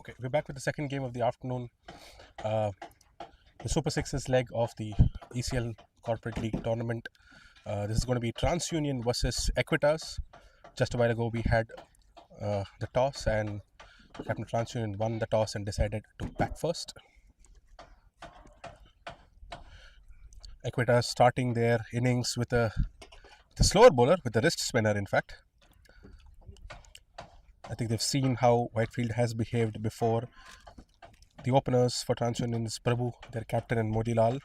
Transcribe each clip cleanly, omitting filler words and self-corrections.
Okay, we're back with the second game of the afternoon. The Super Sixes leg of the ECL Corporate League tournament. This is going to be Transunion versus Equitas. Just a while ago, we had the toss, and Captain Transunion won the toss and decided to bat first. Equitas starting their innings with a slower bowler, with a wrist spinner, in fact. I think they've seen how Whitefield has behaved before. The openers for Transunion is Prabhu, their captain, and Modilal,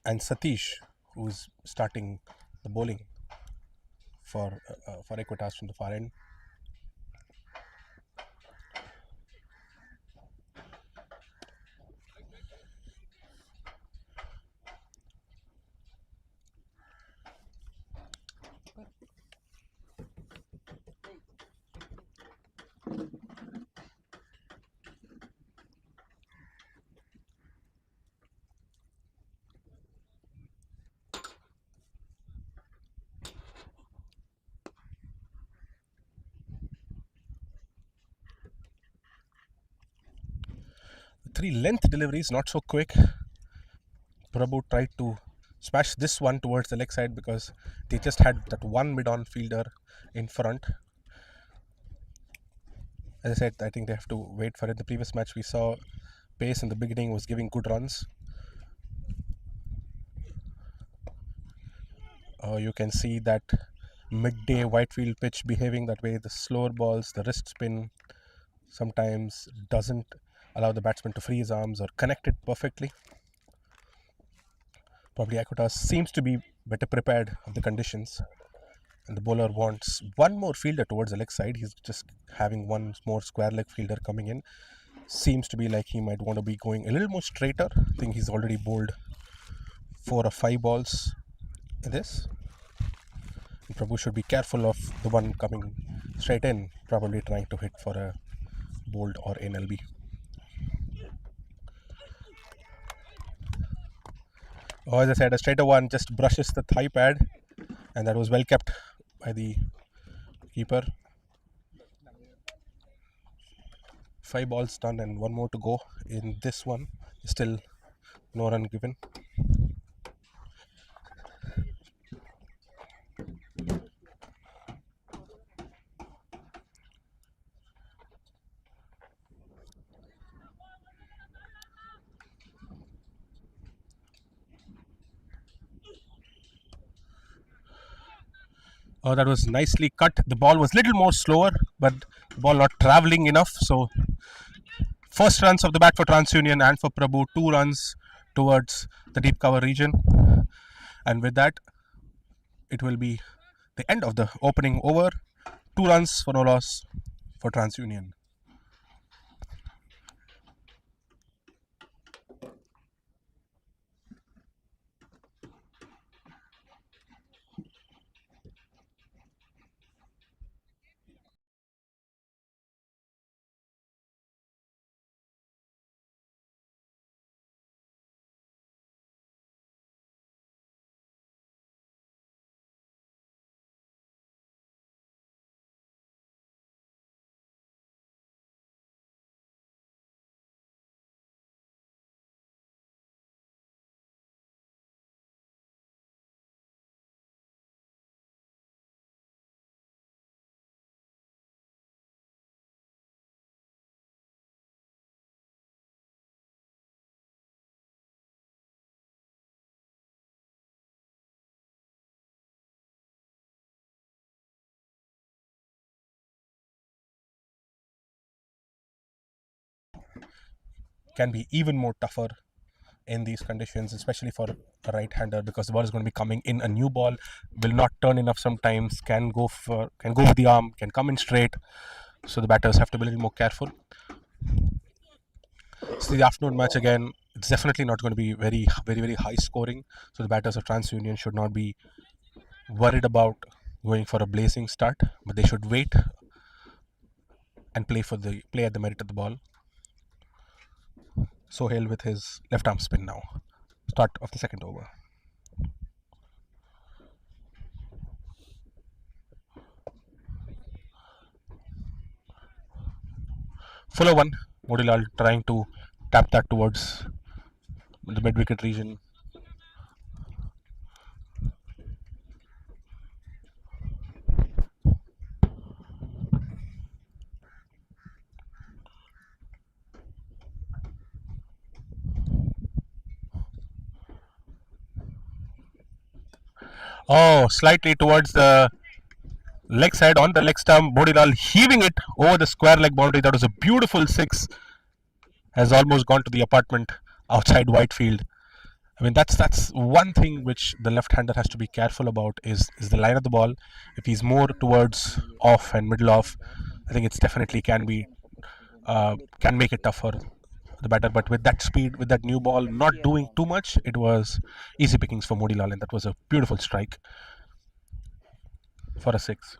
and Satish, who's starting the bowling for Equitas from the far end. Three length deliveries, not so quick. Prabhu tried to smash this one towards the leg side because they just had that one mid-on fielder in front. As I said, I think they have to wait for it. The previous match we saw pace in the beginning was giving good runs. You can see that midday Whitefield pitch behaving that way. The slower balls, the wrist spin sometimes doesn't allow the batsman to free his arms or connect it perfectly. Probably Equitas seems to be better prepared of the conditions, and the bowler wants one more fielder towards the leg side. He's just having one more square leg fielder coming in. Seems to be like he might want to be going a little more straighter. I think he's already bowled 4 or 5 balls in this. And Prabhu should be careful of the one coming straight in, probably trying to hit for a bold or NLB. Oh, as I said, a straighter one just brushes the thigh pad, and that was well kept by the keeper. 5 balls done and 1 more to go in this one. Still no run given. Oh, that was nicely cut. The ball was a little more slower, but the ball not traveling enough. So, first runs of the bat for Transunion and for Prabhu, 2 runs towards the deep cover region. And with that, it will be the end of the opening over. 2 runs for no loss for Transunion. Can be even more tougher in these conditions, especially for a right-hander, because the ball is going to be coming in. A new ball will not turn enough sometimes, can go with the arm, can come in straight. So the batters have to be a little more careful. So the afternoon match again, it's definitely not going to be very, very, very high scoring. So the batters of Transunion should not be worried about going for a blazing start, but they should wait and play at the merit of the ball. Sohail with his left arm spin now. Start of the second over. Fuller one. Modilal trying to tap that towards the mid wicket region. Oh, slightly towards the leg side on the leg stump. Modilal heaving it over the square leg boundary. That was a beautiful six. Has almost gone to the apartment outside Whitefield. I mean, that's one thing which the left-hander has to be careful about is the line of the ball. If he's more towards off and middle off, I think it's definitely can make it tough for the batter. But with that speed, with that new ball, not doing too much, it was easy pickings for Modi Lal, and that was a beautiful strike for a six.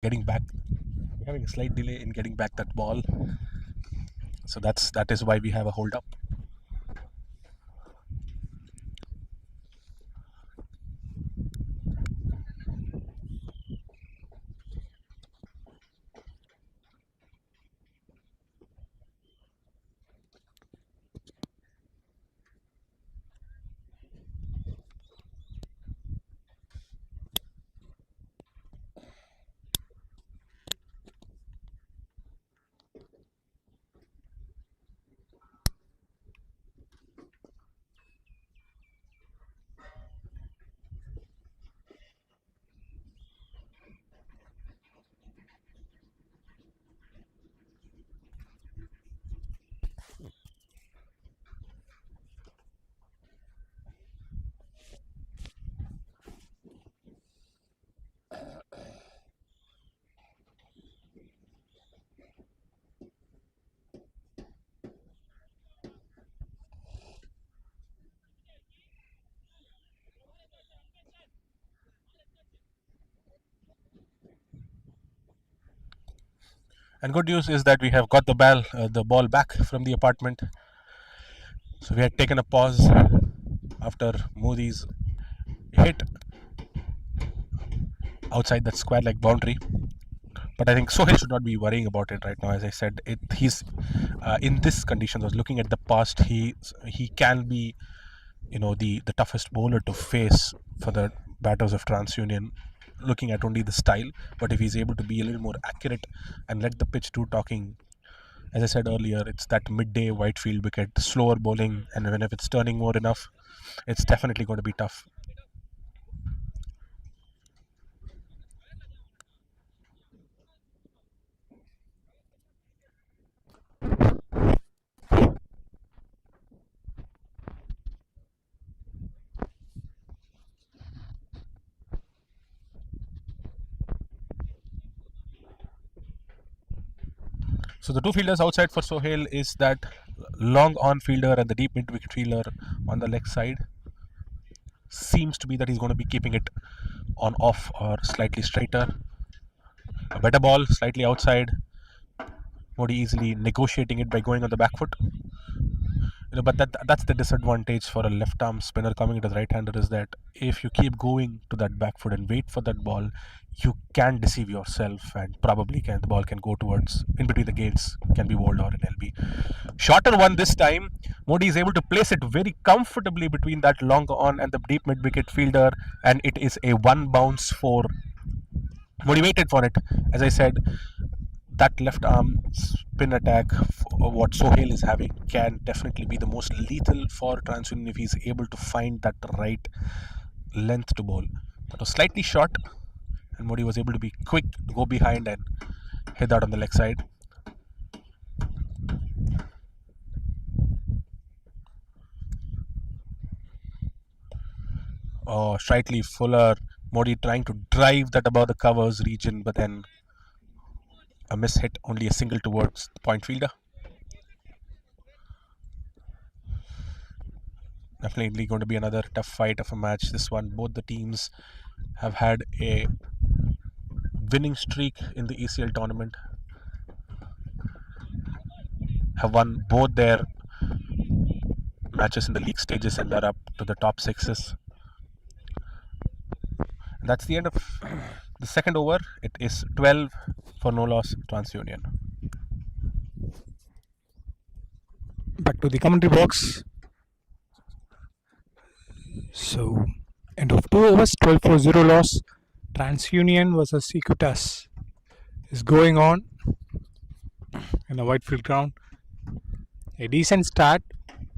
Getting back, having a slight delay in getting back that ball, so that is why we have a hold up. And good news is that we have got the ball back from the apartment. So we had taken a pause after Modi's hit outside that square leg boundary. But I think Sohail should not be worrying about it right now. As I said, he's in this conditions. I was looking at the past. He can be, the toughest bowler to face for the batters of Transunion. Looking at only the style, but if he's able to be a little more accurate and let the pitch do talking, as I said earlier, it's that midday Whitefield wicket, slower bowling, and even if it's turning more enough, it's definitely going to be tough. So the two fielders outside for Sohail is that long on fielder and the deep mid wicket fielder on the leg side. Seems to be that he's going to be keeping it on off or slightly straighter. A better ball, slightly outside. Modi easily negotiating it by going on the back foot. But that's the disadvantage for a left arm spinner coming into the right hander, is that if you keep going to that back foot and wait for that ball, you can deceive yourself, and probably the ball can go towards in between the gates, can be bowled or an LB. Shorter one this time. Modi is able to place it very comfortably between that long on and the deep mid wicket fielder, and it is a one bounce for Modi. Waited for it, as I said. That left arm spin attack, what Sohail is having, can definitely be the most lethal for Transunion if he's able to find that right length to bowl. That was slightly short, and Modi was able to be quick to go behind and hit that on the leg side. Oh, slightly fuller. Modi trying to drive that above the covers region, but then a miss hit, only a single towards the point fielder. Definitely going to be another tough fight of a match. This one, both the teams have had a winning streak in the ECL tournament, have won both their matches in the league stages, and they're up to the top sixes. And that's the end of the second over. It is 12 for no loss Transunion. Back to the commentary box. So, end of 2 overs, 12 for 0 loss. Transunion versus Equitas is going on in the Whitefield ground. A decent start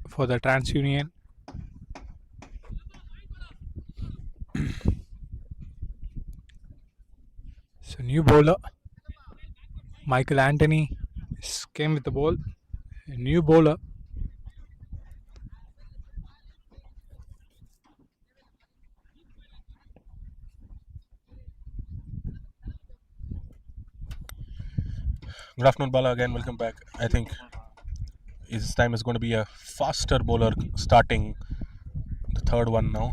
for the Transunion. So, new bowler Michael Anthony came with the ball. A new bowler. Good afternoon, Bala. Again, welcome back. I think this time is going to be a faster bowler starting the third one now.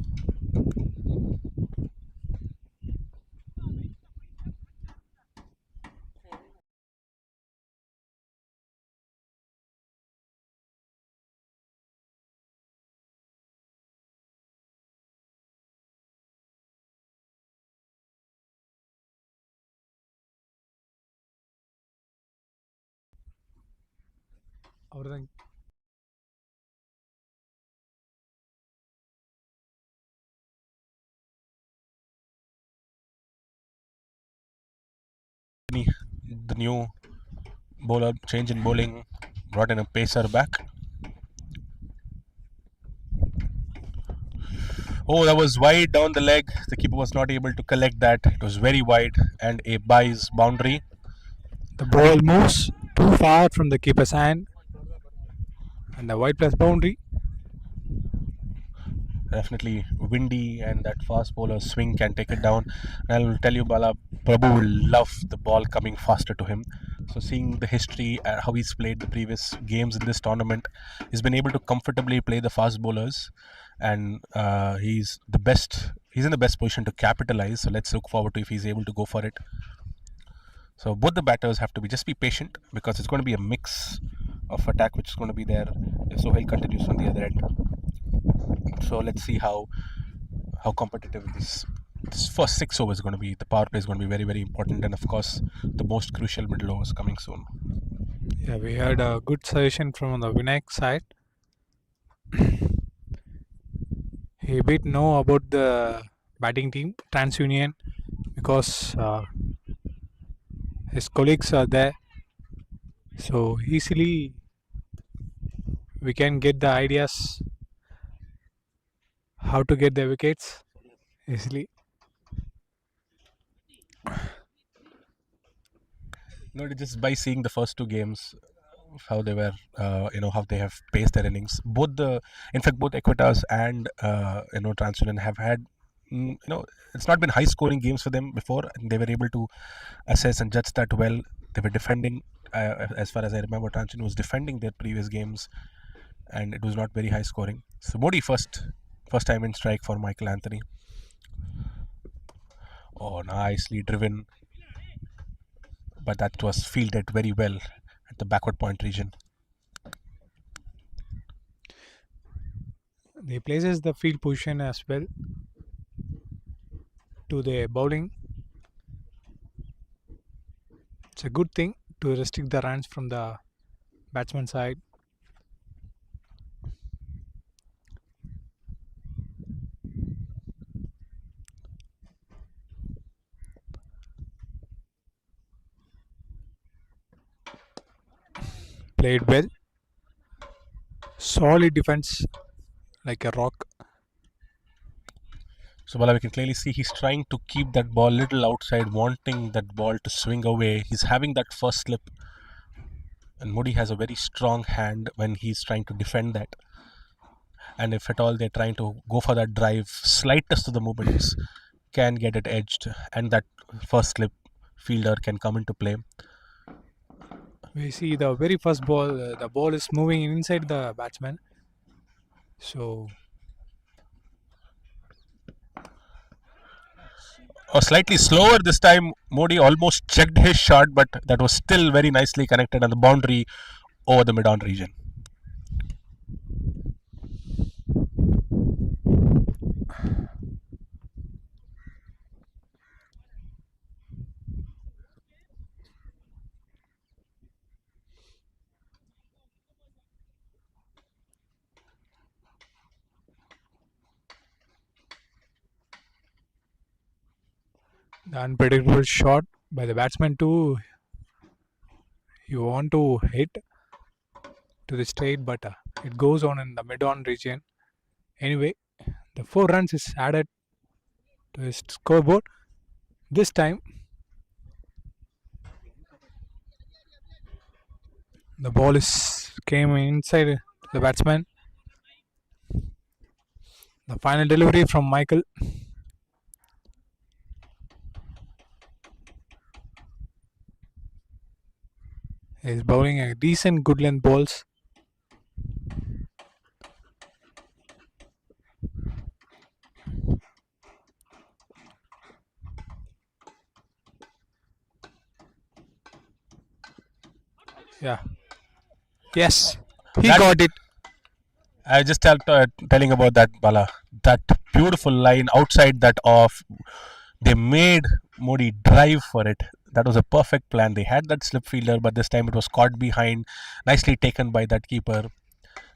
அவர்தான் The new bowler change in bowling brought in a pacer back. Oh, that was wide down the leg. The keeper was not able to collect that. It was very wide and a by's boundary. The ball moves too far from the keeper's hand, and the white plus boundary. Definitely windy, and that fast bowler swing can take it down. And I'll tell you, Bala, Prabhu will love the ball coming faster to him. So seeing the history and how he's played the previous games in this tournament, he's been able to comfortably play the fast bowlers, and he's the best. He's in the best position to capitalize. So let's look forward to if he's able to go for it. So both the batters have to just be patient, because it's going to be a mix of attack which is going to be there if Sohail continues on the other end. So let's see how competitive this first 6 overs is going to be. The power play is going to be very, very important, and of course the most crucial middle overs coming soon. Yeah, we had a good suggestion from the Vinayak side. He bit know about the batting team Transunion because his colleagues are there, so easily we can get the ideas how to get the wickets easily. Just by seeing the first 2 games, how they were, how they have paced their innings. In fact, both Equitas and Transunion have had, it's not been high scoring games for them before, and they were able to assess and judge that well. They were defending as far as I remember, Transunion was defending their previous games, and it was not very high scoring. So Modi first time in strike for Michael Anthony. Oh, nicely driven, but that was fielded very well at the backward point region. They places the field position as well to the bowling. It's a good thing to restrict the runs from the batsman side. Played well. Solid defense like a rock. So Bala, we can clearly see he's trying to keep that ball little outside, wanting that ball to swing away. He's having that first slip, and Modi has a very strong hand when he's trying to defend that. And if at all they're trying to go for that drive, slightest of the movements can get it edged, and that first slip fielder can come into play. We see the very first ball, the ball is moving inside the batsman. So Slightly slower this time. Modi almost checked his shot, but that was still very nicely connected on the boundary over the mid-on region. the unpredictable shot by the batsman too. You want to hit to the straight, but it goes on in the mid-on region. Anyway, the 4 runs is added to his scoreboard. This time, the ball is came inside the batsman. The final delivery from Michael. He's bowling a decent good length balls. Yeah. Yes. He That- got it. I just telling about that, Bala. That beautiful line outside that off. They made Modi drive for it. That was a perfect plan. They had that slip fielder, but this time it was caught behind. Nicely taken by that keeper.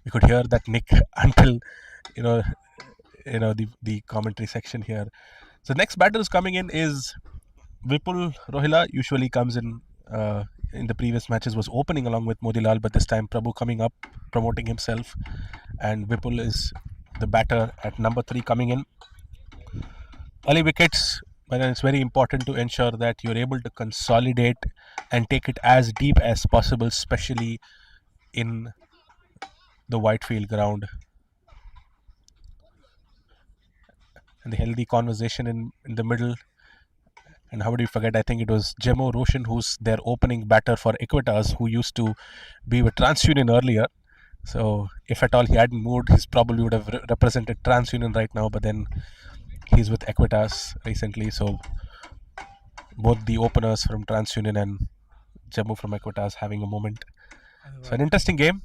We could hear that nick until you know the commentary section here. So next batter is coming in is Vipul Rohila. Usually comes in the previous matches was opening along with Modilal, but this time Prabhu coming up, promoting himself, and Vipul is the batter at number 3 coming in. Early wickets, but then it's very important to ensure that you're able to consolidate and take it as deep as possible, especially in the Whitefield ground. And the healthy conversation in the middle. And how do you forget? I think it was Jemo Roshan, who's their opening batter for Equitas, who used to be with Transunion earlier. So if at all he hadn't moved, he probably would have represented Transunion right now. But then he's with Equitas recently. So both the openers from Transunion and Jemo from Equitas having a moment. So an interesting game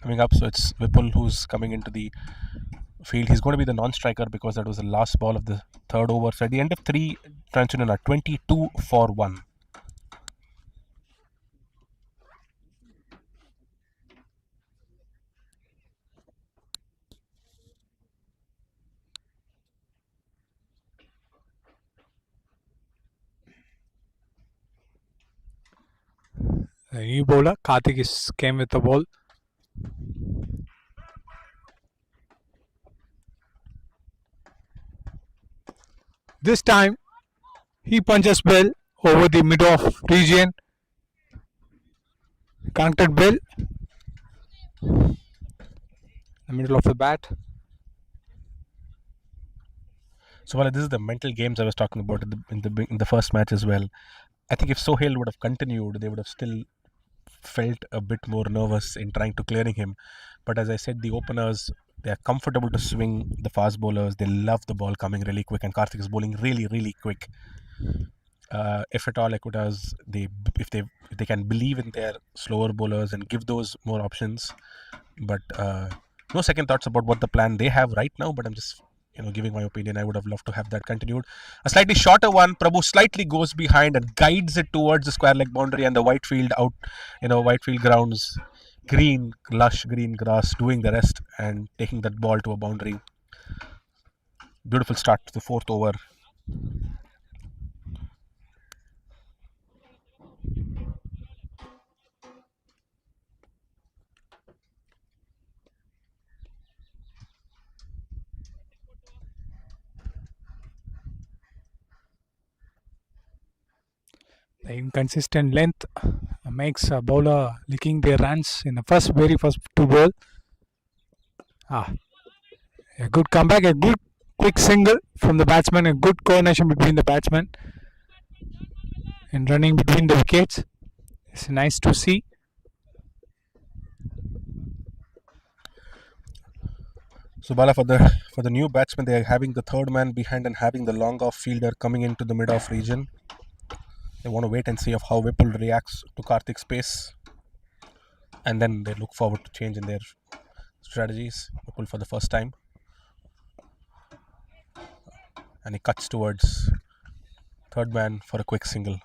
coming up. So it's Vipul who's coming into the field. He's going to be the non-striker because that was the last ball of the third over. So at the end of 3, Transunion are 22 for 1. The new bowler Karthik came with the ball. This time he punches well over the mid off region. Connected well. The middle of the bat. So well, this is the mental games I was talking about in the first match as well. I think if Sohail would have continued, they would have still felt a bit more nervous in trying to clearing him. But as I said, the openers, they are comfortable to swing the fast bowlers. They love the ball coming really quick, and Karthik is bowling really, really quick. If at all Equitas, if they can believe in their slower bowlers and give those more options, but no second thoughts about what the plan they have right now. But I'm just giving my opinion. I would have loved to have that continued. A slightly shorter one. Prabhu slightly goes behind and guides it towards the square leg boundary and the Whitefield out. Whitefield grounds, green, lush green grass, doing the rest and taking that ball to a boundary. Beautiful start to the fourth over. The inconsistent length makes a bowler licking their runs in the very first two ball. A good comeback, a good quick single from the batsman, a good coordination between the batsmen and running between the wickets. It's nice to see. So Bala, for the new batsman, they are having the third man behind and having the long off fielder coming into the mid off region. They want to wait and see of how Whipple reacts to Karthik's pace, and then they look forward to change in their strategies. Whipple for the first time, and he cuts towards third man for a quick single.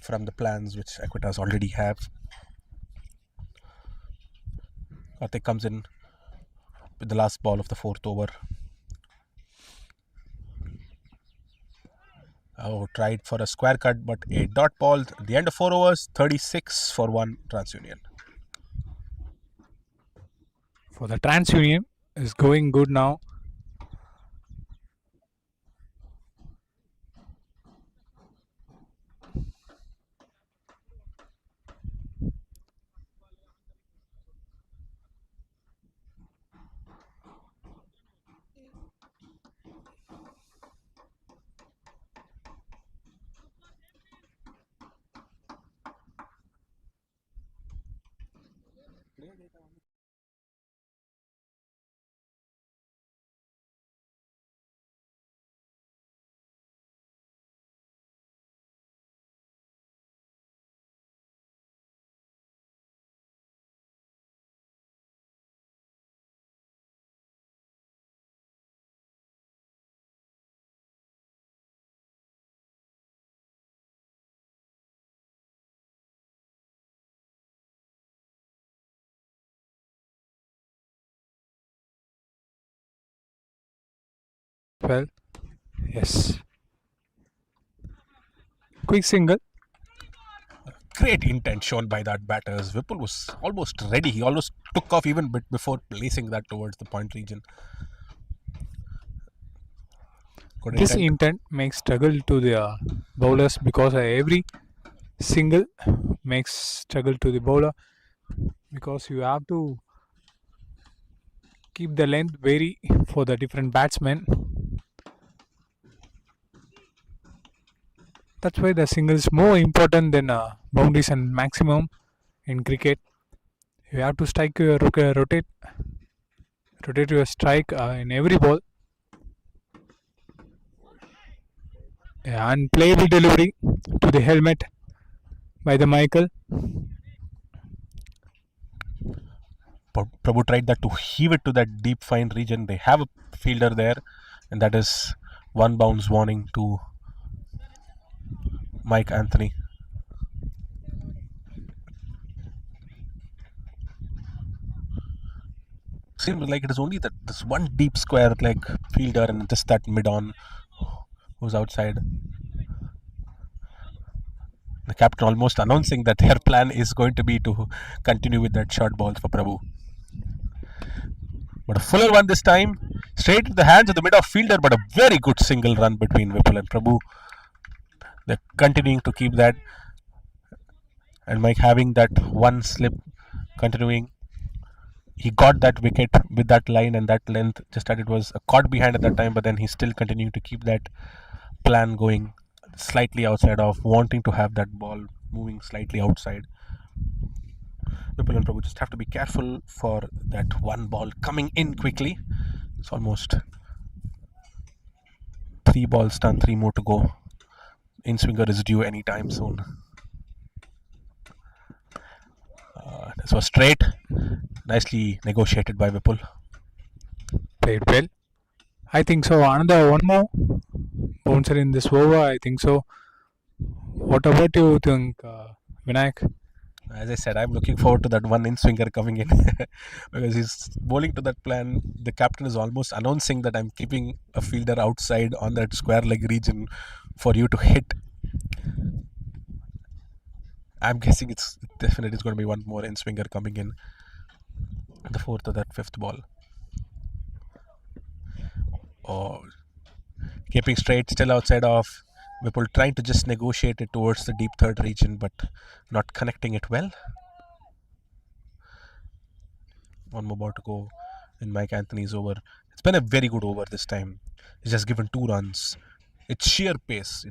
From the plans which Equitas already have, Karthik comes in with the last ball of the fourth over. Tried for a square cut, but a dot ball at the end of 4 overs, 36 for 1 Transunion. For the Transunion, is going good now. Well, yes. Quick single. Great intent shown by that batters. Whipple was almost ready. He almost took off even bit before placing that towards the point region. Good This intent. intent makes struggle to the bowlers because every single makes struggle to the bowler because you have to keep the length vary for the different batsmen. That's why the single is more important than boundaries and maximum in cricket. You have to strike your rotate your strike in every ball. And playable delivery to the helmet by the Michael. Prabhu tried that to heave it to that deep fine region. They have a fielder there, and that is one bounce warning to Mike Anthony. Seems like it is only that this one deep square leg fielder and just that mid on who's outside. The captain almost announcing that their plan is going to be to continue with that short balls for Prabhu. But a fuller one this time, straight to the hands of the mid-off fielder, but a very good single run between Vipul and Prabhu. They're continuing to keep that, and Mike having that one slip, continuing. He got that wicket with that line and that length, just that it was a caught behind at that time, but then he's still continuing to keep that plan going slightly outside of wanting to have that ball moving slightly outside. Vipul and Prabhu just have to be careful for that one ball coming in quickly. It's almost 3 balls done, 3 more to go. In swinger is due anytime soon. This was straight, nicely negotiated by Vipul. Played well. I think so. Another one more bouncer in this over. I think so. What about you think, Vinayak? As I said, I'm looking forward to that one in swinger coming in because he's bowling to that plan. The captain is almost announcing that I'm keeping a fielder outside on that square leg region for you to hit. I'm guessing it's definitely going to be one more in swinger coming in the 4th or that 5th ball. Oh, keeping straight, still outside of Vipul, trying to just negotiate it towards the deep third region, but not connecting it well. One more ball to go in Mike Anthony's over. It's been a very good over this time. He's just given 2 runs. It's sheer pace.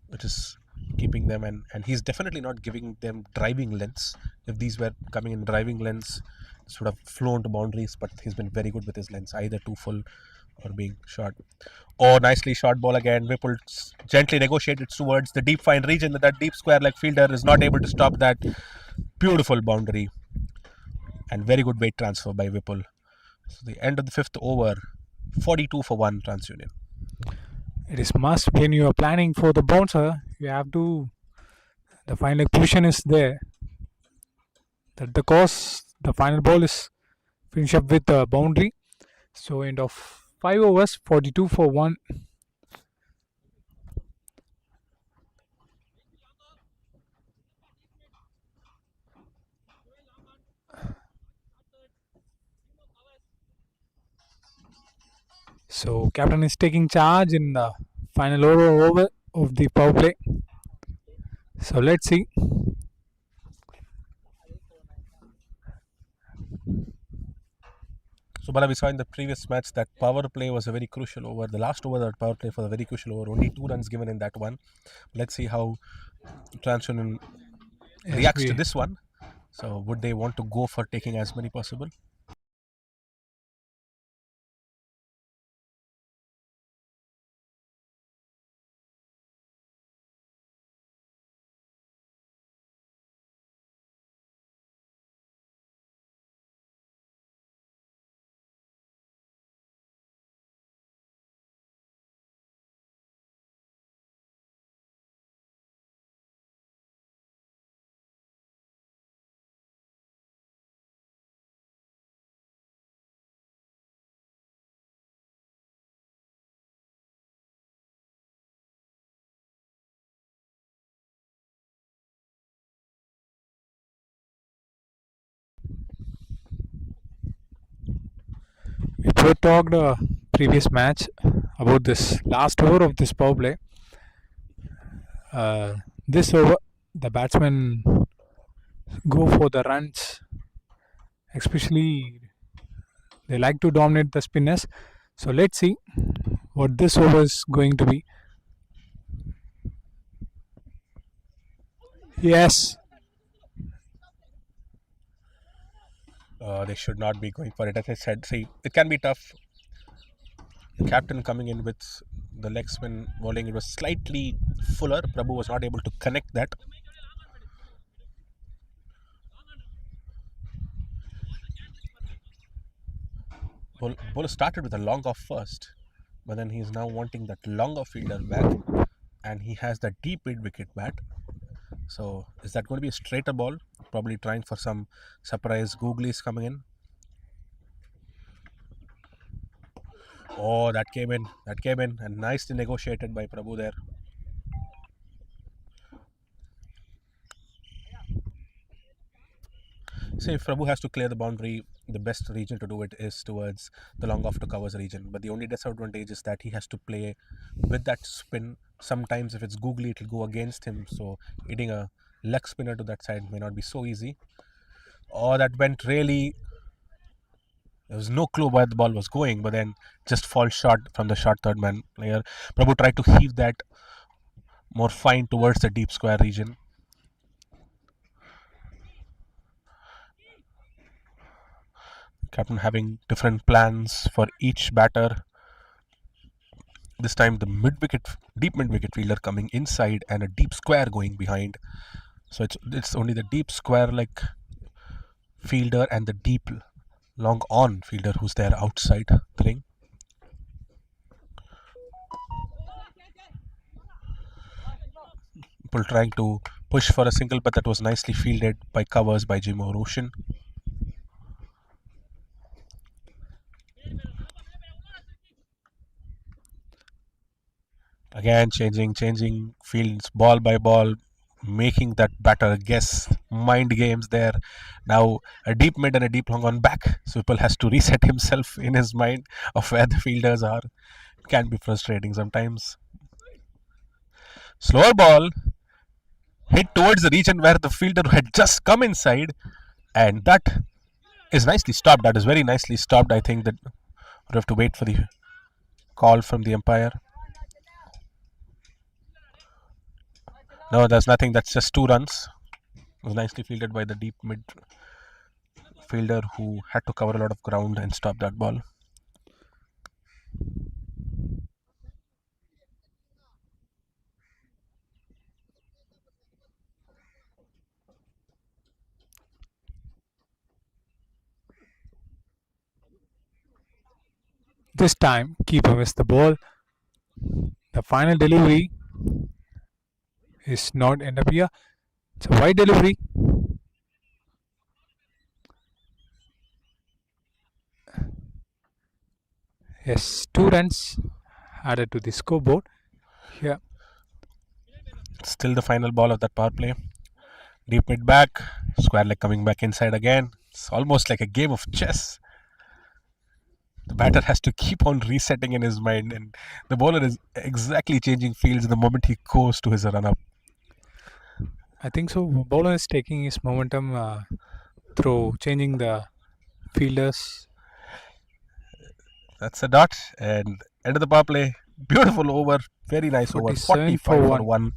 Which is keeping them, and he's definitely not giving them driving lengths. If these were coming in driving lengths, this would have flown to boundaries, but he's been very good with his lengths, either too full or being short. Oh, nicely short ball again. Vipul gently negotiated towards the deep fine region. That deep square leg fielder is not able to stop that beautiful boundary, and very good weight transfer by Vipul. So the end of the 5th over, 42 for 1 Transunion. It is must when you are planning for the bouncer. You have to. The final position is there. That the course, the final ball is finish up with the boundary. So end of 5 overs, 42 for 1. So captain is taking charge in the final over of the power play. So let's see. So, Bala, we saw in the previous match that power play was a very crucial over. The last over that power play for a very crucial over. Only 2 runs given in that one. Let's see how Transunion reacts to this one. So, would they want to go for taking as many possible? We both talked previous match about this last over of this power play. This over, the batsmen go for the runs, especially they like to dominate the spinners. So let's see what this over is going to be. Yes. They should not be going for it. As I said, see, it can be tough. The captain coming in with the leg spin bowling, it was slightly fuller. Prabhu was not able to connect that. Bowler started with a long off first, but then he's now wanting that longer fielder back, and he has that deep mid wicket bat. So is that going to be a straighter ball? Probably trying for some surprise googlies coming in. Oh, that came in. That came in, and nicely negotiated by Prabhu there. See, if Prabhu has to clear the boundary, the best region to do it is towards the long off to covers region. But the only disadvantage is that he has to play with that spin. Sometimes if it's googly, it'll go against him. So hitting a leg spinner to that side may not be so easy. Oh, that went really. There was no clue where the ball was going, but then just fall short from the short third man player. Prabhu tried to heave that more fine towards the deep square region. Captain having different plans for each batter. This time the deep mid wicket fielder coming inside and a deep square going behind. So it's only the deep square like fielder and the deep long on fielder who's there outside the ring. People trying to push for a single, but that was nicely fielded by covers by Jimo Roshan. Again, changing fields ball by ball, making that batter guess mind games there. Now a deep mid and a deep long on back. So people has to reset himself in his mind of where the fielders are. It can be frustrating sometimes. Slower ball hit towards the region where the fielder had just come inside, and that is nicely stopped. That is very nicely stopped. I think that we have to wait for the call from the umpire. No, there's nothing. That's just 2 runs. It was nicely fielded by the deep mid fielder who had to cover a lot of ground and stop that ball. This time, keeper missed the ball. The final delivery is not end up here. It's a wide delivery. Yes, 2 runs added to the scoreboard. Here, Still the final ball of that power play. Deep mid back, square leg coming back inside again. It's almost like a game of chess. The batter has to keep on resetting in his mind, and the bowler is exactly changing fields the moment he goes to his run up. I think so. Bowler is taking his momentum through changing the fielders. That's a dot, and end of the power play. Beautiful over, very nice over, 47 for 45 for 1. 1.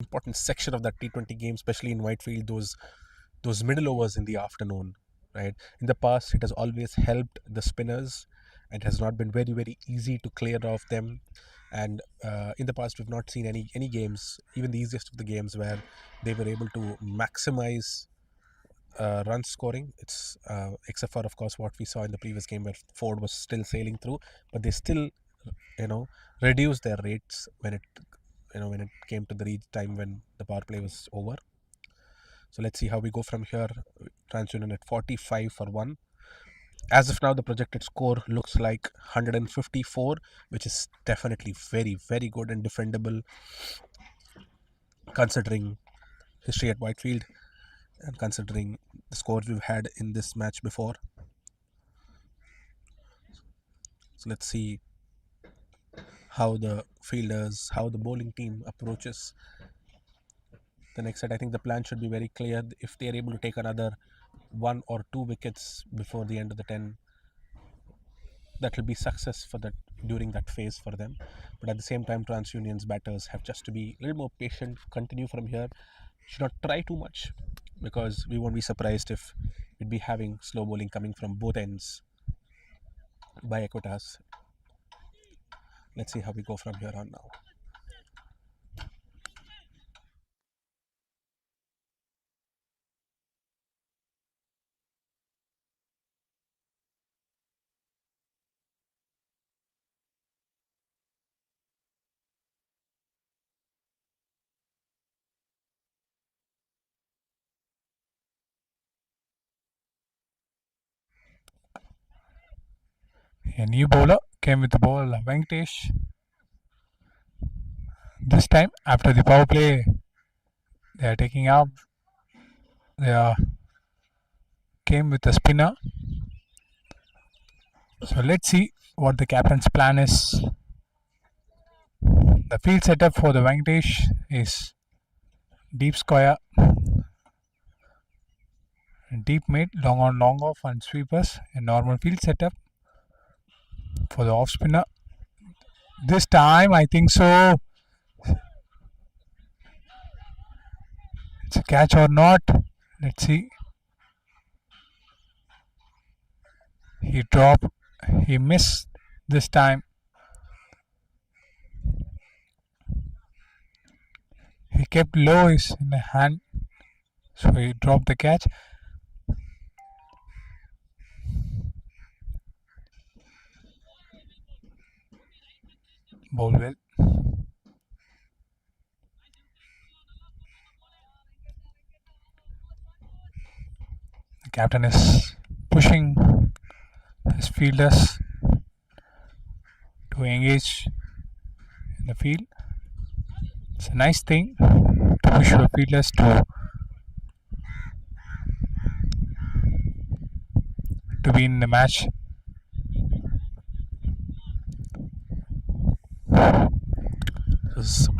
Important section of that T20 game, especially in Whitefield, those middle overs in the afternoon, right? In the past, it has always helped the spinners. It has not been very easy to clear off them, and in the past, we've not seen any games, even the easiest of the games, where they were able to maximize run scoring. It's except for of course what we saw in the previous game where Ford was still sailing through, but they still you know reduced their rates when it came to the time when the power play was over. So let's see how we go from here. Transunion at 45 for 1. As of now, the projected score looks like 154, which is definitely very good and defendable considering history at Whitefield and considering the scores we've had in this match before. So let's see how the bowling team approaches the next set. I think the plan should be very clear. If they are able to take another 1 or 2 wickets before the end of the 10, that will be success for that during that phase for them. But at the same time, TransUnion's batters have just to be a little more patient, continue from here, should not try too much, because we won't be surprised if we'd be having slow bowling coming from both ends by Equitas. Let's see how we go from here on now. A new bowler came with the ball, Venkatesh. This time, after the power play, they are taking up. They are came with a spinner. So let's see what the captain's plan is. The field setup for the Venkatesh is deep square, deep mid, long on, long off, and sweepers. A normal field setup for the off spinner. This time, I think so. It's a catch or not. Let's see. He dropped. He missed this time. He kept low his in the hand, so he dropped the catch. Ball well. The captain is pushing his fielders to engage in the field. It's a nice thing to push your fielders to be in the match.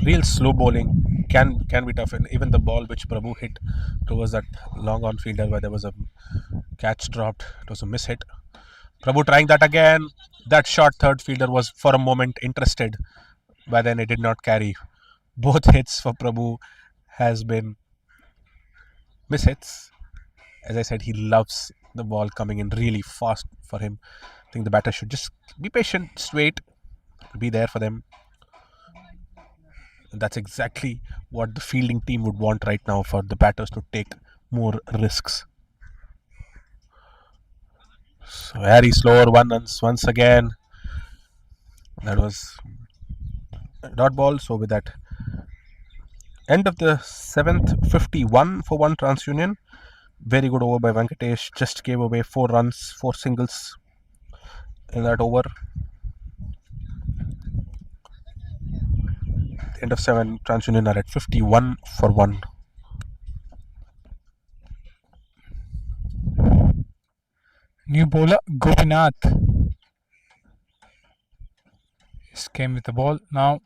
Real slow bowling can be tough, and even the ball which Prabhu hit towards that long on fielder where there was a catch dropped, it was a miss hit. Prabhu trying that again. That short third fielder was for a moment interested, but then it did not carry. Both hits for Prabhu has been miss hits. As I said, he loves the ball coming in really fast for him. I think the batter should just be patient, just wait, be there for them. And that's exactly what the fielding team would want right now, for the batters to take more risks. So very slower one once again. That was a dot ball. So with that, end of the 7th, 51 for one TransUnion. Very good over by Venkatesh. Just gave away 4 runs, 4 singles in that over. End of 7, TransUnion are at 51 for 1. New bowler Gopinath came with the ball now.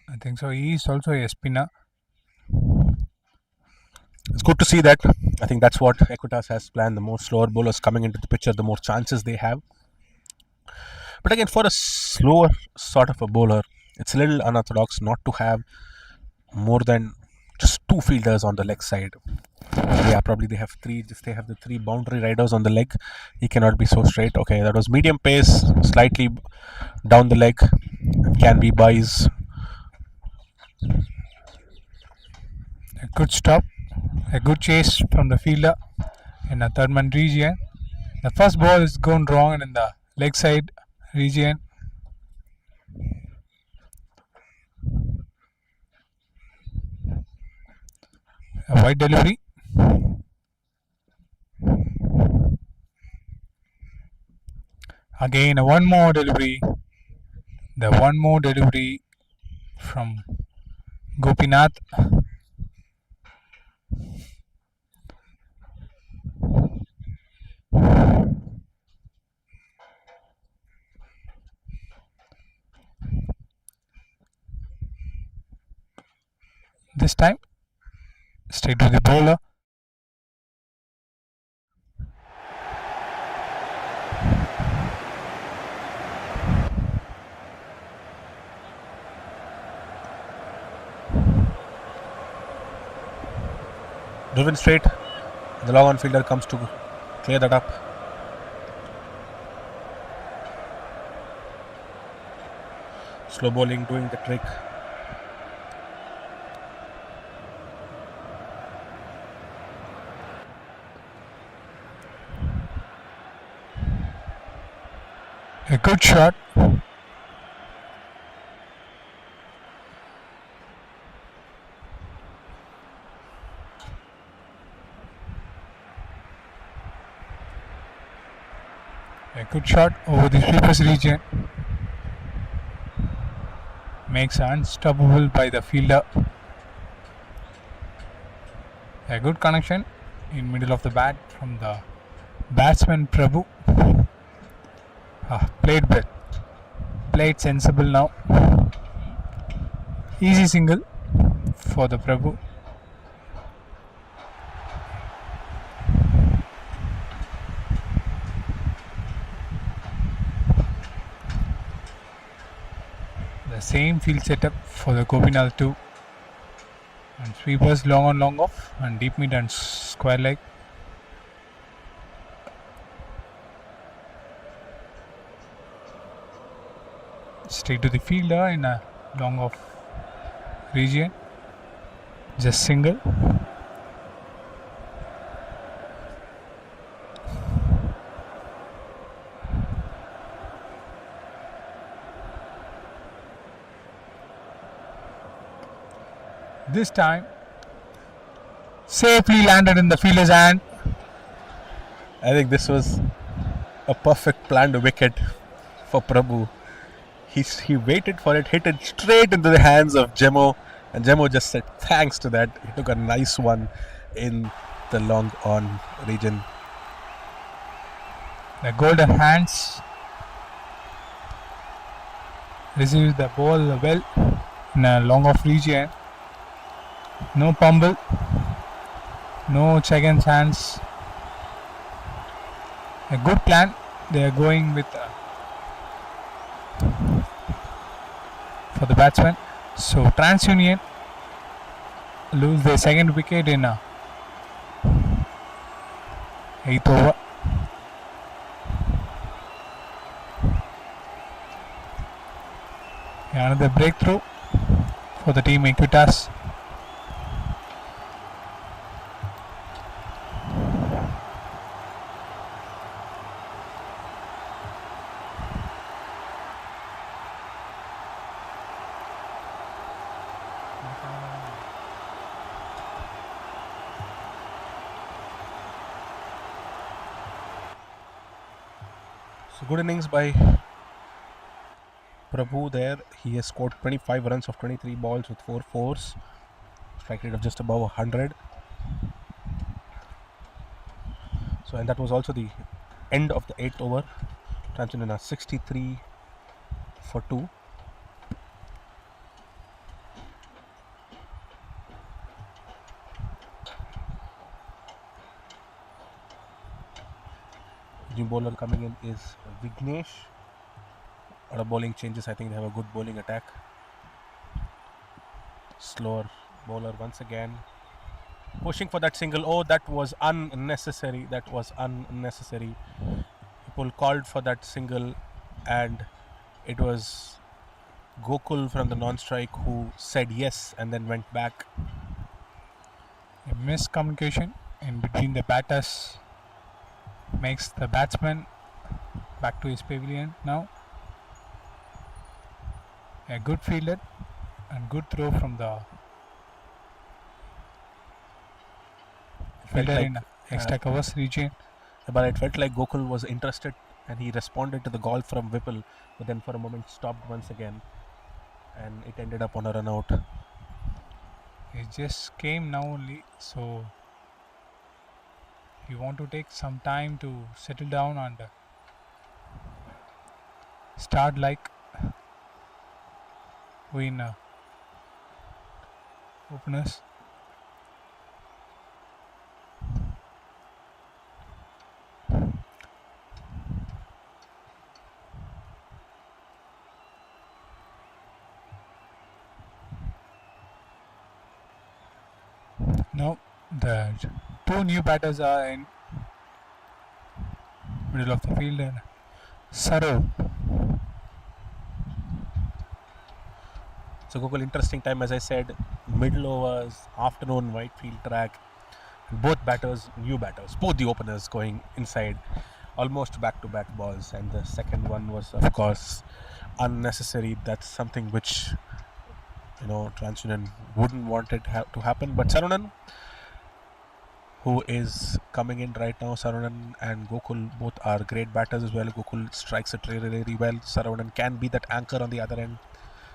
I think so. He is also a spinner. It's good to see that. I think that's what Equitas has planned. The more slower bowlers coming into the picture, the more chances they have. But again, for a slower sort of a bowler, it's a little unorthodox not to have more than just 2 fielders on the leg side. Yeah, probably they have 3. Just they have the 3 boundary riders on the leg. He cannot be so straight. Okay, that was medium pace, slightly down the leg. Can be buys. A good stop, a good chase from the fielder in the third man region. The first ball is gone wrong in the leg side region. A wide delivery. Again, one more delivery. The one more delivery from Gopinath. this time. Straight to the bowler. Driven straight. The long on fielder comes to clear that up. Slow bowling doing the trick. A good shot. A good shot over the sweepers region. Makes unstoppable by the fielder. A good connection in middle of the bat from the batsman Prabhu. Played sensible now. Easy single for the Prabhu. The same field setup for the Gopinath too. And sweepers long on long off and deep mid and square leg. Straight to the fielder in a long off region. Just single. This time safely landed in the fielder's hand. I think this was a perfect planned wicket for Prabhu. He waited for it, hit it straight into the hands of Jemo, and Jemo just said thanks to that. He took a nice one in the long on region. The golden hands receives the ball well in a long off region. No pumble, no check and hands. A good plan. They are going with for the batsman. So Transunion lose their second wicket in 8th over. Another breakthrough for the team Equitas. So good innings by Prabhu there. He has scored 25 runs of 23 balls with 4 fours. Strike rate of just above 100. So, and that was also the end of the 8th over. Transunion are 63 for 2. New bowler coming in is Vignesh. A lot of bowling changes. I think they have a good bowling attack. Slower bowler once again. Pushing for that single. Oh, that was unnecessary. That was unnecessary. People called for that single, and it was Gokul from the non-strike who said yes and then went back. A miscommunication in between the batters makes the batsman back to his pavilion now. A good fielder and good throw from the fielder like, in extra covers region. But it felt like Gokul was interested and he responded to the call from Whipple, but then for a moment stopped once again, and it ended up on a run out. It just came now only, so you want to take some time to settle down and start like win openers. Now the two new batters are in middle of the field and Saro. So Gokul, interesting time, as I said, middle overs, afternoon, white field track. Both batters, new batters, both the openers going inside, almost back-to-back balls, and the second one was, of course, unnecessary. That's something which Transunion wouldn't want it to happen. But Sarunan, who is coming in right now, Sarunan and Gokul both are great batters as well. Gokul strikes it really, really well. Sarunan can be that anchor on the other end,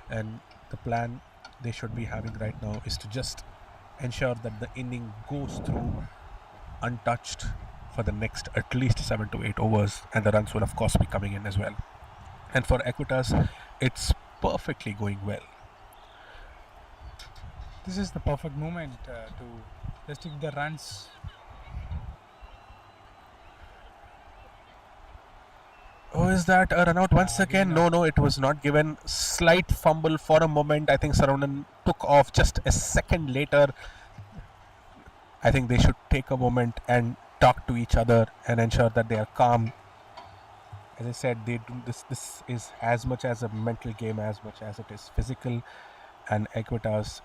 and the plan they should be having right now is to just ensure that the inning goes through untouched for the next at least 7 to 8 overs, and the runs will of course be coming in as well. And for Equitas, it's perfectly going well. This is the perfect moment to restrict the runs. Oh, is that a run out once again? again, No, it was not given. Slight fumble for a moment. I think Sarunan took off just a second later. I think they should take a moment and talk to each other and ensure that they are calm. As I said, they do this. This is as much as a mental game as much as it is physical, and Equitas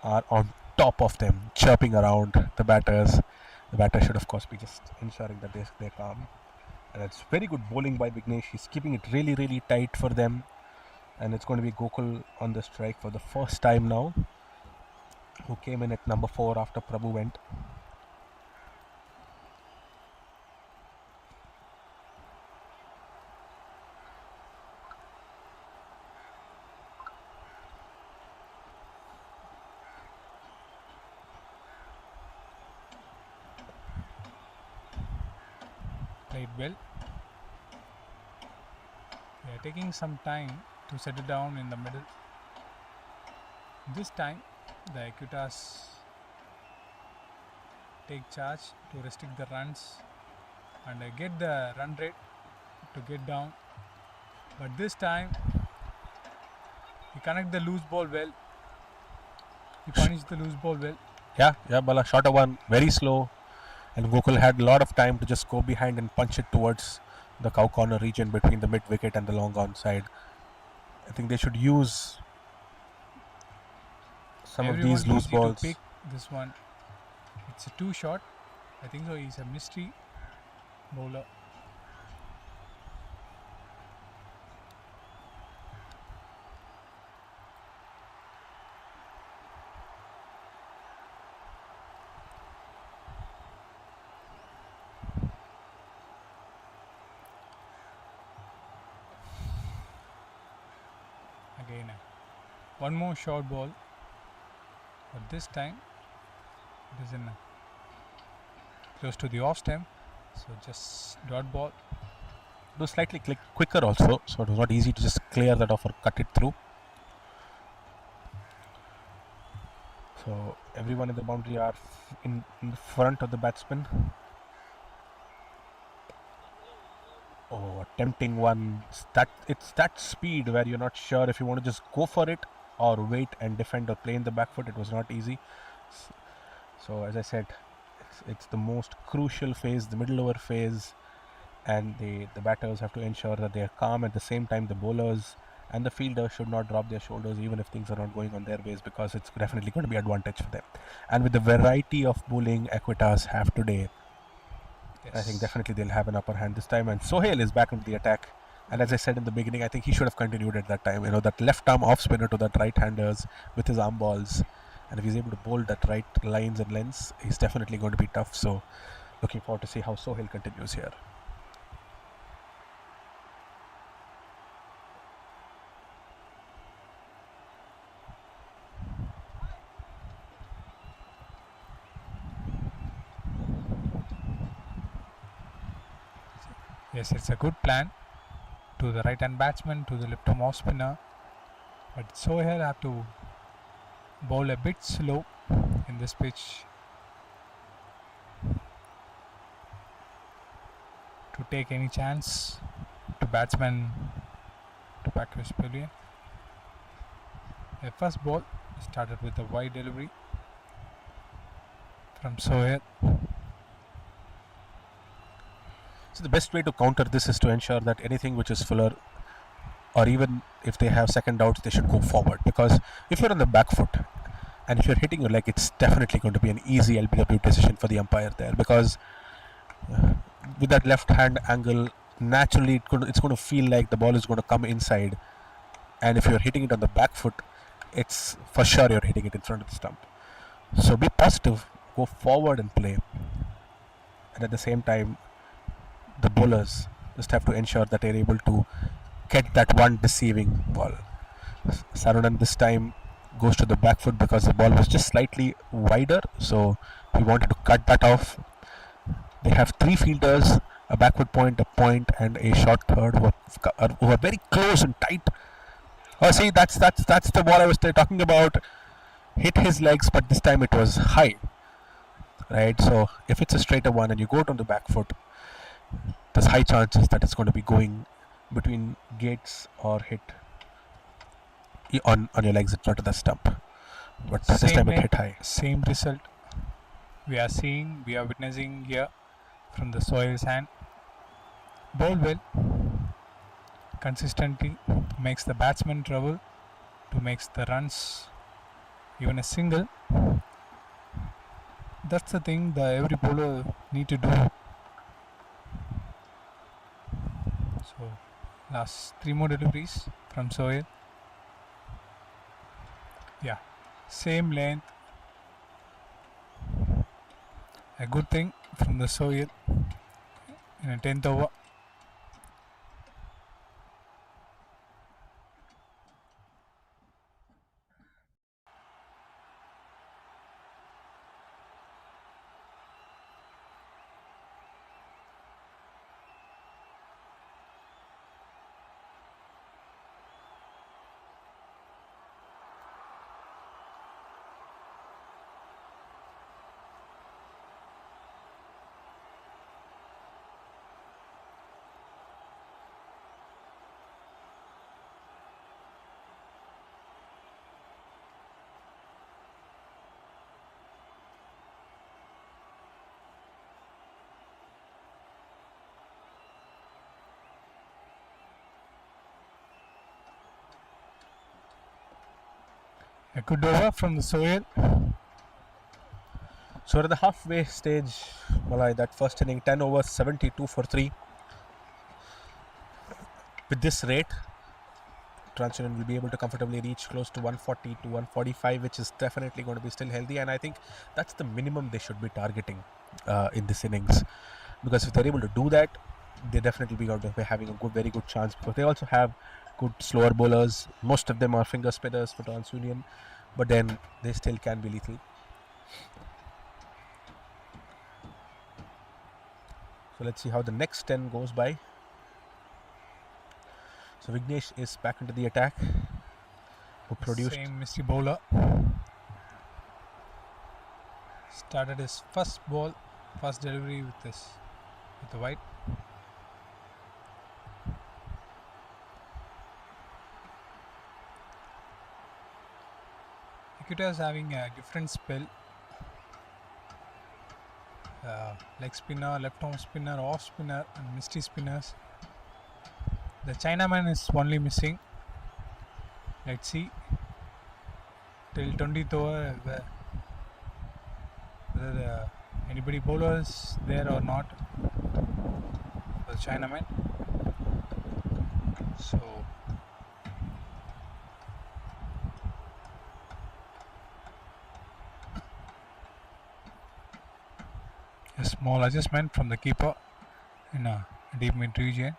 are on top of them, chirping around the batters. The batter should, of course, be just ensuring that they're calm. And it's very good bowling by Vignesh. He's keeping it really, really tight for them. And it's going to be Gokul on the strike for the first time now, who came in at number 4 after Prabhu went. played well. They are taking some time to settle down in the middle. This time, the Equitas take charge to restrict the runs and get the run rate to get down. But this time, he connect the loose ball well. He punished the loose ball well. Yeah, Bala. Shorter one, very slow. And Gokul had a lot of time to just go behind and punch it towards the cow corner region between the mid wicket and the long on side. I think they should use some of these loose balls. To pick this one. It's a too short. I think so. He's a mystery bowler. Again, one more short ball, but this time it is in close to the off stem, so just dot ball. It was slightly quicker also, so it was not easy to just clear that off or cut it through. So everyone in the boundary are in the front of the batsman. Oh, a tempting one. It's that speed where you're not sure if you want to just go for it or wait and defend or play in the back foot. It was not easy. So as I said, it's the most crucial phase, the middle over phase, and the batters have to ensure that they are calm. At the same time, the bowlers and the fielders should not drop their shoulders even if things are not going on their ways, because it's definitely going to be advantage for them. And with the variety of bowling Equitas have today, yes, I think definitely they'll have an upper hand this time. And Sohail is back into the attack. And as I said in the beginning, I think he should have continued at that time. That left arm off spinner to that right-handers with his arm balls. And if he's able to bowl that right lines and lengths, he's definitely going to be tough. So looking forward to see how Sohail continues here. Yes, it's a good plan to the right hand batsman, to the left arm off spinner, but Sohail have to Ball a bit slow in this pitch to take any chance to batsman to back his pavilion. A first ball started with a wide delivery from Sohail. So the best way to counter this is to ensure that anything which is fuller, or even if they have second outs, they should go forward. Because if you're on the back foot and if you're hitting your leg, it's definitely going to be an easy LBW decision for the umpire there. Because with that left hand angle, naturally it's going to feel like the ball is going to come inside. And if you're hitting it on the back foot, it's for sure you're hitting it in front of the stump. So be positive, go forward and play. And at the same time, the bowlers just have to ensure that they're able to get that one deceiving ball. Sarunan this time goes to the back foot because the ball was just slightly wider, so he wanted to cut that off. They have three fielders, a backward point, and a short third who are very close and tight. Oh, see, that's the ball I was talking about. Hit his legs, but this time it was high, right? So if it's a straighter one and you go it on the back foot, there's high chances that it's going to be going between gates or hit on your legs in front of the stump. But this time it hit high. Same result we are witnessing here from the Sohail's hand. Ball well, consistently makes the batsman trouble to makes the runs, even a single. That's the thing that every bowler need to do. So last three more deliveries from Sohail. Yeah, same length. A good thing from the Sohail in a 10th over. A good over from the Sohail. So we're at the halfway stage, Malai. That first inning, 10 overs, 72 for 3. With this rate, Transunion will be able to comfortably reach close to 140 to 145, which is definitely going to be still healthy. And I think that's the minimum they should be targeting in this innings. Because if they're able to do that, they definitely be going to be having a very good chance. Because they also have good slower bowlers. Most of them are finger spinners for Transunion, but then they still can be lethal. So let's see how the next 10 goes by. So Vignesh is back into the attack. Who produced Same misty bowler. Started his first delivery with the white. Equitas having a different spell. Leg spinner, left arm spinner, off spinner, and misty spinners. The Chinaman is only missing. Let's see till 20th over whether anybody bowlers there or not for the Chinaman. So a small adjustment from the keeper in a deep mid region.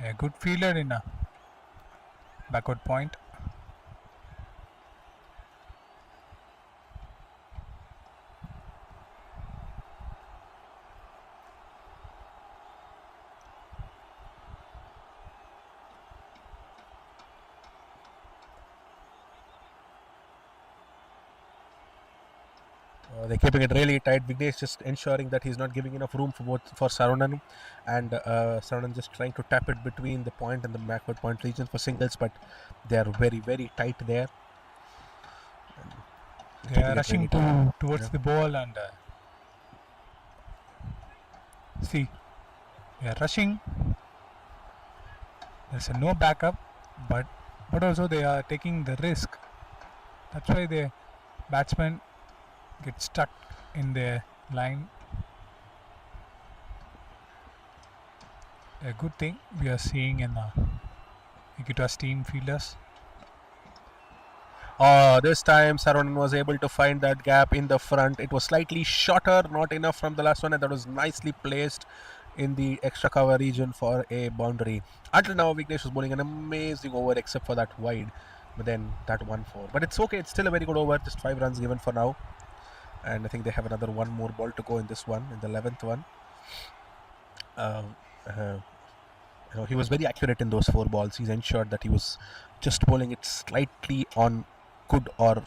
A good fielder in a backward point. They're keeping it really tight. Vignesh just ensuring that he's not giving enough room for Sarunan, and Sarunan just trying to tap it between the point and the backward point region for singles, but they are very tight there. They are Keeping it rushing really tight. towards Yeah. the ball and see, they are rushing. There's no backup, but also they are taking the risk. That's why the batsmen get stuck in their line. A good thing we are seeing in the Equitas team fielders. This time Sarunan was able to find that gap in the front. It was slightly shorter, not enough from the last one, and that was nicely placed in the extra cover region for a boundary. Until now, Vignesh was bowling an amazing over, except for that wide. But then that 1-4. But it's okay. It's still a very good over. Just 5 runs given for now. And I think they have another one more ball to go in this one, in the 11th one. He was very accurate in those 4 balls. He's ensured that he was just bowling it slightly on good or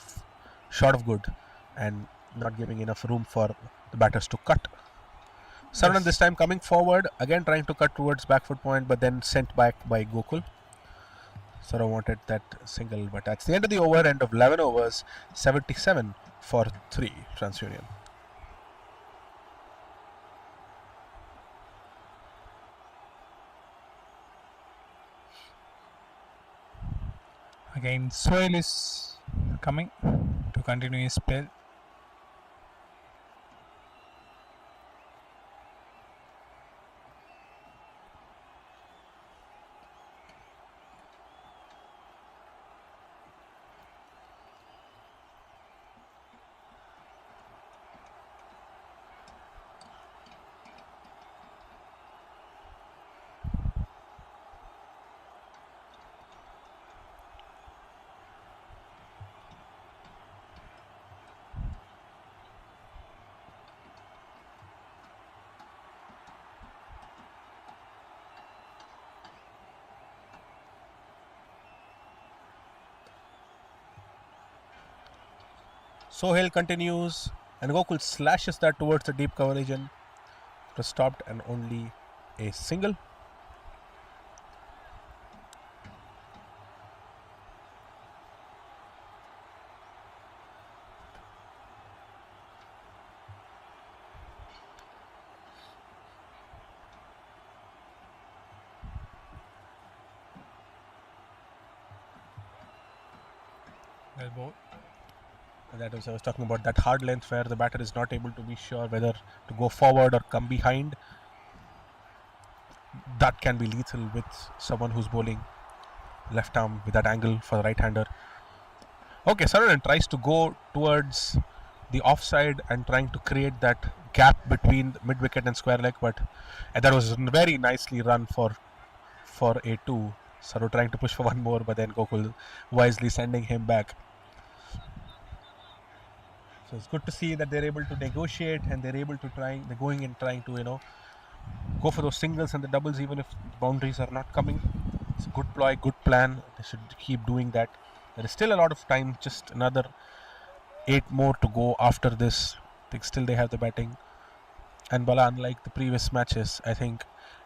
short of good, and not giving enough room for the batters to cut. Sarunan this time coming forward, again trying to cut towards back foot point, but then sent back by Gokul. Sarunan wanted that single, but that's the end of the over, end of 11 overs, 77 for 3 Transunion. Again, Soil is coming to continue his spell. Sohail continues, and Gokul slashes that towards the deep cover region. It was stopped and only a single. Well bowled. That was I was talking about, that hard length where the batter is not able to be sure whether to go forward or come behind. That can be lethal with someone who's bowling left arm with that angle for the right hander. Okay, Sarunan tries to go towards the offside and trying to create that gap between mid wicket and square leg, but and that was very nicely run for a 2. Saru trying to push for one more, but then Gokul wisely sending him back. So it's good to see that they're able to negotiate and they're able to they're going and trying to go for those singles and the doubles even if boundaries are not coming. It's a good ploy, good plan. They should keep doing that. There is still a lot of time, just another 8 more to go after this. I think still they have the batting. And Bala, unlike the previous matches, I think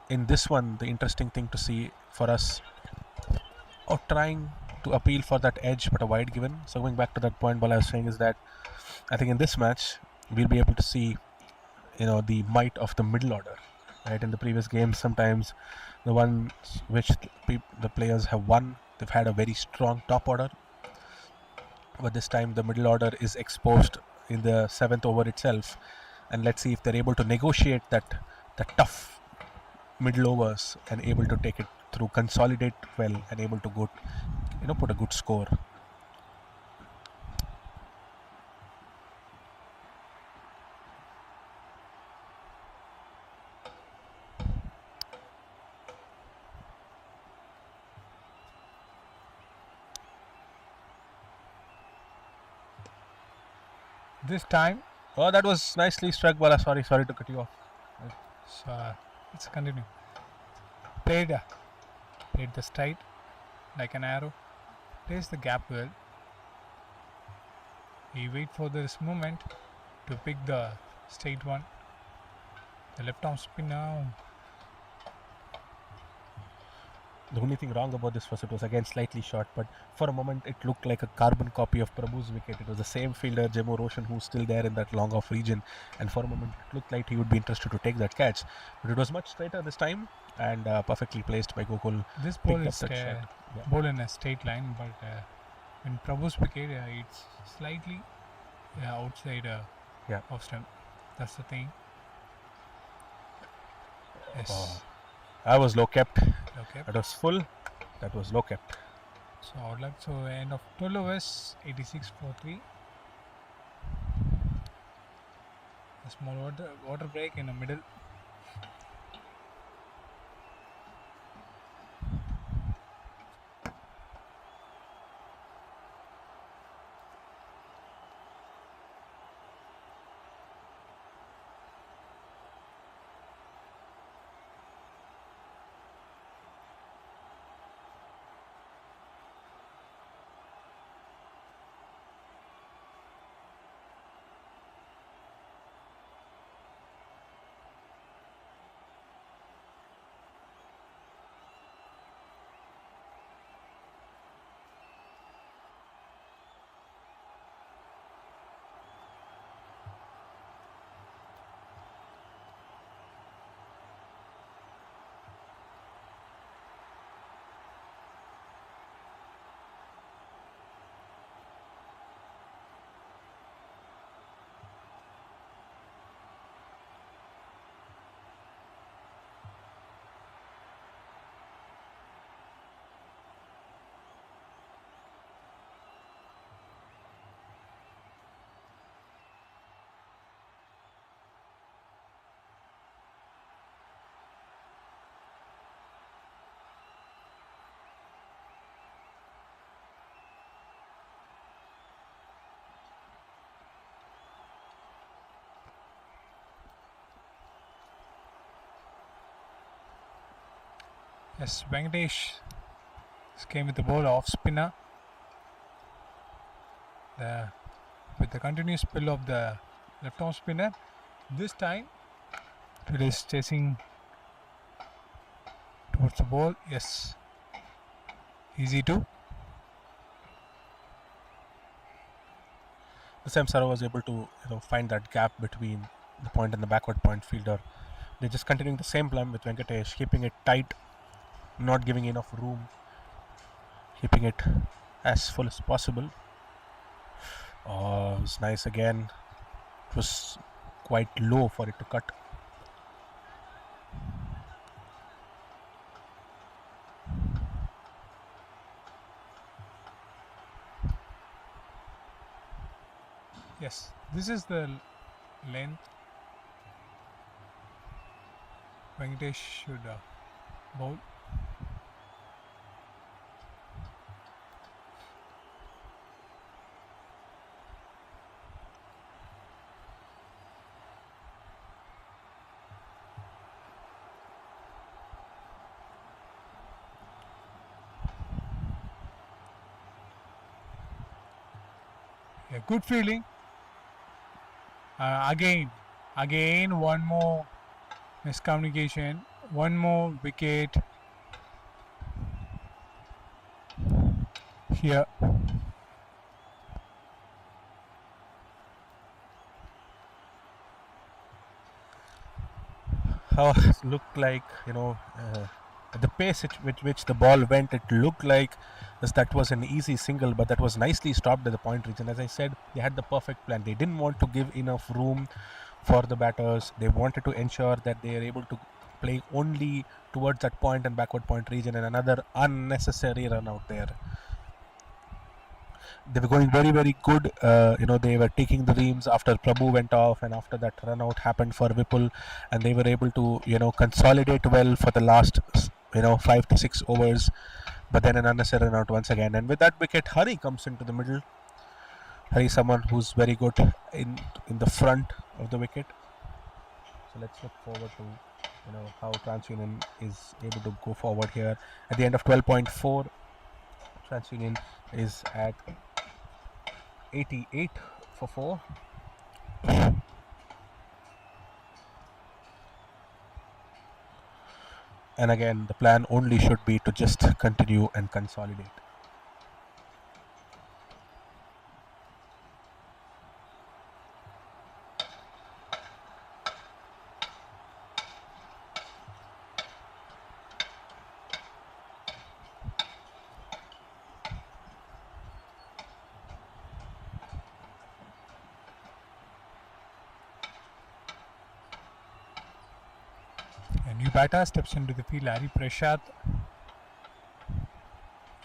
in this one, the interesting thing to see for us, or trying to appeal for that edge but a wide given. So going back to that point Bala was saying is that I think in this match we'll be able to see the might of the middle order. Right, in the previous games, sometimes the ones which the players have won, they've had a very strong top order, but this time the middle order is exposed in the 7th over itself, and let's see if they're able to negotiate that tough middle overs and able to take it through, consolidate well, and able to go put a good score. This time, Oh, that was nicely struck, Bala. Sorry to cut you off. let's continue. Played the straight like an arrow. Plays the gap well. He wait for this moment to pick the straight one. The left arm spin now. The only thing wrong about this was it was again slightly short, but for a moment it looked like a carbon copy of Prabhu's wicket. It was the same fielder, Jemo Roshan, who's still there in that long off region, and for a moment it looked like he would be interested to take that catch. But it was much straighter this time and perfectly placed by Gokul. This ball Picked is up that shot. Yeah. ball in a straight line, but in Prabhu's wicket, it's slightly outside Yeah. off stump. That's the thing. Yes. Oh. That was low kept. Okay. That was full. That was low kept. So odd luck. So end of 12 overs, 86 for 3. A small water break in the middle. Yes, Venkatesh came with the ball off spinner. With the continuous spill of the left arm spinner, this time it is chasing towards the ball. Yes, easy to. This time Sara was able to find that gap between the point and the backward point fielder. They're just continuing the same plan with Venkatesh, keeping it tight, not giving enough room, keeping it as full as possible. Oh, it was nice again. It was quite low for it to cut. Yes, this is the length Venkatesh should bowl. Yeah, good feeling. Again, one more miscommunication, one more wicket here. How it looked like, the pace with which the ball went, it looked like that was an easy single, but that was nicely stopped at the point region. As I said, they had the perfect plan. They didn't want to give enough room for the batters. They wanted to ensure that they are able to play only towards that point and backward point region, and another unnecessary run out there. They were going very, very good. They were taking the reams after Prabhu went off, and after that run out happened for Vipul, and they were able to, consolidate well for the last, 5 to 6 overs. But then an unnecessary run out once again. And with that wicket, Hari comes into the middle. Hari, someone who's very good in the front of the wicket. So let's look forward to, how Transunion is able to go forward here. At the end of 12.4, Transunion is at 88 for 4. And again, the plan only should be to just continue and consolidate. A new batter steps into the field, Hari Prashad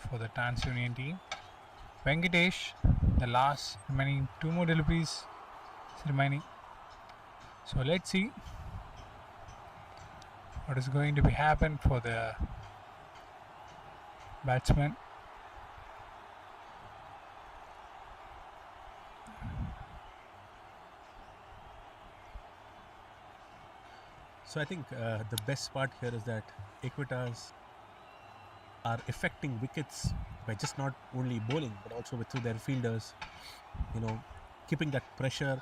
for the Transunion team. Venkatesh, the last remaining 2 more deliveries is remaining. So let's see what is going to be happen for the batsman. So I think the best part here is that Equitas are affecting wickets by just not only bowling but also through their fielders, keeping that pressure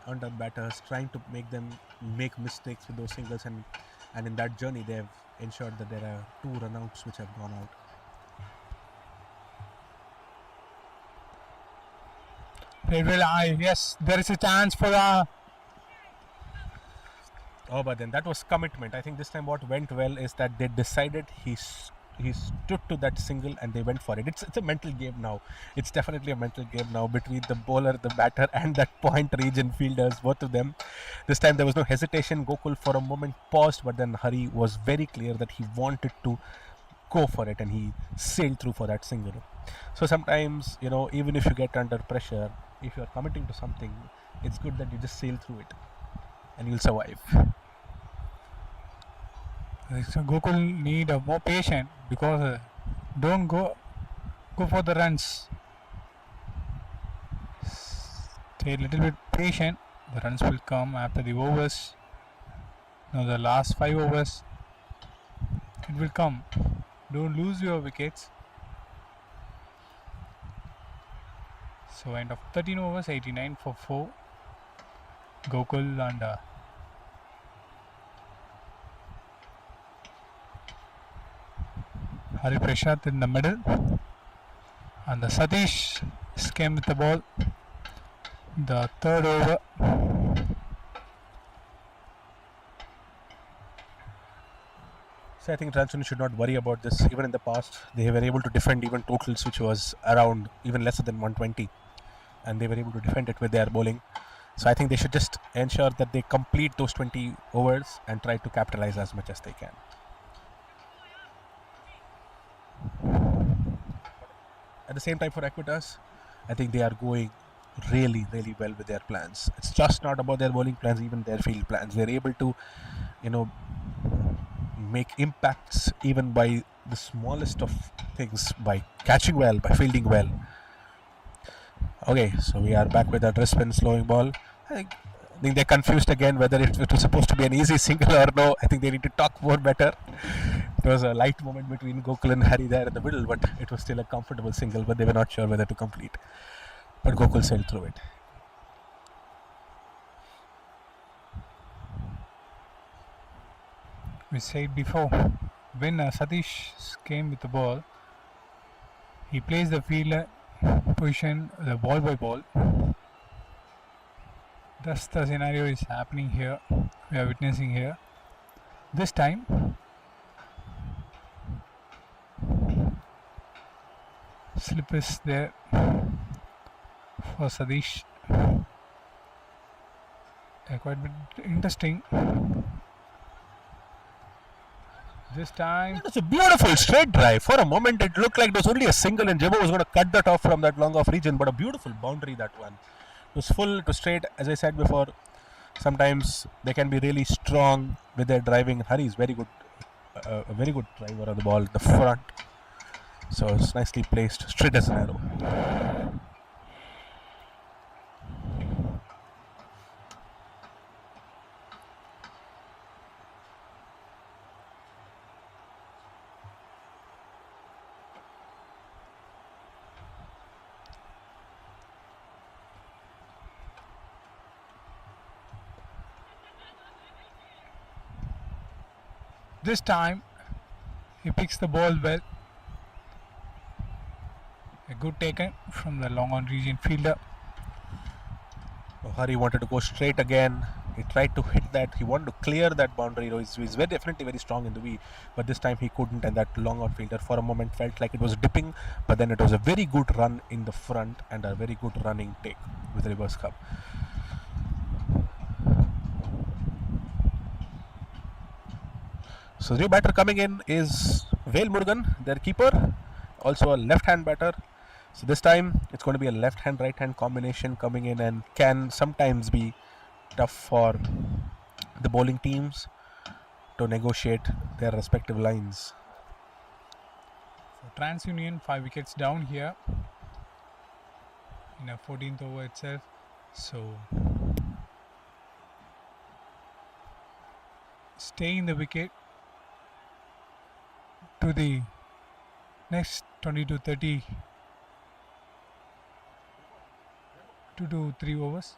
on the batters, trying to make them make mistakes with those singles, and in that journey they have ensured that there are 2 runouts which have gone out. Yes, there is a chance for the. Oh, but then that was commitment. I think this time what went well is that they decided he stood to that single and they went for it. It's a mental game now. It's definitely a mental game now between the bowler, the batter, and that point region fielders, both of them. This time there was no hesitation. Gokul for a moment paused, but then Hari was very clear that he wanted to go for it and he sailed through for that single. So sometimes, even if you get under pressure, if you're committing to something, it's good that you just sail through it and you'll survive. So Gokul need a more patient because don't go for the runs. Stay a little bit patient. The runs will come after the overs. Now the last 5 overs, it will come. Don't lose your wickets. So end of 13 overs, 89 for 4. Gokul and Hari Prashad in the middle. And the Satish came with the ball. The third over. So I think Transunion should not worry about this. Even in the past, they were able to defend even totals which was around even lesser than 120, and they were able to defend it with their bowling. So I think they should just ensure that they complete those 20 overs and try to capitalize as much as they can. At the same time, for Equitas, I think they are going really, really well with their plans. It's just not about their bowling plans, even their field plans. They're able to, make impacts even by the smallest of things, by catching well, by fielding well. Okay, so we are back with our wrist spin slowing ball. I think they're confused again whether it was supposed to be an easy single or no. I think they need to talk more better. There was a light moment between Gokul and Hari there in the middle, but it was still a comfortable single, but they were not sure whether to complete. But Gokul sailed through it. We said before, when Satish came with the ball, he plays the fielder position, the ball by ball. Thus the scenario is happening here. We are witnessing here. This time, slip is there for Satish. Quite a bit interesting. This time, It was a beautiful straight drive. For a moment, it looked like it was only a single, and Jebo was going to cut that off from that long off region. But a beautiful boundary, that one. It was full to straight. As I said before, sometimes they can be really strong with their driving. Hari is very good, a very good driver of the ball, the front. So it's nicely placed, straight as an arrow. This time he picks the ball well. A good taken from the long on region fielder. Hari wanted to go straight again. He tried to hit that. He wanted to clear that boundary. He's very, definitely very strong in the V, but this time he couldn't. And that long on fielder for a moment felt like it was dipping, but then it was a very good run in the front and a very good running take with reverse cup. So the new batter coming in is Vale Murugan, their keeper, also a left-hand batter. So this time it's going to be a left-hand, right-hand combination coming in, and can sometimes be tough for the bowling teams to negotiate their respective lines. For Transunion, 5 wickets down here in a 14th over itself. So staying the wicket to the next 20 to 30 2 to 3 overs.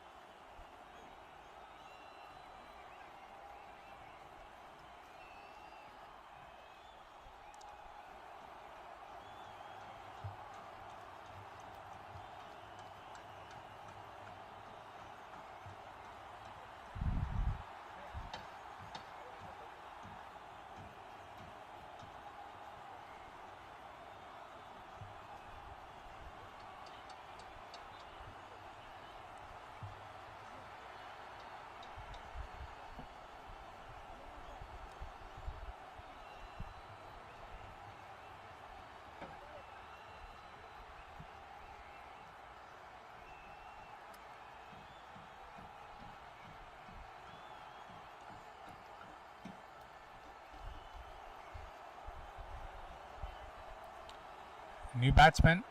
New batsman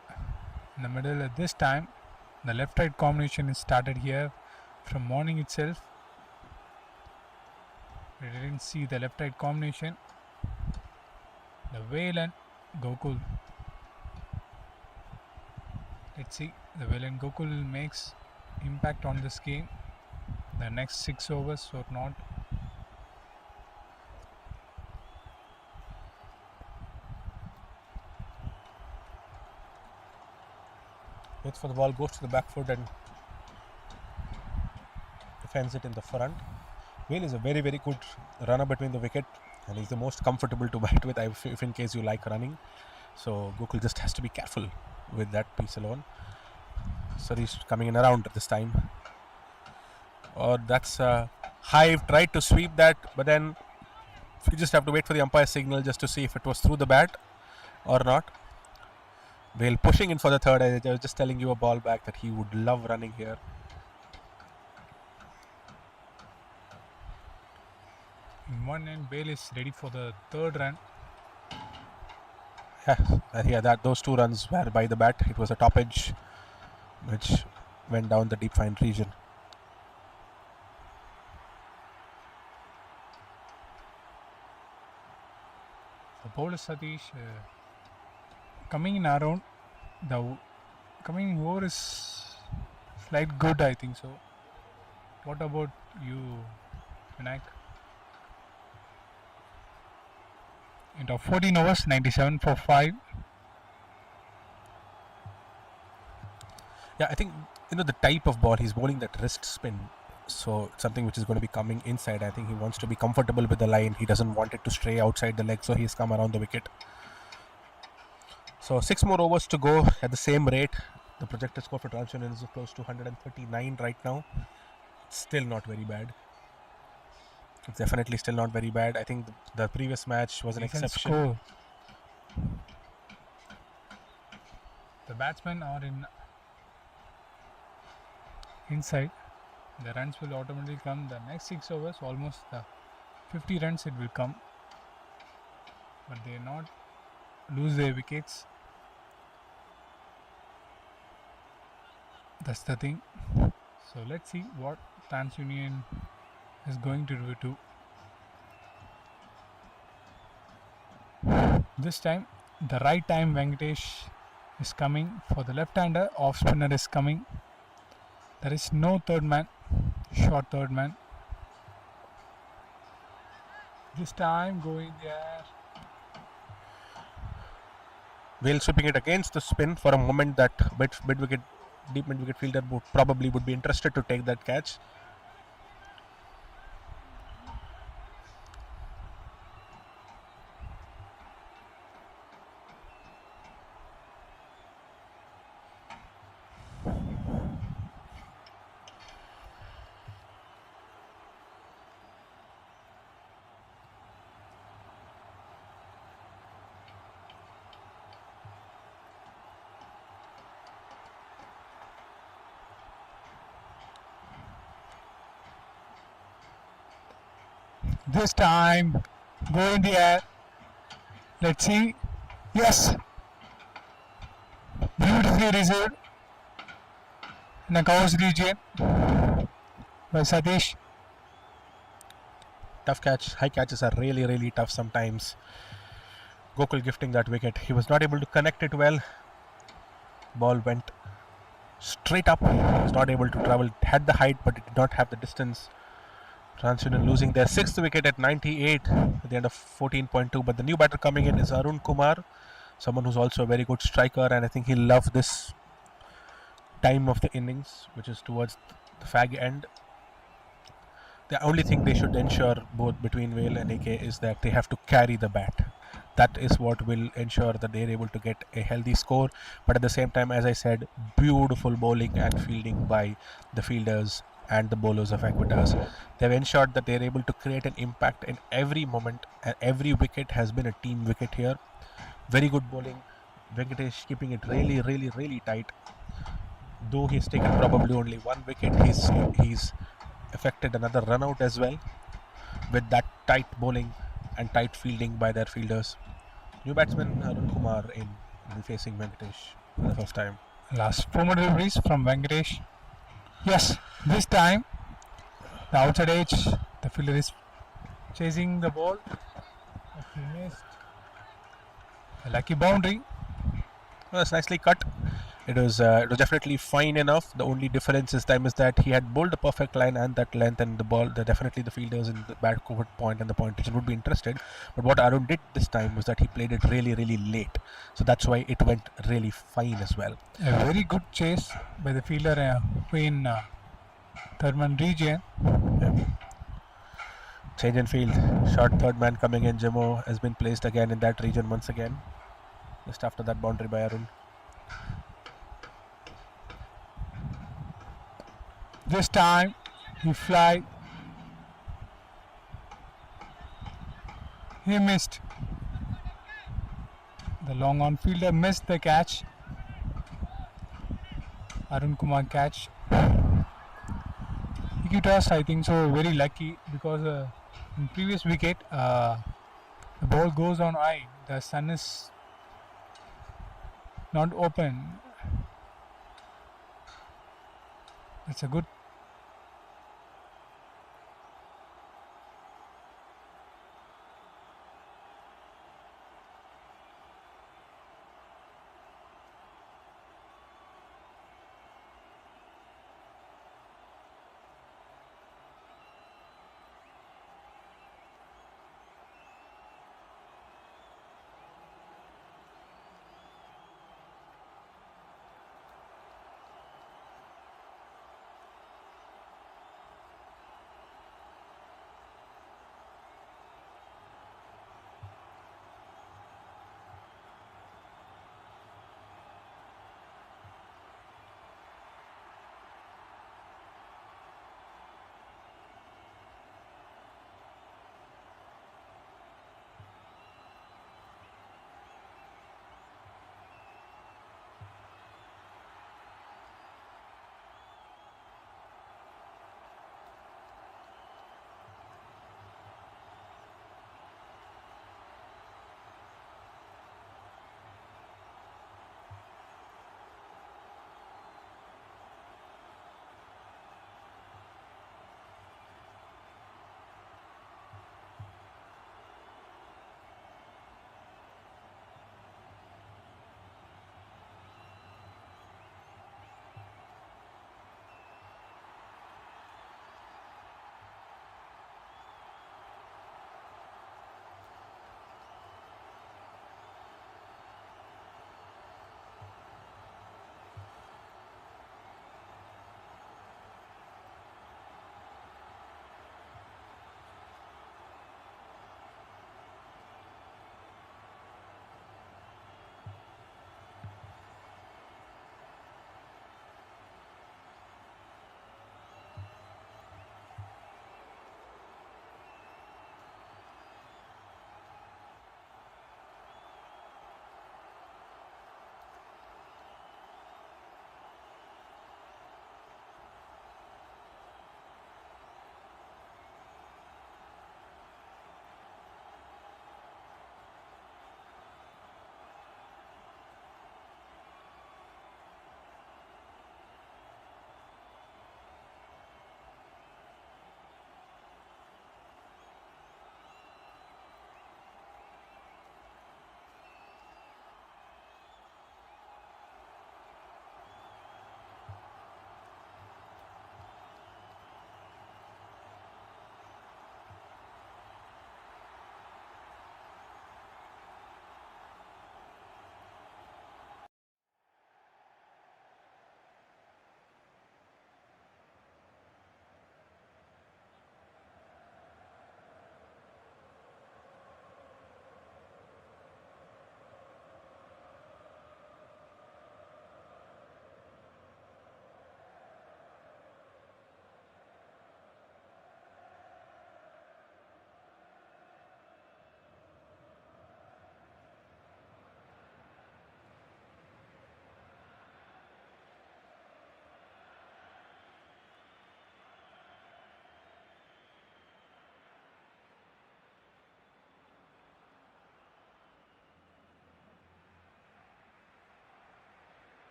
in the middle at this time. The left-right combination is started here from morning itself. We didn't see the left-right combination. The Vale and Gokul. Let's see, the Vale and Gokul makes impact on this game. The next 6 overs or not. Waits for the ball, goes to the back foot and defends it in the front. Vale is a very, very good runner between the wicket, and he's the most comfortable to bat with if in case you like running. So Gokul just has to be careful with that piece alone. So he's coming in around at this time. Or that's Hive tried to sweep that, but then you just have to wait for the umpire signal just to see if it was through the bat or not. Vale pushing in for the third. I was just telling you a ball back that he would love running here. In one end, Vale is ready for the third run. Yeah, those 2 runs were by the bat. It was a top edge which went down the deep fine region. For bowler Satish, coming in around, the coming over is slight good, I think so. What about you, Vinayak? Into 14 overs, 97 for 5. Yeah, I think the type of ball he's bowling, that wrist spin. So something which is going to be coming inside. I think he wants to be comfortable with the line. He doesn't want it to stray outside the leg, so he's come around the wicket. So 6 more overs to go at the same rate. The projected score for Transunion is close to 139 right now. It's still not very bad. It's definitely still not very bad. I think the previous match was an exception. Score. The batsmen are inside. The runs will automatically come. The next 6 overs, almost 50 runs it will come. But they not lose their wickets. That's the thing. So let's see what Transunion is going to do. This time, the right time Venkatesh is coming. For the left-hander, off spinner is coming. There is no third man, short third man. This time going there. Whale sweeping it against the spin for a moment. That mid wicket, deep mid wicket fielder would be interested to take that catch. This time go in the air. Let's see. Yes, beautifully reserved in a coast region by Satish. Tough catch. High catches are really tough sometimes. Gokul gifting that wicket. He was not able to connect it well. Ball went straight up. He was not able to travel. Had the height, but it did not have the distance. Transunion losing their sixth wicket at 98 at the end of 14.2. But the new batter coming in is Arun Kumar, someone who's also a very good striker, and I think he'll love this time of the innings, which is towards the fag end. The only thing they should ensure both between Vale and AK is that they have to carry the bat. That is what will ensure that they're able to get a healthy score. But at the same time, as I said, beautiful bowling and fielding by the fielders and the bowlers of Equitas. They've ensured that they're able to create an impact in every moment, and every wicket has been a team wicket here. Very good bowling. Venkatesh keeping it really tight. Though he's taken probably only one wicket, he's affected another run out as well with that tight bowling and tight fielding by their fielders. New batsman Arun Kumar in facing Venkatesh for the first time. Last 4 deliveries from Venkatesh. Yes, this time the outside edge. The fielder is chasing the ball. But he missed. A lucky boundary. Well, it's nicely cut. It was definitely fine enough. The only difference this time is that he had bowled a perfect line and that length, and the ball. Definitely the fielders in the back covered point and the point pitcher would be interested. But what Arun did this time was that he played it really late, so that's why it went really fine as well. A very good chase by the fielder in third man region. Change in field. Short third man coming in. Jimmo has been placed again in that region once again. Just after that boundary by Arun. This time he fly. He missed. The long on fielder missed the catch. Arun Kumar catch. Equitas, I think so, very lucky because in previous wicket the ball goes on high. The sun is not open. It's a good.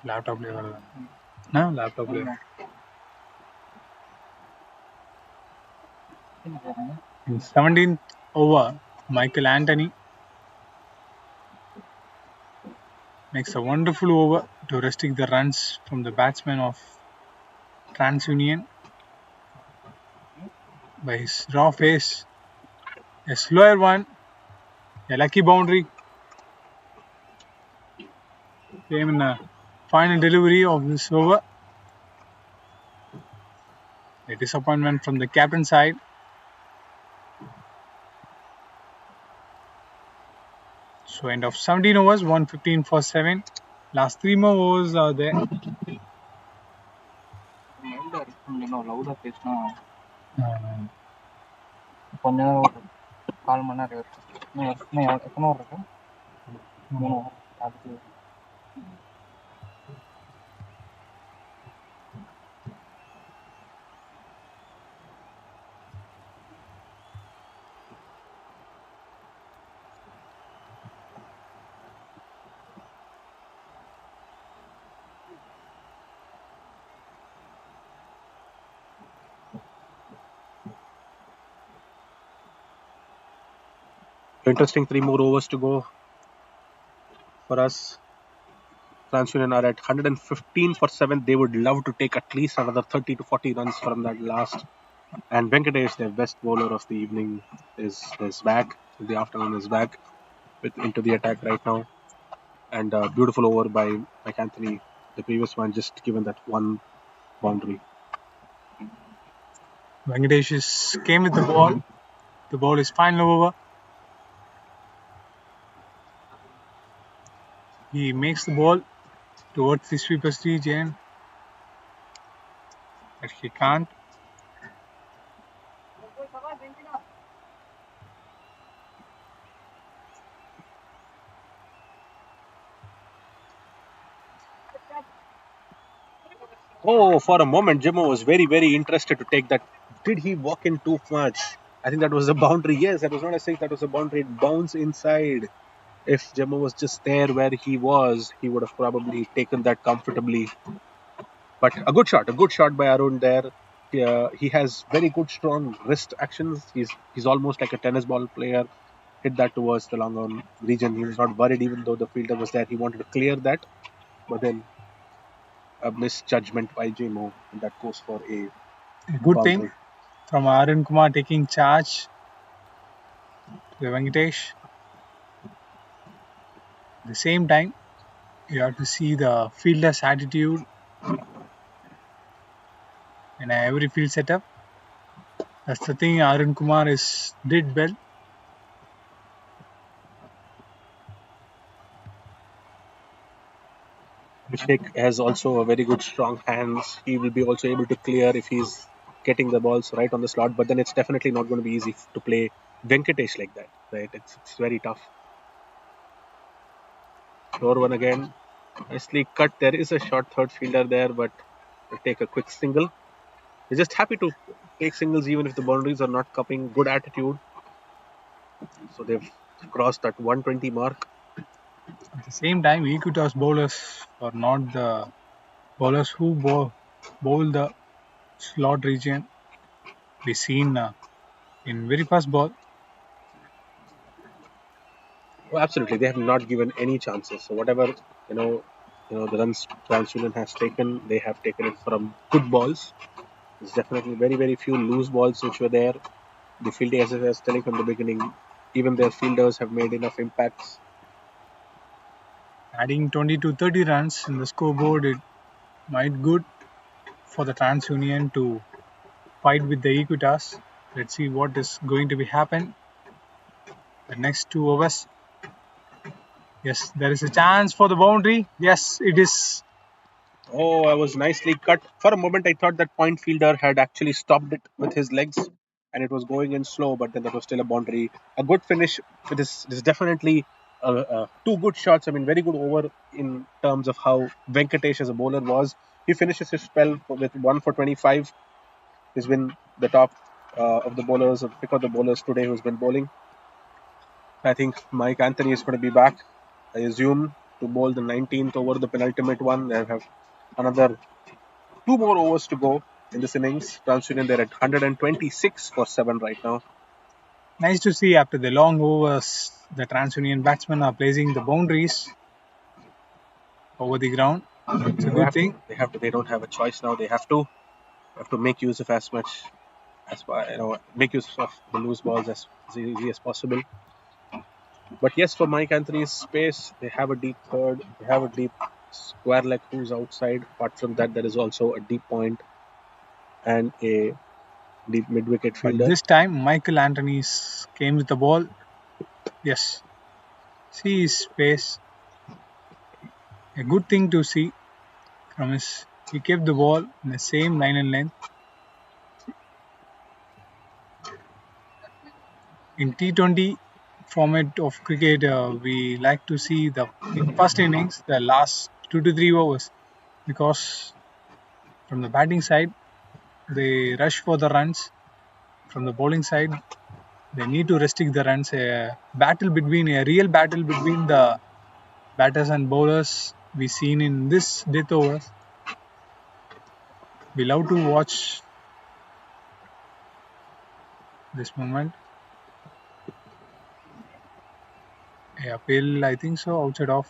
Laptop ನಾ laptop In 17th over, Michael Anthony makes a wonderful over to restrict the runs from the batsman of Transunion by his raw face. A slower one, a lucky boundary came in the final delivery of this over. A disappointment from the captain side. So end of 17 overs, 115 for 7. Last 3 more overs are there. கொஞ்சம் கால் மணி நேரம் இருக்கு எத்தனை over இருக்கு 3 over அதுக்கு Interesting, 3 more overs to go for us. Transunion are at 115 for 7. They would love to take at least another 30 to 40 runs from that last. And Venkatesh, their best bowler of the evening, is back. The afternoon is back into the attack right now. And a beautiful over by Mike Anthony. The previous one just given that one boundary. Venkatesh came with the ball. The ball is final over. He makes the ball towards the sweeper's region, but he can't. Oh, for a moment, Jimmo was very, very interested to take that. Did he walk in too much? I think that was a boundary. Yes, that was not a six, that was a boundary. It bounced inside. If Jimmo was just there where he was, he would have probably taken that comfortably. But a good shot by Arun there. He has very good, strong wrist actions. He's almost like a tennis ball player. Hit that towards the long on region. He was not worried, even though the fielder was there. He wanted to clear that, but then a misjudgment by Jimo, and that goes for a Good boundary. thing from Arun Kumar taking charge to Venkatesh. At the same time, you have to see the fielder's attitude in every field setup. That's the thing Arun Kumar did well. Abhishek has also a very good strong hands. He will be also able to clear if he's getting the balls right on the slot. But then it's definitely not going to be easy to play Venkatesh like that, right? It's very tough. Lower one again, nicely cut. There is a short third fielder there, but they'll take a quick single. They're just happy to take singles even if the boundaries are not cupping. Good attitude. So they've crossed that 120 mark. At the same time, Equitas bowlers are not the bowlers who bowl the slot region. We've seen in very first ball. Oh, absolutely, they have not given any chances. So whatever the runs Transunion has taken, they have taken it from good balls. There's definitely very, very few loose balls which were there. The fielding, as I was telling from the beginning, even their fielders have made enough impacts. Adding 20 to 30 runs in the scoreboard, it might good for the Transunion to fight with the Equitas. Let's see what is going to be happen. The next 2 overs. Yes, there is a chance for the boundary. Yes, it is. Oh, I was nicely cut. For a moment, I thought that point fielder had actually stopped it with his legs and it was going in slow, but then that was still a boundary. A good finish. This is definitely two good shots. I mean, very good over in terms of how Venkatesh as a bowler was. He finishes his spell with 1 for 25. He's been the top of the bowlers, of pick of the bowlers today who's been bowling. I think Mike Anthony is going to be back, I assume. to bowl the 19th over, the penultimate one. They have another 2 more overs to go in this innings. Transunion, they're at 126 for 7 right now. Nice to see after the long overs, the Transunion batsmen are placing the boundaries over the ground. It's a good thing. They don't have a choice now. They have to make use of as much make use of the loose balls as easy as possible. But yes, for Mike Anthony's space, they have a deep third. They have a deep square leg who's outside. Apart from that, there is also a deep point and a deep mid-wicket But fielder. this time, Michael Anthony came with the ball. Yes. See his space. A good thing to see from his. He kept the ball in the same line and length. In T20 format of cricket, we like to see the first innings, the last 2 to 3 overs, because from the batting side, they rush for the runs. From the bowling side, they need to restrict the runs. A real battle between the batters and bowlers we seen in this death overs. We love to watch this moment. A appeal, I think so, outside of.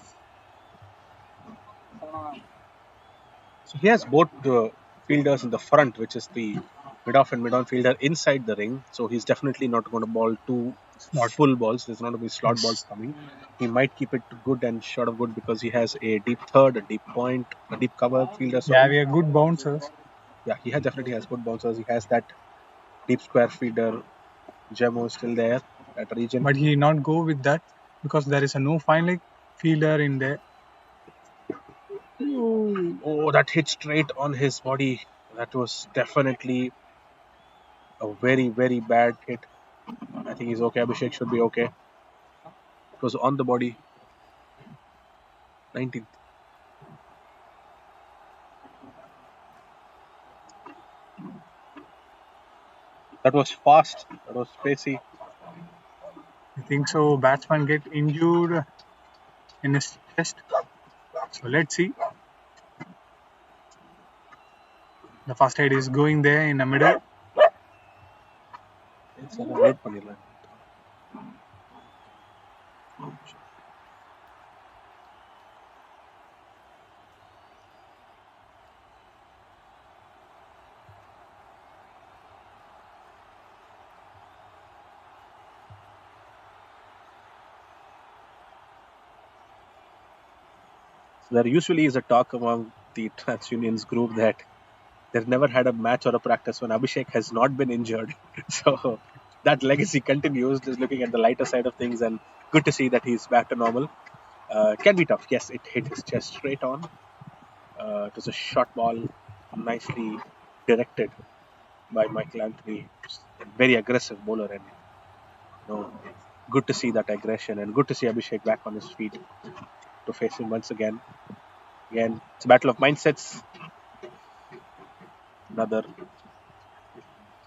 So he has both the fielders in the front, which is the mid-off and mid-on fielder inside the ring. So he's definitely not going to bowl two Slot. full balls. There's not going to be slot Yes. balls coming. He might keep it good and short of good because he has a deep third, a deep point, a deep cover fielder. Yeah, we have good bouncers. Yeah, definitely has good bouncers. He has that deep square fielder. Jamo is still there at region. But he not go with that because there is a no fine leg fielder in there. Oh, that hit straight on his body. That was definitely a very, very bad hit. I think he's okay. Abhishek should be okay. It was on the body. 19th. That was fast. That was spacey. I think so. Batsman get injured in his chest. So let's see. The first aid is going there in the middle. Wait பண்ணிடலாம். So there usually is a talk among the Transunion's group that they've never had a match or a practice when Abhishek has not been injured. So that legacy continues, just looking at the lighter side of things, and good to see that he's back to normal. It can be tough. Yes, it hit his chest straight on. It was a short ball, nicely directed by Michael Anthony. A very aggressive bowler, and good to see that aggression, and good to see Abhishek back on his feet to face him once again. Again, it's a battle of mindsets. Another.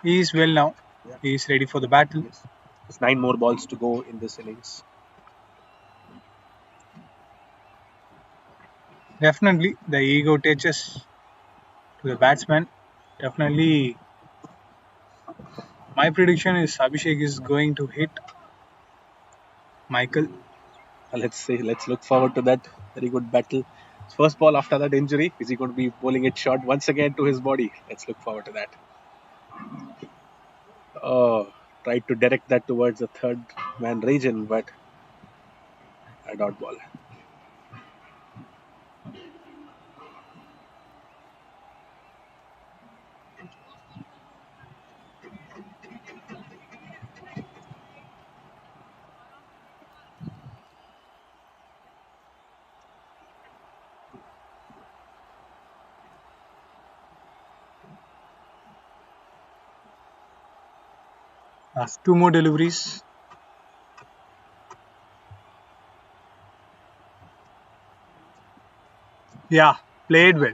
He is well now. He is ready for the battle. There's 9 more balls to go in this innings. Definitely, the ego touches to the batsman. Definitely, my prediction is Abhishek is going to hit Michael. Let's see. Let's look forward to that very good battle. First ball after that injury. Is he going to be bowling it short once again to his body? Let's look forward to that. Oh, tried to direct that towards the third man region, but a dot ball. Last 2 more deliveries. Yeah, played well.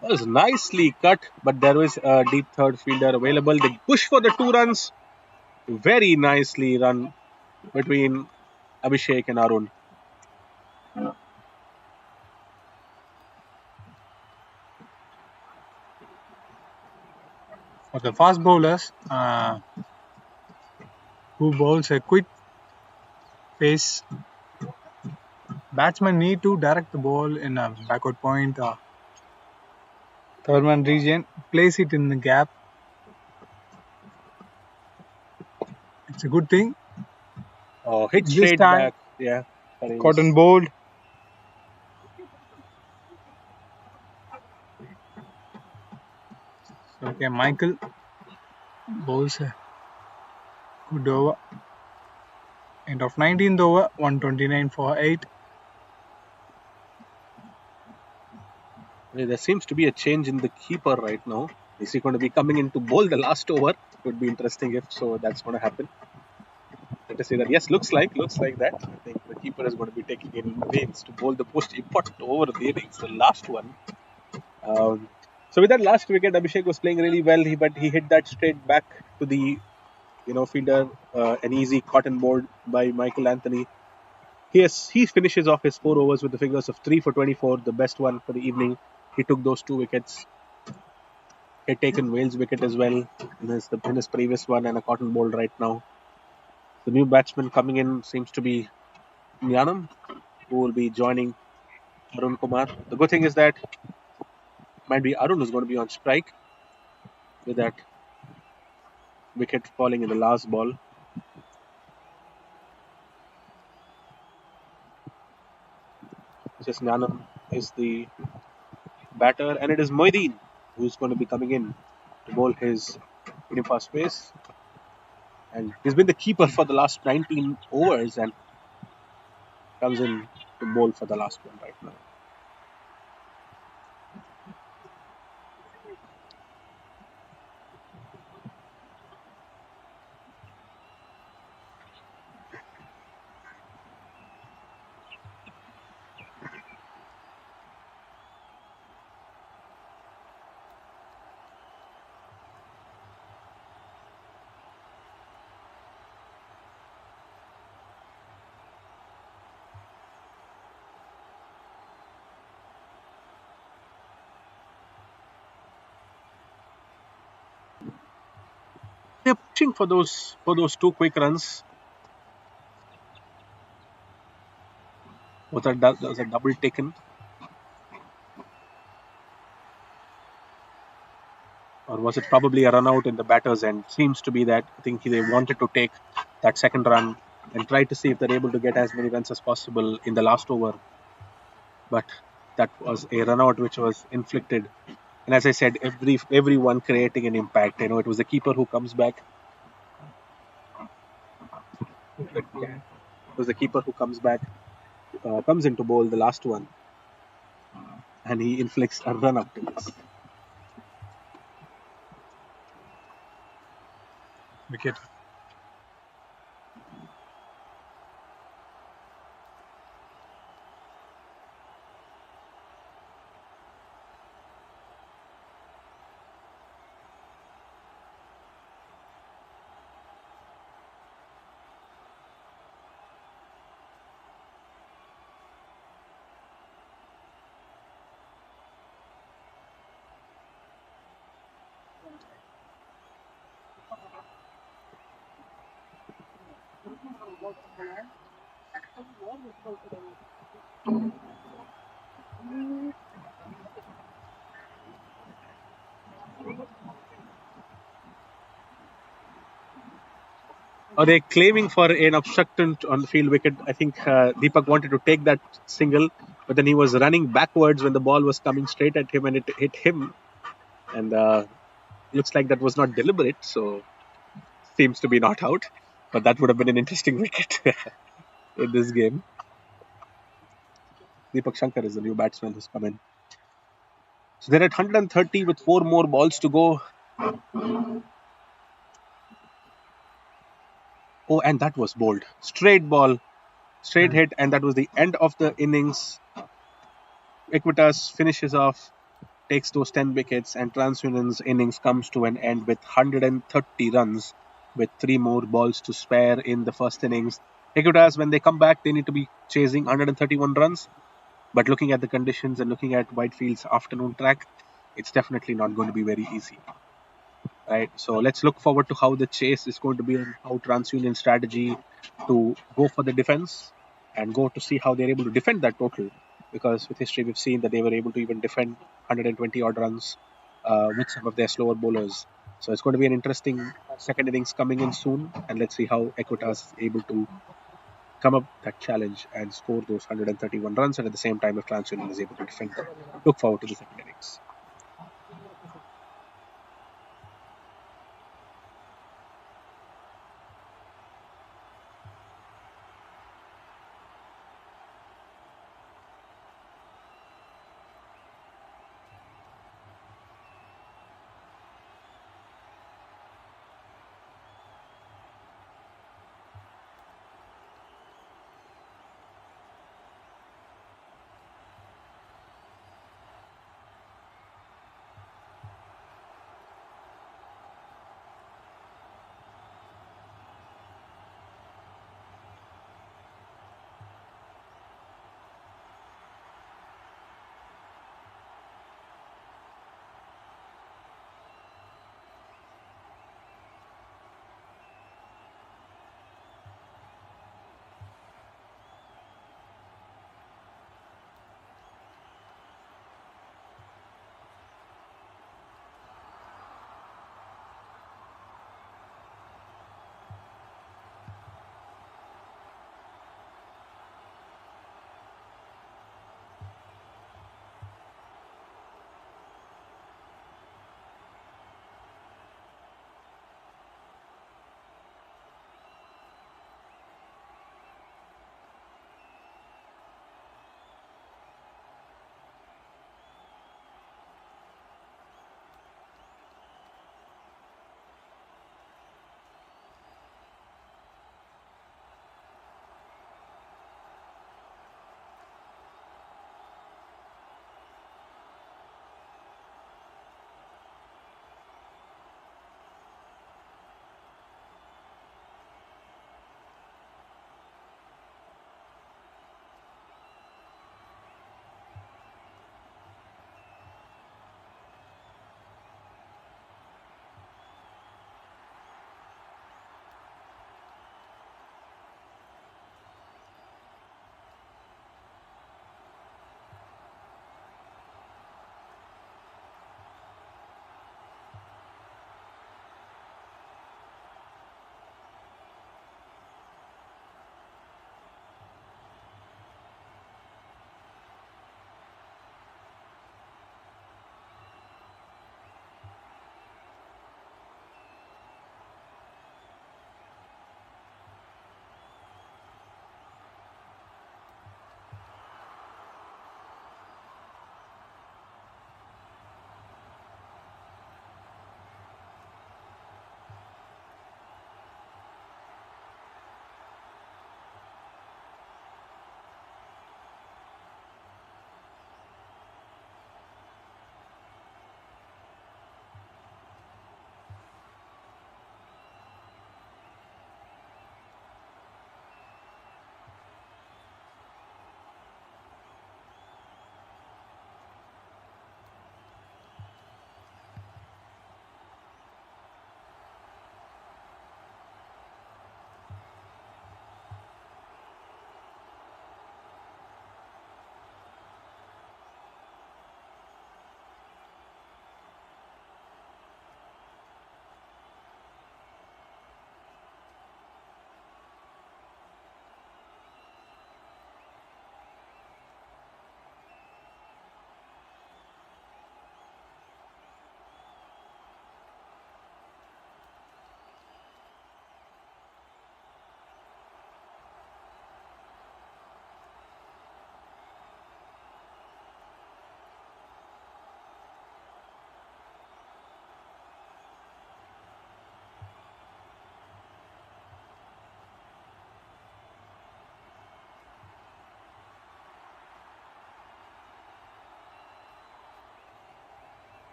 That was nicely cut, but there was a deep third fielder available. They push for the 2 runs. Very nicely run between Abhishek and Arun. For the fast bowlers who bowls a quick pace, batsmen need to direct the ball in a backward point, third man region, place it in the gap. It's a good thing. Oh, hit This straight time, back. Yeah, cotton courageous. bowled. Okay, Michael bowls a good over. End of 19th over, 129 for 8. There seems to be a change in the keeper right now. Is he going to be coming in to bowl the last over? It would be interesting if so. That's going to happen. Let us say that. Yes, looks like that. I think the keeper is going to be taking in pains to bowl the most important over of the innings, the last one. So with that last wicket, Abhishek was playing really well. But he hit that straight back to the fielder, an easy cotton board by Michael Anthony. He finishes off his 4 overs with the figures of 3 for 24, the best one for the evening. He took those 2 wickets. He had taken Wales' wicket as well in his previous one and a cotton ball right now. The new batsman coming in seems to be Nyanam, who will be joining Arun Kumar. The good thing is that might be Arun is going to be on strike with that wicket falling in the last ball. Just Nyanam is the batter, and it is Moideen who's going to be coming in to bowl his medium fast pace. And he's been the keeper for the last 19 overs and comes in to bowl for the last one right now. They're pushing for those 2 quick runs. Was a double taken, or was it probably a run out in the batter's end? Seems to be that. I think they wanted to take that second run and try to see if they're able to get as many runs as possible in the last over. But that was a run out which was inflicted. And as I said, everyone creating an impact. It was the keeper who comes back. It was the keeper who comes into bowl the last one, and he inflicts a run out to this. Wicket. Are they claiming for an obstructant on the field wicket? I think Deepak wanted to take that single, but then he was running backwards when the ball was coming straight at him and it hit him. And looks like that was not deliberate, so seems to be not out. But that would have been an interesting wicket in this game. Deepak Shankar is the new batsman who's come in. So they're at 130 with 4 more balls to go. Oh, and that was bowled. Straight ball, straight hit, and that was the end of the innings. Equitas finishes off, takes those 10 wickets, and Transunion's innings comes to an end with 130 runs with 3 more balls to spare in the first innings. Equitas, when they come back, they need to be chasing 131 runs. But looking at the conditions and looking at Whitefield's afternoon track, it's definitely not going to be very easy. right? So let's look forward to how the chase is going to be and how Transunion strategy to go for the defense and go to see how they're able to defend that total. Because with history, we've seen that they were able to even defend 120 odd runs with some of their slower bowlers. So it's going to be an interesting second innings coming in soon, and let's see how Equitas is able to come up that challenge and score those 131 runs, and at the same time, if Transunion is able to defend them. Look forward to the second innings.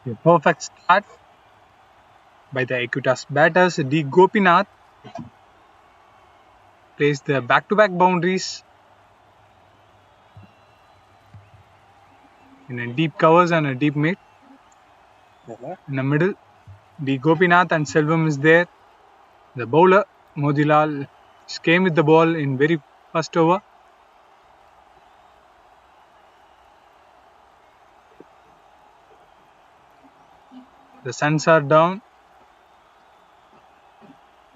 A perfect start by the Equitas batters. D. Gopinath plays the back-to-back boundaries in a deep covers and a deep mid. In the middle, D. Gopinath and Selvam is there. The bowler, Modilal, came with the ball in very first over. The suns are down.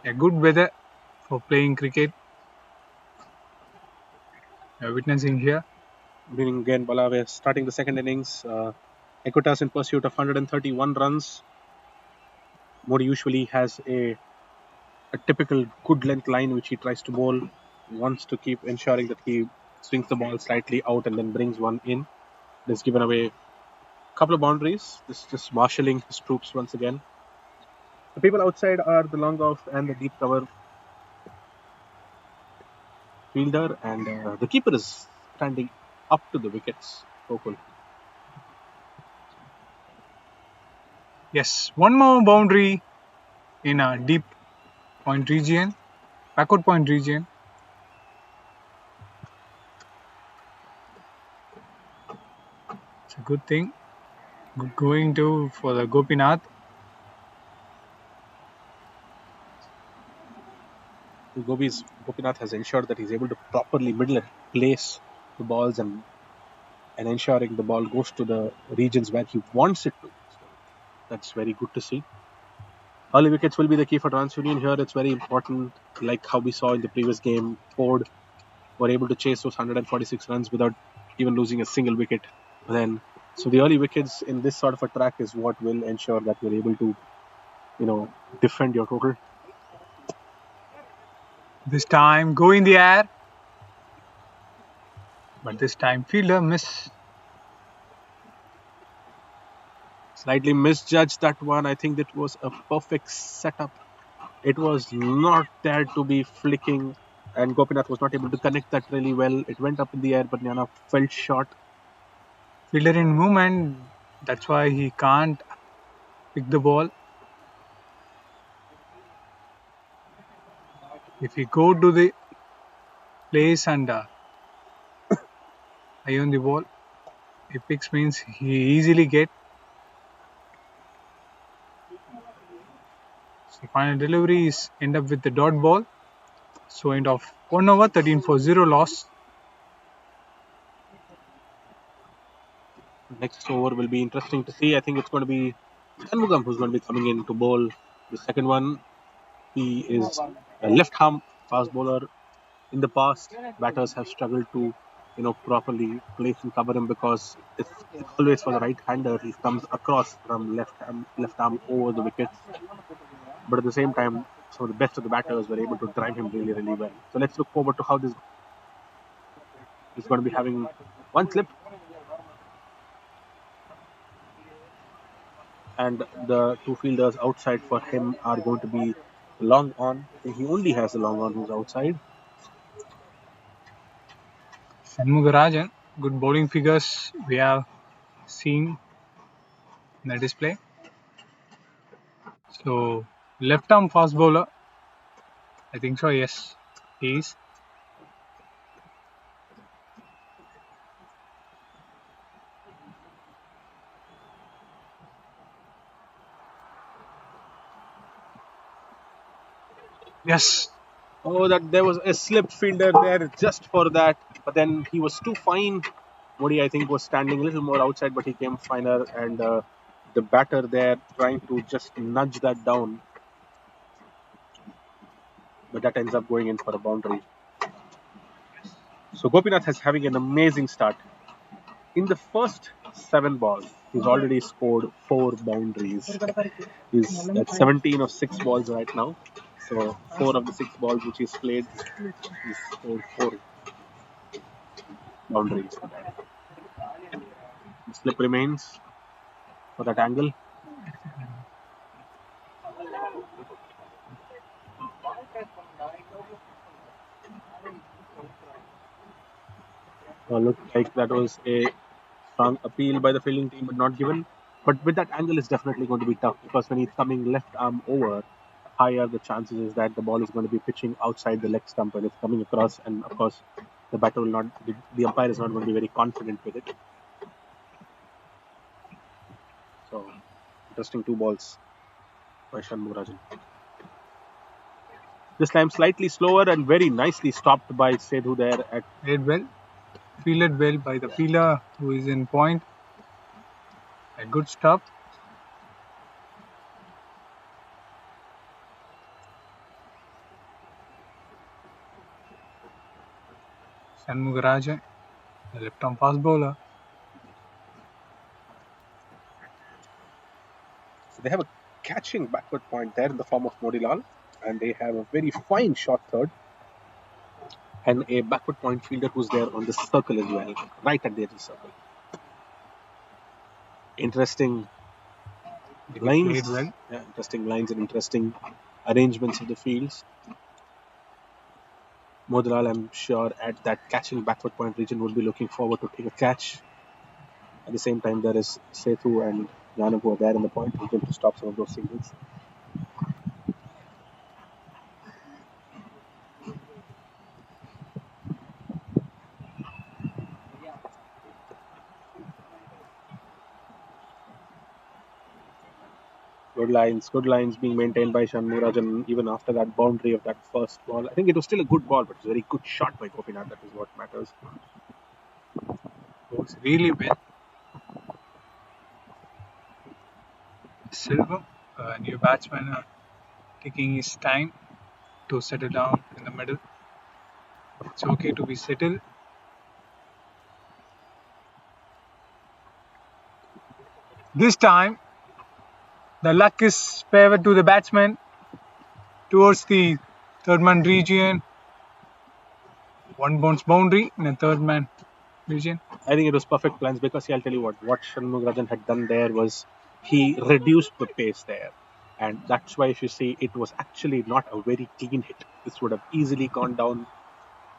A good weather for playing cricket. We are witnessing here. Good evening again, Bala. We're starting the second innings. Equitas in pursuit of 131 runs. Modi usually has a typical good length line which he tries to bowl. He wants to keep ensuring that he swings the ball slightly out and then brings one in. He's given away a couple of boundaries. This is just marshalling his troops once again. The people outside are the long off and the deep cover fielder, and the keeper is standing up to the wickets. So cool. Yes, one more boundary in a deep point region, backward point region. It's a good thing. Going to for the Gopinath. Gopinath has ensured that he's able to properly middle and place the balls and ensuring the ball goes to the regions where he wants it to. So that's very good to see. Early wickets will be the key for Transunion here. It's very important, like how we saw in the previous game. Ford were able to chase those 146 runs without even losing a single wicket. Then, so the early wickets in this sort of a track is what will ensure that you're able to, defend your total. This time go in the air, but this time fielder miss. Slightly misjudged that one. I think that was a perfect setup. It was not there to be flicking, and Gopinath was not able to connect that really well. It went up in the air, but Nyana fell short. Fielder in movement. That's why he can't pick the ball. If he go to the place and eye on the ball, he picks means he easily get. So final delivery is end up with the dot ball. So end of 1 over 13 for 0 loss. Next over will be interesting to see. I think it's going to be Shanmugam who's going to be coming in to bowl the second one. He is a left-arm fast bowler. In the past, batters have struggled to, properly place and cover him because it's always for the right-hander. He comes across from left arm over the wickets. But at the same time, some of the best of the batters were able to drive him really, really well. So let's look forward to how this is going to be having one slip. And the two fielders outside for him are going to be long on. He only has a long on who's outside. Shanmugarajan, good bowling figures we have seen in the display. So left arm fast bowler. I think so, yes. He is. Yes. Oh, that there was a slip fielder there just for that. But then he was too fine. Modi, I think, was standing a little more outside, but he came finer. And the batter there trying to just nudge that down. But that ends up going in for a boundary. So Gopinath is having an amazing start. In the first 7 balls, he's already scored 4 boundaries. He's at 17 of 6 balls right now. So 4 of the 6 balls which he's played, he's scored 4 boundaries. The slip remains for that angle. Looked like that was a strong appeal by the fielding team, but not given. But with that angle, it's definitely going to be tough because when he's coming left arm over, higher the chances is that the ball is going to be pitching outside the leg stump and it's coming across. And of course, the batter will not, the umpire is not going to be very confident with it. So, interesting 2 balls by Shanmugarajan. This time slightly slower and very nicely stopped by Sethu there at Played well, fielded well by the fielder who is in point. A good stop. Shanmugarajan, the left arm fast bowler. So they have a catching backward point there in the form of Modilal, and they have a very fine short third and a backward point fielder who's there on the circle as well, right at the edge of the circle. Interesting lines, Played well. yeah, interesting lines and interesting arrangements of the fields. Modilal, I'm sure, at that catching backward point region would be looking forward to take a catch. At the same time, there is Sethu and Janav who are there in the point region to stop some of those singles. Good lines being maintained by Shanmugarajan even after that boundary of that first ball. I think it was still a good ball, but it was a very good shot by Gopinath. That is what matters. Goes really well. Silver, a new batsman, taking his time to settle down in the middle. It's okay to be settled. This time, the luck is favored to the batsman towards the third man region. One bounce boundary in a third man region. I think it was perfect plans because I'll tell you what Shanmugarajan had done there was he reduced the pace there. And that's why if you see it was actually not a very clean hit. This would have easily gone down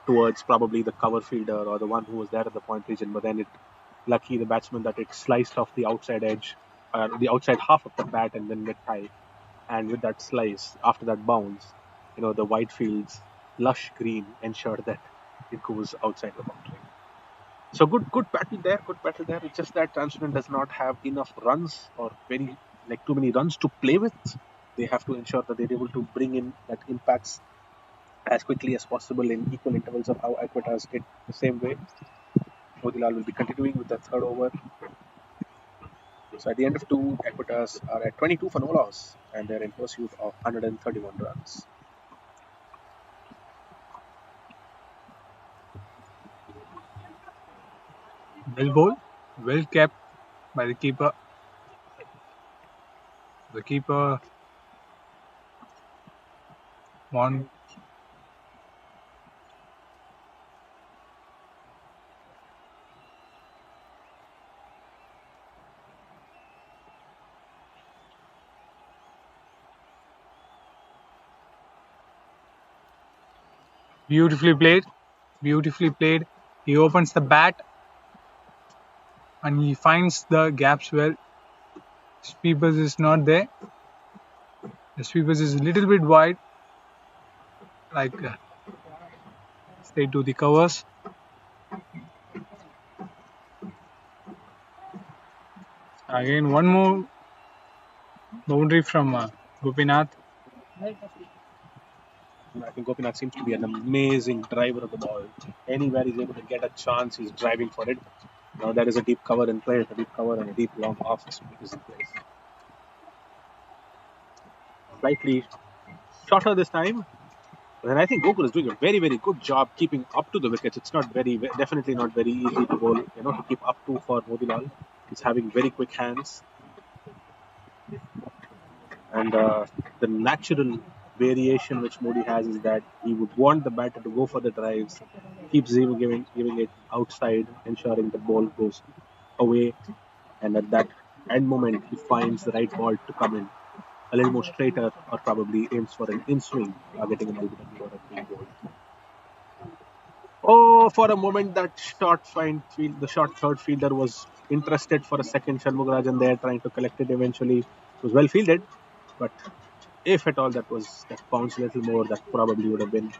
towards probably the cover fielder or the one who was there at the point region, but then lucky the batsman that it sliced off the outside edge, the outside half of the bat and then went high. And with that slice, after that bounce, the white fields, lush green ensured that it goes outside the boundary. So good battle there, good battle there. It's just that Transunion does not have enough runs or too many runs to play with. They have to ensure that they're able to bring in that impacts as quickly as possible in equal intervals of how Equitas did the same way. Modilal will be continuing with the third over. So at the end of 2, Equitas are at 22 for no loss and they're in pursuit of 131 runs. Well bowled, well kept by the keeper. The keeper won. Beautifully played. Beautifully played. He opens the bat and he finds the gaps well. Sweepers is not there. The sweepers is a little bit wide, like straight to the covers. Again, one more boundary from Gopinath. I think Gopinath seems to be an amazing driver of the ball. Anywhere he's able to get a chance, he's driving for it. Now there is a deep cover in place, a deep cover and a deep long off is in place. Slightly shorter this time. And I think Gokul is doing a very, very good job keeping up to the wickets. It's not definitely not very easy to bowl, to keep up to for Modilal. He's having very quick hands. And the natural variation which Modi has is that he would want the batter to go for the drives, keeps giving it outside, ensuring the ball goes away. And at that end moment, he finds the right ball to come in a little more straighter or probably aims for an in swing, targeting an LBW or a green ball. Oh, for a moment, that the short third fielder was interested for a second. Shanmugarajan there trying to collect it eventually. It was well fielded, but if at all that bounced a little more, that probably would have been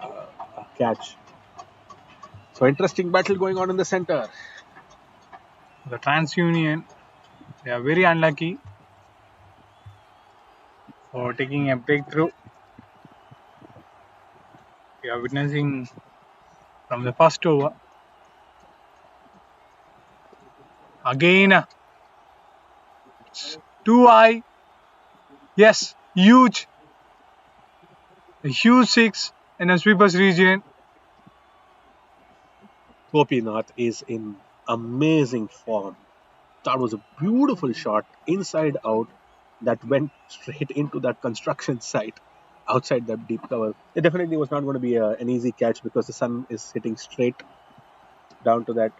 a catch. So interesting battle going on in the center. The Transunion, they are very unlucky for taking a breakthrough. We are witnessing from the first over. Again, it's too high. Yes, huge. A huge six in a sweepers region. Gopinath is in amazing form. That was a beautiful shot inside out that went straight into that construction site outside that deep cover. It definitely was not going to be an easy catch because the sun is hitting straight down to that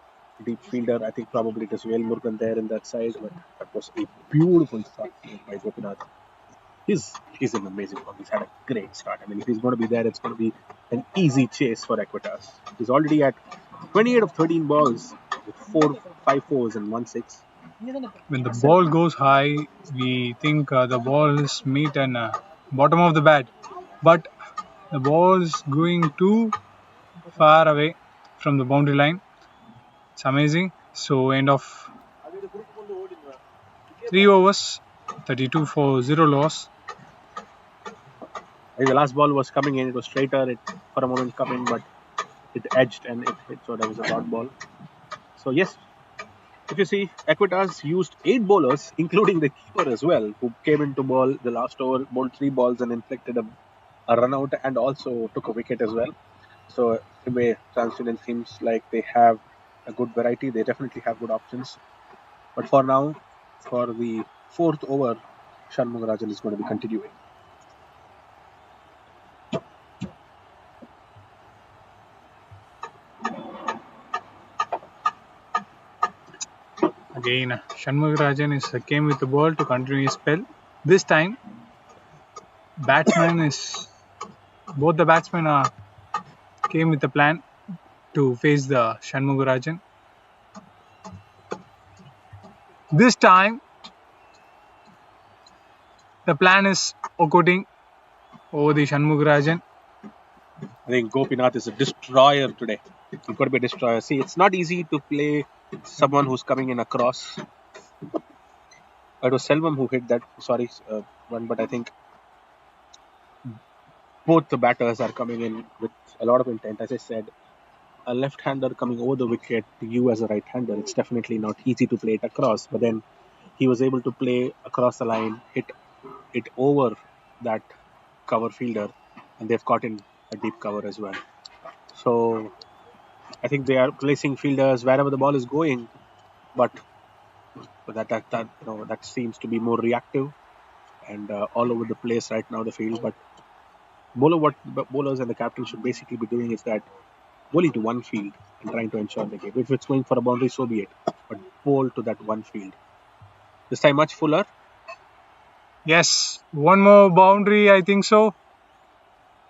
deep fielder. I think probably it is Vel Murugan there in that side, but that was a beautiful shot by Gopinath. He's an amazing form. He's had a great start. I mean, if he's going to be there, it's going to be an easy chase for Equitas. He's already at 28 of 13 balls with 5 fours and 1 6. When the ball goes high, we think the ball is meet and bottom of the bat. But the ball is going too far away from the boundary line. It's amazing. So end of 3 overs, 32 for 0 loss. The last ball was coming in. It was straighter. It for a moment come in, but it edged and it hit. So that was a dot ball. So yes, if you see, Equitas used 8 bowlers, including the keeper as well, who came into ball the last over, bowled 3 balls and inflicted a run out and also took a wicket as well. So in a way, Transunion seems like they have a good variety. They definitely have good options. But for now, for the fourth over, Shanmugarajan is going to be continuing. Again, Shanmugarajan came with the ball to continue his spell. This time, both the batsmen came with a plan to face the Shanmugarajan. This time, the plan is Okoting over the Shanmugarajan. I think Gopinath is a destroyer today. He's got to be a destroyer. See, it's not easy to play someone who's coming in across. It was Selvam who hit that, one, but I think both the batters are coming in with a lot of intent. As I said, a left-hander coming over the wicket to you as a right-hander, it's definitely not easy to play it across. But then he was able to play across the line, hit it over that cover fielder, and they've caught in a deep cover as well. So I think they are placing fielders wherever the ball is going, but that seems to be more reactive and all over the place right now the field. But what bowlers and the captain should basically be doing is that bowling to one field and trying to ensure the game. If it's going for a boundary, so be it. But bowl to that one field. This time much fuller. Yes, one more boundary, I think so.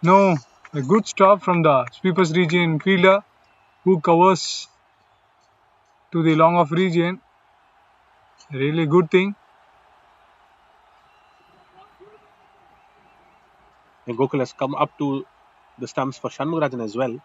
No, a good stop from the sweepers region fielder who covers to the long off region. Really good thing. And Gokul has come up to the stumps for Shanmugarajan as well.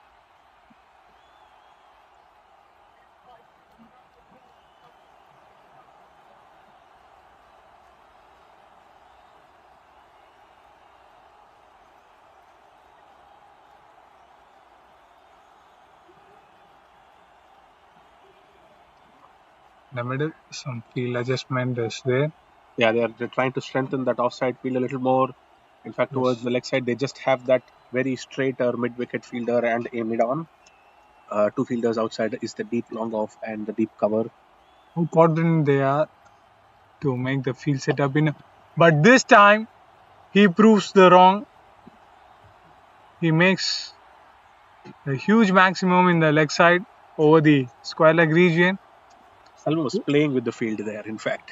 In the middle, some field adjustment is there. Yeah, they're trying to strengthen that offside field a little more. In fact, towards the leg side, they just have that very straight or mid-wicket fielder and a mid-on. 2 fielders outside is the deep long off and the deep cover. How confident they are to make the field setup in. But this time, he proves the wrong. He makes a huge maximum in the leg side over the square leg region. Salva was playing with the field there. In fact,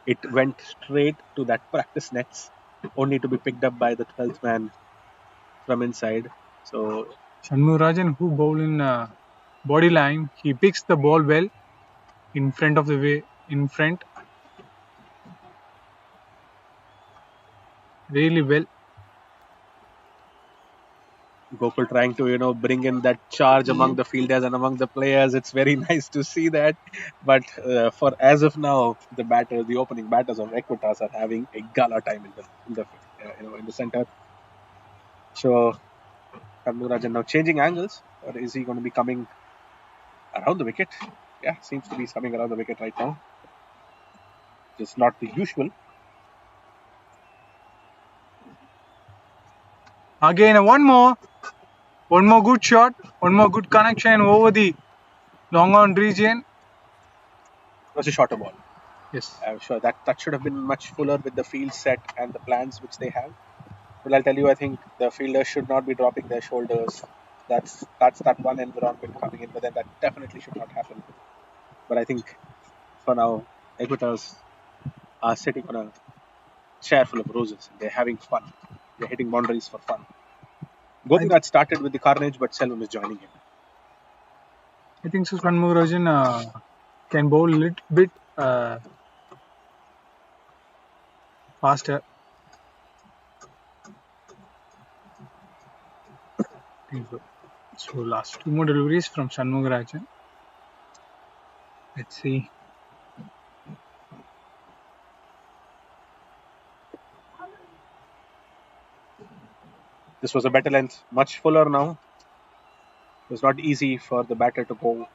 it went straight to that practice nets, only to be picked up by the 12th man from inside. So Shanmugarajan, who bowl in body line, he picks the ball well in front of the way, in front, really well. Gokul trying to bring in that charge among the fielders and among the players. It's very nice to see that. But for as of now, the opening batters of Equitas are having a gala time in the center. So Shanmugarajan now changing angles, or is he going to be coming around the wicket? Yeah, seems to be coming around the wicket right now. Just not the usual. Again, one more good shot, one more good connection over the long on region. It was a shorter ball. Yes. I'm sure that should have been much fuller with the field set and the plans which they have. But I'll tell you, I think the fielders should not be dropping their shoulders. That's that one environment coming in, but then that definitely should not happen. But I think for now, Equitas are sitting on a chair full of roses. They're having fun. They're hitting boundaries for fun. Gopinath started with the carnage, but Selvam is joining him. I think so. Shanmugarajan can bowl a little bit faster. I think so. So last two more deliveries from Shanmugarajan. Let's see. This was a better length, much fuller now. It was not easy for the batter to go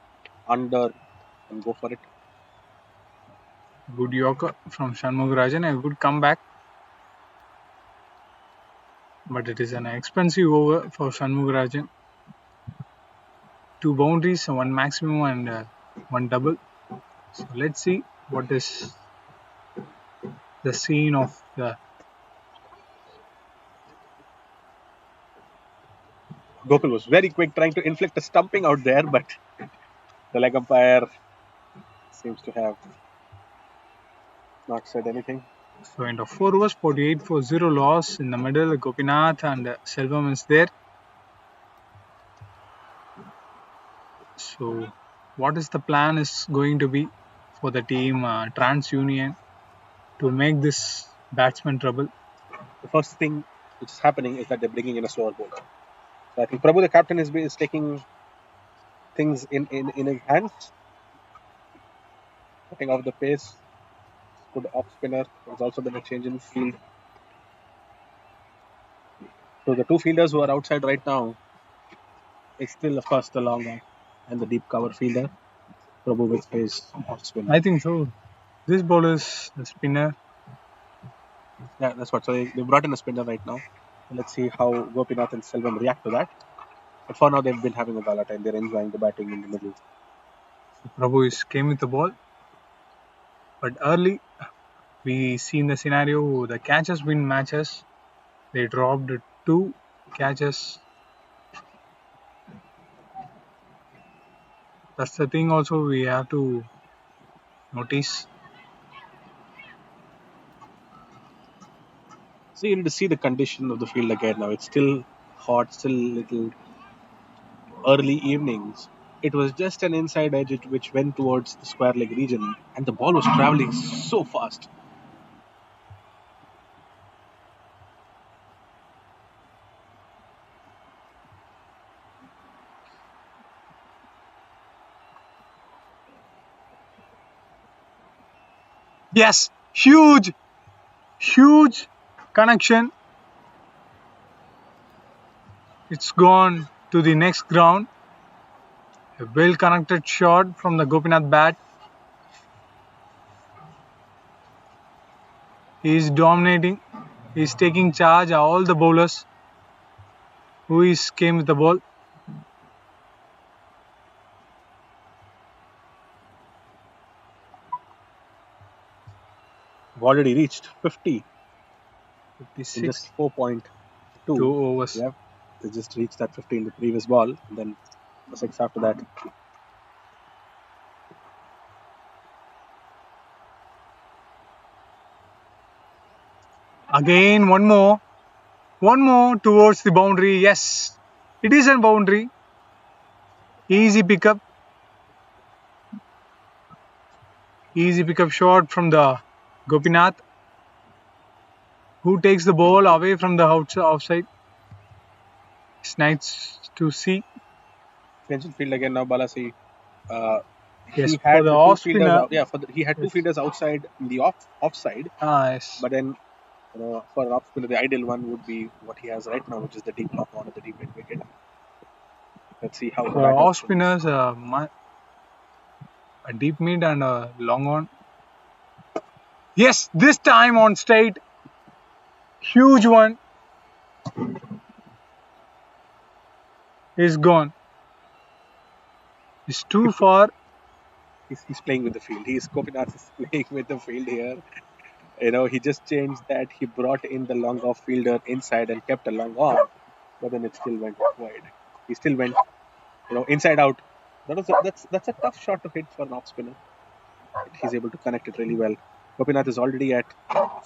under and go for it. Good Yorker from Shanmugarajan, a good comeback. But it is an expensive over for Shanmugarajan. 2 boundaries, 1 maximum and 1 double. So let's see what is the scene of the. Gokul was very quick trying to inflict a stumping out there, but the leg umpire seems to have not said anything. So end of 4 overs, 48 for 0 loss in the middle. Gopinath and Selvam is there. So what is the plan is going to be for the team Transunion to make this batsman trouble? The first thing which is happening is that they're bringing in a slower bowler. So I think Prabhu, the captain, is taking things in his hands, cutting off the pace. Good off spinner. There's also been a change in field. So the two fielders who are outside right now is still, of course, the long off and the deep cover fielder. Prabhu with his off spin. I think so. This ball is a spinner. Yeah, that's what. So they brought in a spinner right now. Let's see how Gopinath and Selvam react to that. But for now, they've been having a gala time. They're enjoying the batting in the middle. Prabhu came with the ball. But early, we seen the scenario, the catches win matches. They dropped 2 catches. That's the thing also we have to notice. So you need to see the condition of the field again now. It's still hot, still little early evenings. It was just an inside edge which went towards the square leg region, and the ball was traveling so fast. Yes, huge connection. It's gone to the next ground. A well connected shot from the Gopinath bat. He is dominating. He is taking charge of all the bowlers who came with the ball. We've already reached 50 in 56 just 4.2. 2 overs. Yeah, they just reached that 50 in the previous ball, and then the 6 after that. Again, one more towards the boundary. Yes, It is a boundary. Easy pickup. Easy pickup shot from the Gopinath, who takes the ball away from the offside. It's nice to see. Mentioned field again now, Balasi. Uh, Yes, he for had the the two off fielders spinner. out. Yeah, he had two Yes. fielders outside in the offside. Yes. But then, for an off spinner, the ideal one would be what he has right now, which is the deep lock on at the deep mid wicket. Let's see how the For batter off responds. spinners, a deep mid and a long on. Yes, this time on straight. Huge one is gone. It's too far. He's playing with the field. Gopinath is playing with the field here. He just changed that. He brought in the long off fielder inside and kept a long on, but then it still went wide. He still went, inside out. That's a tough shot to hit for an off spinner. He's able to connect it really well. Gopinath is already at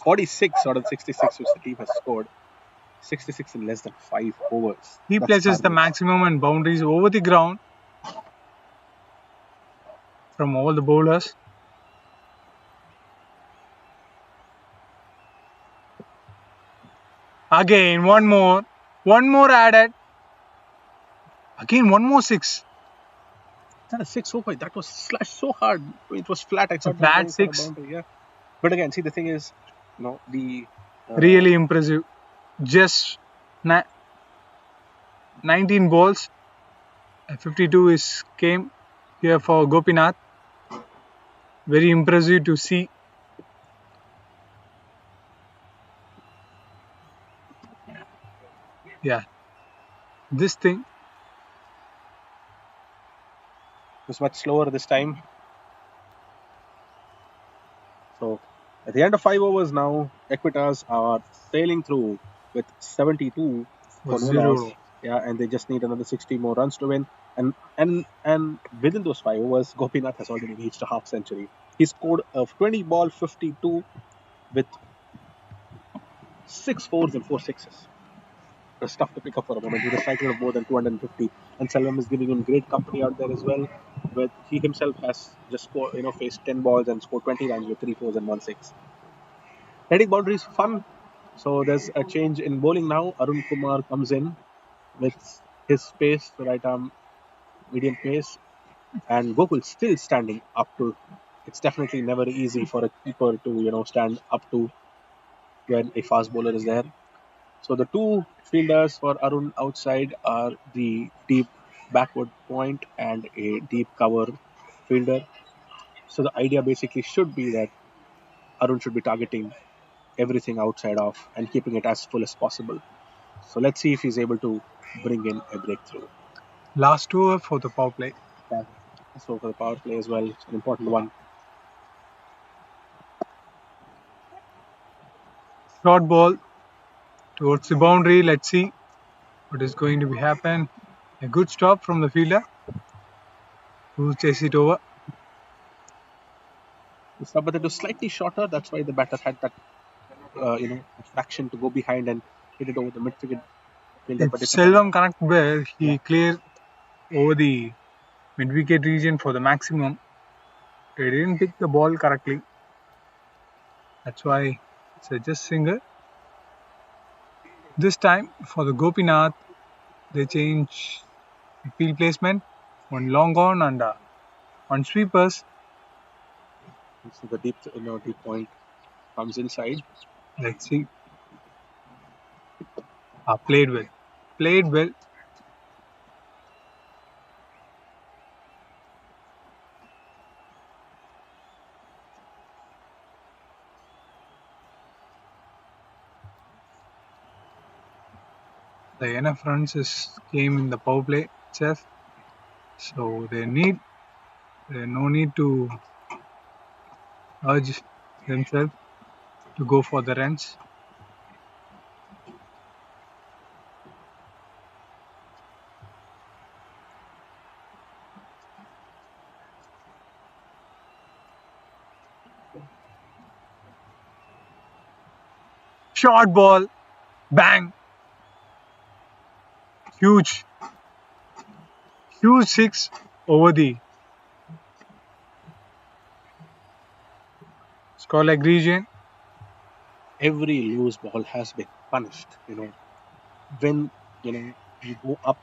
46 out of 66, which the team has scored. 66 in less than 5 overs. He That's places the fabulous. maximum and boundaries over the ground from all the bowlers. Again, one more added. Again, one more six. Is that a 6? Oh boy, that was slashed so hard. It was flat. I It's a thought it was flat going for a six. boundary. Yeah. But again, see, the thing is, the Really impressive. Just 19 balls. 52 is came here for Gopinath. Very impressive to see. Yeah. This thing. was much slower this time. So at the end of 5 overs now, Equitas are sailing through with 72 for no loss. Yeah, and they just need another 60 more runs to win. And within those 5 overs, Gopinath has already reached a half century. He scored a 20 ball 52 with 6 fours and 4 sixes. It's tough to pick up for a moment. With a strike rate of more than 250, and Selvam is giving him great company out there as well. But he himself has just scored, faced 10 balls and scored 20 runs with 3 fours and 1 6. Hitting boundaries fun. So there's a change in bowling now. Arun Kumar comes in with his pace, right arm, medium pace, and Gokul still standing up to. It's definitely never easy for a keeper to stand up to when a fast bowler is there. So the two fielders for Arun outside are the deep backward point and a deep cover fielder. So the idea basically should be that Arun should be targeting everything outside off and keeping it as full as possible. So let's see if he's able to bring in a breakthrough. Last over for the power play. Yeah. So for the power play as well, it's an important one. Short ball towards the boundary. Let's see what is going to be happen. A good stop from the fielder who chase it over. But it was slightly shorter. That's why the batter had that, fraction to go behind and hit it over the midfield fielder. If But it's a Selvam connect well, he cleared over the mid-wicket region for the maximum. He didn't pick the ball correctly. That's why it's a just single. This time for the Gopinath, they change the field placement. One long on and on sweepers. So the deep point comes inside. Let's see. Played well. Played well. The enough runs came in the power play itself. So there's no need to urge themselves to go for the runs. Short ball, bang, huge. 2-6 over the scoreline region. Every loose ball has been punished. When you go up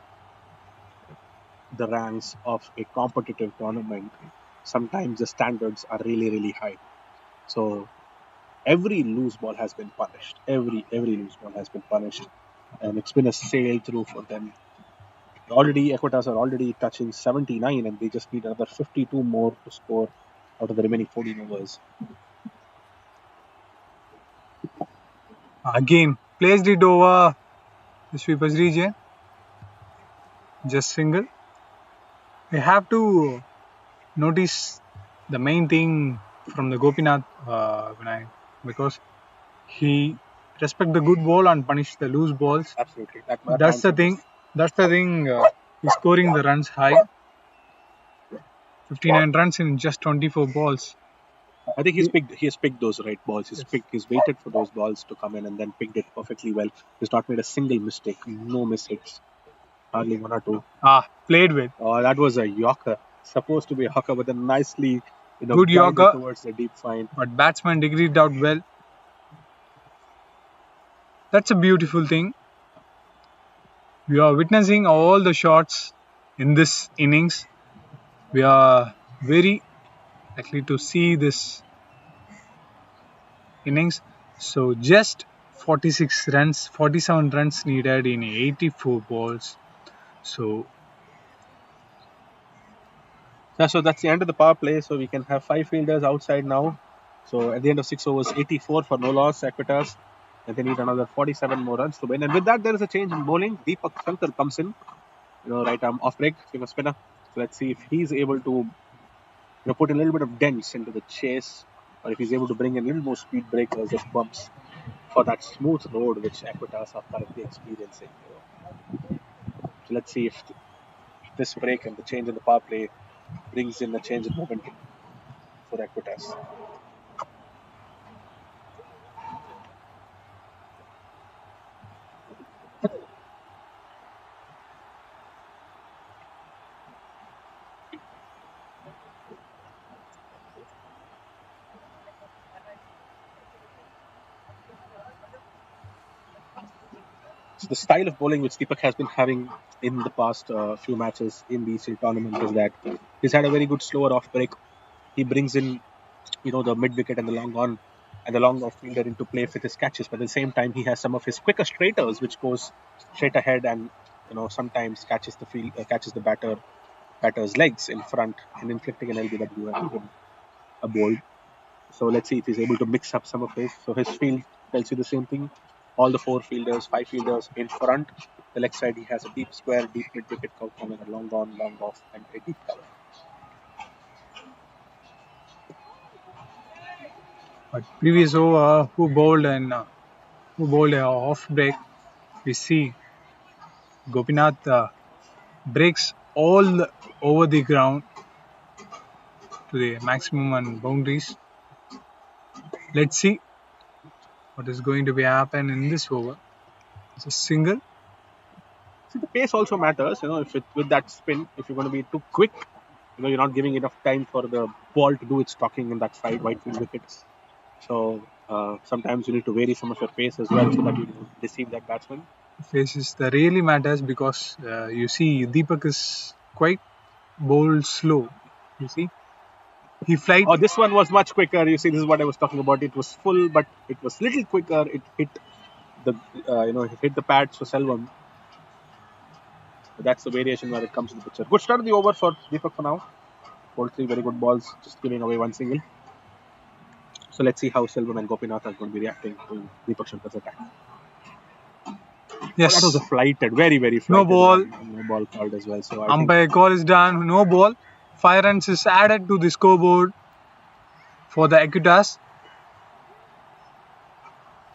the ranks of a competitive tournament, sometimes the standards are really, really high. So every loose ball has been punished. Every loose ball has been punished, and it's been a sail through for them. Already, Equitas are already touching 79, and they just need another 52 more to score out of the remaining 14 overs. Again, placed it over the sweepers region. Just single. We have to notice the main thing from the Gopinath Vinay, because he respect the good ball and punish the loose balls. Absolutely, that That's the thing. That's the thing. He's scoring the runs high. 59 runs in just 24 balls. I think he has picked those right balls. He's waited for those balls to come in and then picked it perfectly well. He's not made a single mistake. No mistakes. Hardly one or two. Played with. Oh, that was a yorker. Supposed to be a hooker, but then nicely, Good guided yorker towards the deep fine. But batsman degreed out well. That's a beautiful thing. We are witnessing all the shots in this innings. We are very likely to see this innings. So just 46 runs, 47 runs needed in 84 balls. So So that's the end of the power play. So we can have 5 fielders outside now. So at the end of 6 overs, 84 for no loss, Equitas. And they need another 47 more runs to win. And with that, there is a change in bowling. Deepak Shankar comes in, right arm off break, spinner. So let's see if he's able to put a little bit of dents into the chase, or if he's able to bring in a little more speed breakers or bumps for that smooth road which Equitas are currently experiencing. So let's see if this break and the change in the power play brings in a change in momentum for Equitas. So the style of bowling which Deepak has been having in the past few matches in the ECL tournament is that he's had a very good slower off break. He brings in, the mid wicket and the long on and the long off fielder into play with his catches. But at the same time, he has some of his quicker straighters which goes straight ahead and sometimes catches the batter's legs in front and inflicting an LBW and even a bold. So let's see if he's able to mix up some of his. So his field tells you the same thing. All the 5 fielders in front. The leg side, he has a deep square, deep mid wicket cover, and a long on, long off, and a deep cover. but previous over, who bowled off break, we see Gopinath breaks all over the ground to the maximum and boundaries. Let's see what is going to be happen in this over. It's a single. See, the pace also matters. If with that spin, if you're going to be too quick, you're not giving enough time for the ball to do its talking in that side wide field wicket. So sometimes you need to vary some of your pace as well so that you don't deceive that batsman. Faces that really matters because you see Deepak is quite bowled slow. You see, he flight. Oh, this one was much quicker. You see, this is what I was talking about. It was full, but it was little quicker. It hit the it hit the pads for Selvam. That's the variation where it comes to the picture. Good start of the over for Deepak for now. Bowled 3 very good balls, just giving away 1 single. So let's see how Selvam and Gopinath are going to be reacting to Deepak Shankar's attack. Yes, that was a flighted, very, very flighted. No ball called as well. So umpire call is done. No ball. 5 runs is added to the scoreboard for the Equitas.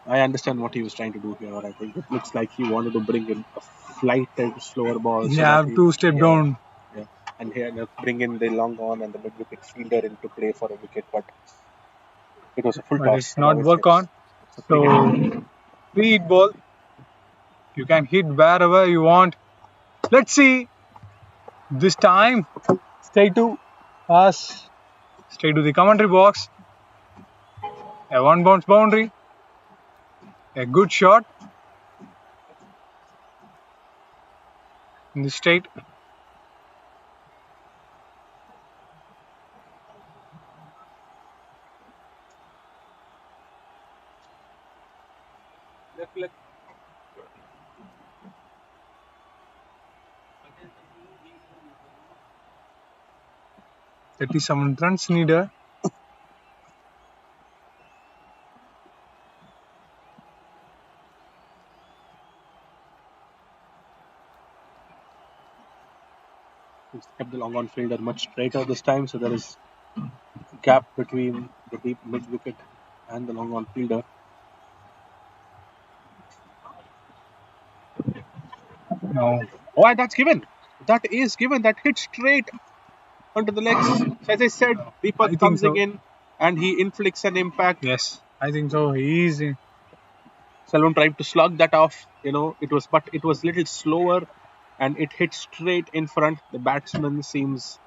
I understand what he was trying to do here. I think it looks like he wanted to bring in a flighted, slower ball. You have to step down. Yeah, and here bring in the long on and the mid wicket fielder into play for a wicket, but it was a full toss. It's not work on. So, free ball. You can hit wherever you want. Let's see This time, straight to us, straight to the commentary box. A one bounce boundary, a good shot in the straight. Left. 37 runs needed. He's kept the long on fielder much straighter this time, so there is gap between the deep mid wicket and the long on fielder. No. Oh, and that's given. That is given. That hit straight onto the legs. So as I said, I Deepak think comes so. in and he inflicts an impact. Yes, I think so. He is in. Salman tried to slug that off. It was little slower, and it hit straight in front. The batsman seems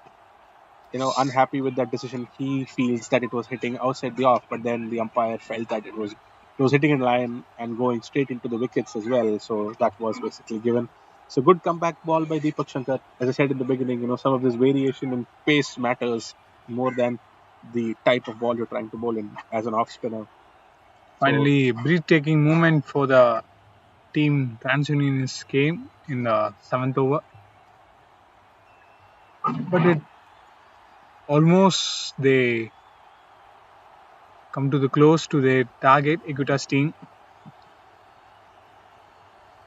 unhappy with that decision. He feels that it was hitting outside the off, but then the umpire felt that it was hitting in line and going straight into the wickets as well. So that was basically given. So good comeback ball by Deepak Shankar. As I said in the beginning, some of this variation in pace matters more than the type of ball you're trying to bowl in as an off spinner. So Finally, breathtaking moment for the team Transunion came in the 7th over. But it almost they come to the close to their target, Equitas team.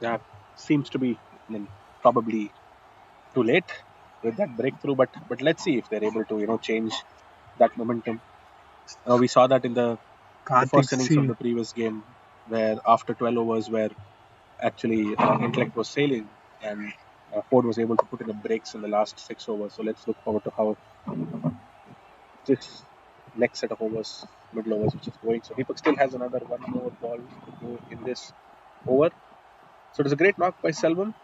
that seems to be, probably too late with that breakthrough. But let's see if they're able to change that momentum. We saw that in the Karthik first innings of C. the previous game, where after 12 overs, where actually Intellect was sailing and Ford was able to put in the brakes in the last 6 overs. So let's look forward to how this next set of overs, middle overs, which is going. So Deepak still has another one more ball to go in this over. So it was a great knock by Selvam.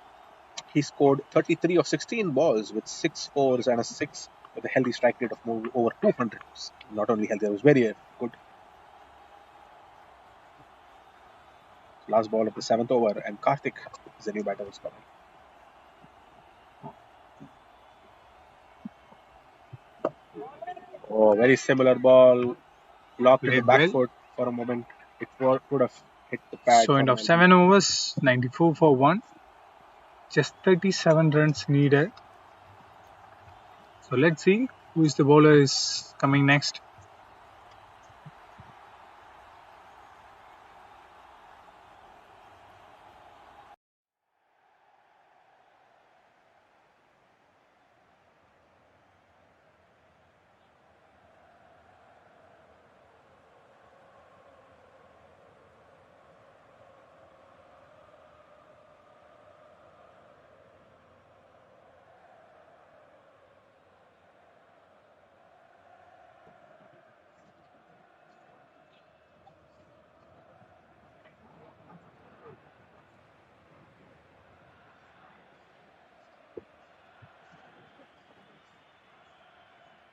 He scored 33 of 16 balls with 6 fours and a 6 with a healthy strike rate of over 200. Not only healthy, it was very good. Last ball of the 7th over, and Karthik is the new batter who's coming. Oh, very similar ball, locked in the Played back well. foot for a moment. It would have hit the pad So for end an of LB. 7 overs, 94 for 1. Just 37 runs needed. So let's see who is the bowler is coming next.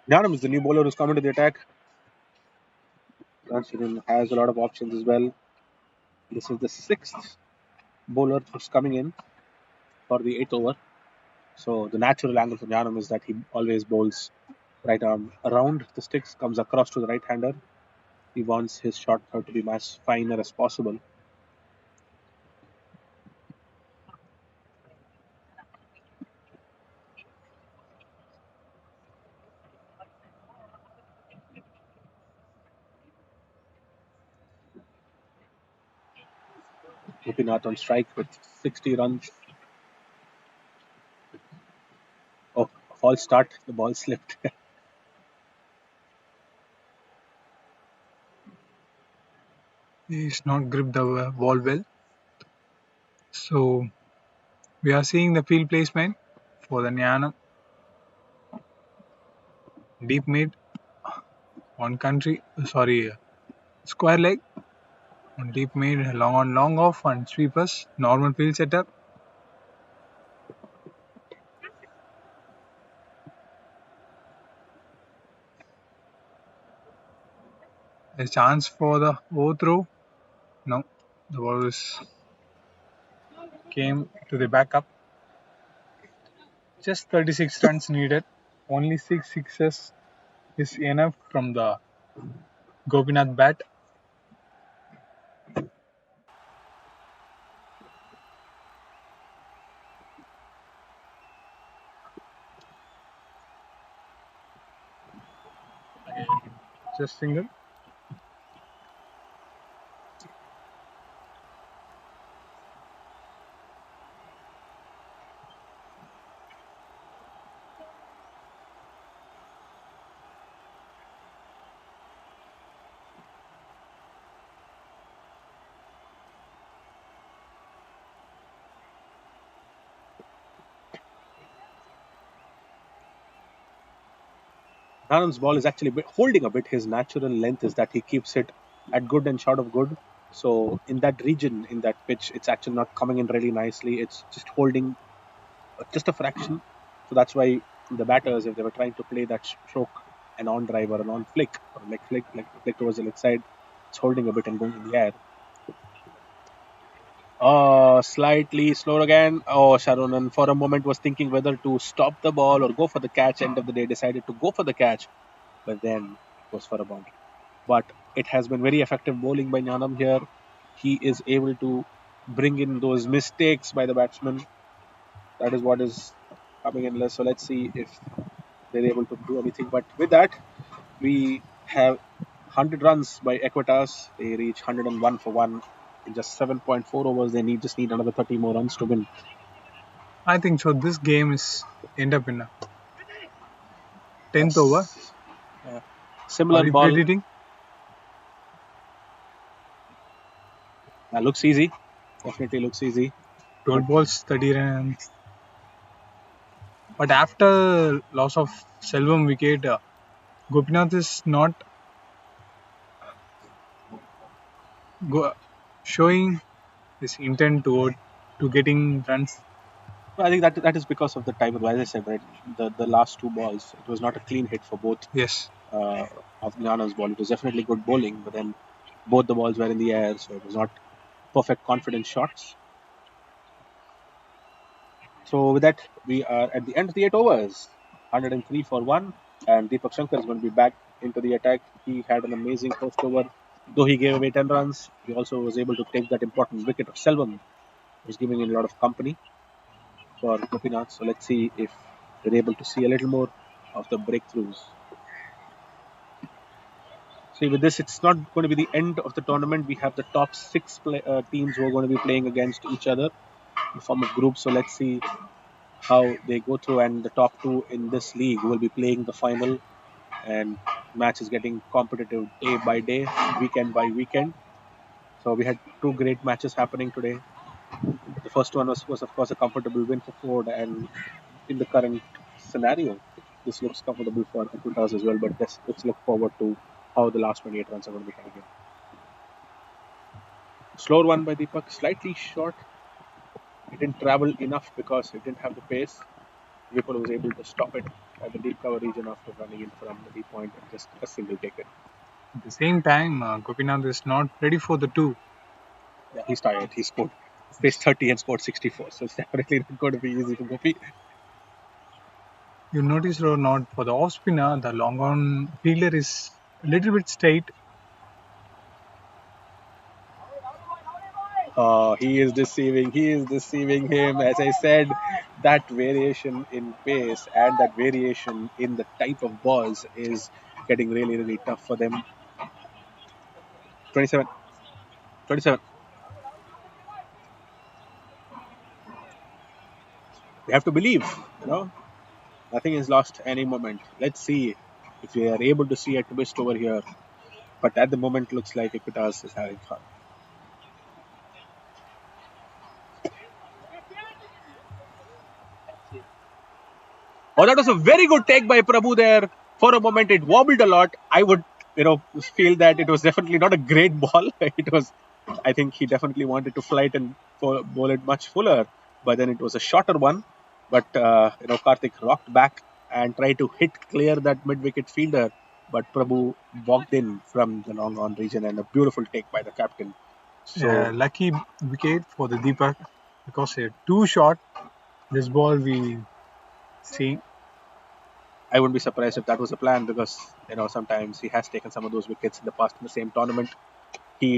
Nanam is the new bowler who's coming to the attack. Transunion has a lot of options as well. This is the 6th bowler who's coming in for the 8th over. So the natural angle for Nanam is that he always bowls right arm around the sticks, comes across to the right hander. He wants his shot third to be as finer as possible. Gopinath on strike with 60 runs. Oh, false start. The ball slipped. He's not gripped the ball well. So we are seeing the field placement for the Nyanam. Deep mid on country, square leg on deep mid, long on long off and sweepers. Normal field setup. A chance for the overthrow. No, the ball came to the backup. Just 36 runs needed. Only 6 sixes is enough from the Gopinath bat. Just single. Anand's ball is actually holding a bit. His natural length is that he keeps it at good and short of good. So in that region, in that pitch, it's actually not coming in really nicely. It's just holding just a fraction. So that's why the batters, if they were trying to play that stroke, an on drive or an on flick, or like flick towards the leg side, it's holding a bit and going in the air. Oh, slightly slower again. Oh, Sharonan for a moment was thinking whether to stop the ball or go for the catch. End of the day, decided to go for the catch, but then goes for a boundary. But it has been very effective bowling by Nyanam here. He is able to bring in those mistakes by the batsman. That is what is coming in less. So let's see if they're able to do anything. But with that, we have 100 runs by Equitas. They reach 101 for 1 in just 7.4 overs. They just need another 30 more runs to win. I think so. This game is end up in a 10th over. Are Similar you ball. predicting? Looks easy. Definitely looks easy. 12 balls, 30 runs. But after loss of Selvam wicket, Gopinath is not showing his intent to getting runs. I think that is because of the type of, as I said, right, the last two balls, it was not a clean hit for both Yes. of Gnana's ball. It was definitely good bowling, but then both the balls were in the air, so it was not perfect confident shots. So with that, we are at the end of the 8 overs, 103 for 1, and Deepak Shankar is going to be back into the attack. He had an amazing first over, though he gave away 10 runs. He also was able to take that important wicket of Selvam, who's giving in a lot of company for Gopinath. So let's see if we're able to see a little more of the breakthroughs. See, with this, it's not going to be the end of the tournament. We have the top six teams who are going to be playing against each other in form of groups. So let's see how they go through. And the top two in this league will be playing the final. And match is getting competitive day by day, weekend by weekend. So we had two great matches happening today. The first one was of course, a comfortable win for Ford, and in the current scenario, this looks comfortable for Equitas as well. But let's look forward to how the last 28 runs are going to be coming in. Slower one by Deepak, slightly short. It didn't travel enough because it didn't have the pace. Vipul was able to stop it at the deep cover region after running in from the deep point and just a single take it. At the same time, Gopinath is not ready for the two. Yeah, he's tired. He scored, faced 30 and scored 64. So it's definitely not going to be easy for Gopi. You notice or not, for the off spinner, the long on fielder is a little bit straight. He is deceiving. He is deceiving him. As I said, that variation in pace and that variation in the type of balls is getting really, really tough for them. 27. 27. We have to believe, you know, nothing is lost any moment. Let's see if we are able to see a twist over here. But at the moment, looks like Equitas is having fun. Oh, that was a very good take by Prabhu there. For a moment, it wobbled a lot. I would, feel that it was definitely not a great ball. It was, I think he definitely wanted to fly it and bowl it much fuller. But then it was a shorter one. But, Karthik rocked back and tried to hit clear that mid-wicket fielder. but Prabhu walked in from the long on region and a beautiful take by the captain. So lucky wicket for the Deepak because too short. This ball we see. I wouldn't be surprised if that was the plan because sometimes he has taken some of those wickets in the past in the same tournament. He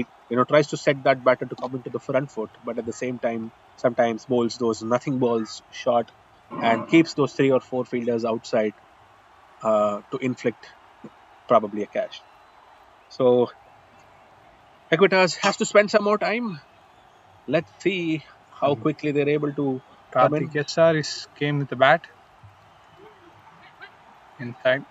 tries to set that batter to come into the front foot, but at the same time sometimes bowls those nothing balls short and keeps those 3 or 4 fielders outside to inflict probably a catch. So Equitas has to spend some more time. Let's see how quickly they're able to come in. Karthik SR came with the bat inside.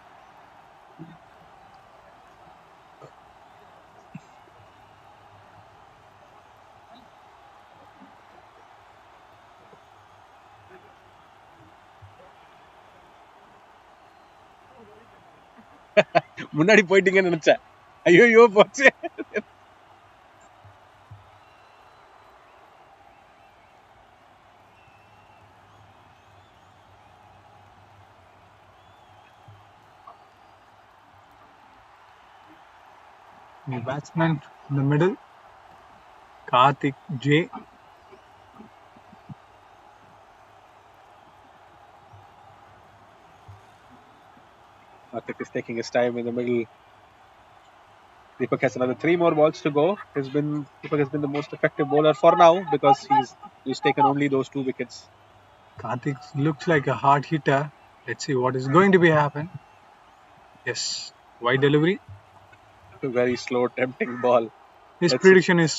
முன்னாடி போயிட்டீங்கன்னு நினைச்சேன். ஐயோ போச்சு. The batsman in the middle, Karthik J. Karthik is taking his time in the middle. Deepak has another 3 more balls to go. Deepak has been the most effective bowler for now because he's taken only those 2 wickets. Karthik looks like a hard hitter. Let's see what is going to be happen. Yes, wide delivery. A very slow, tempting ball. His Let's prediction is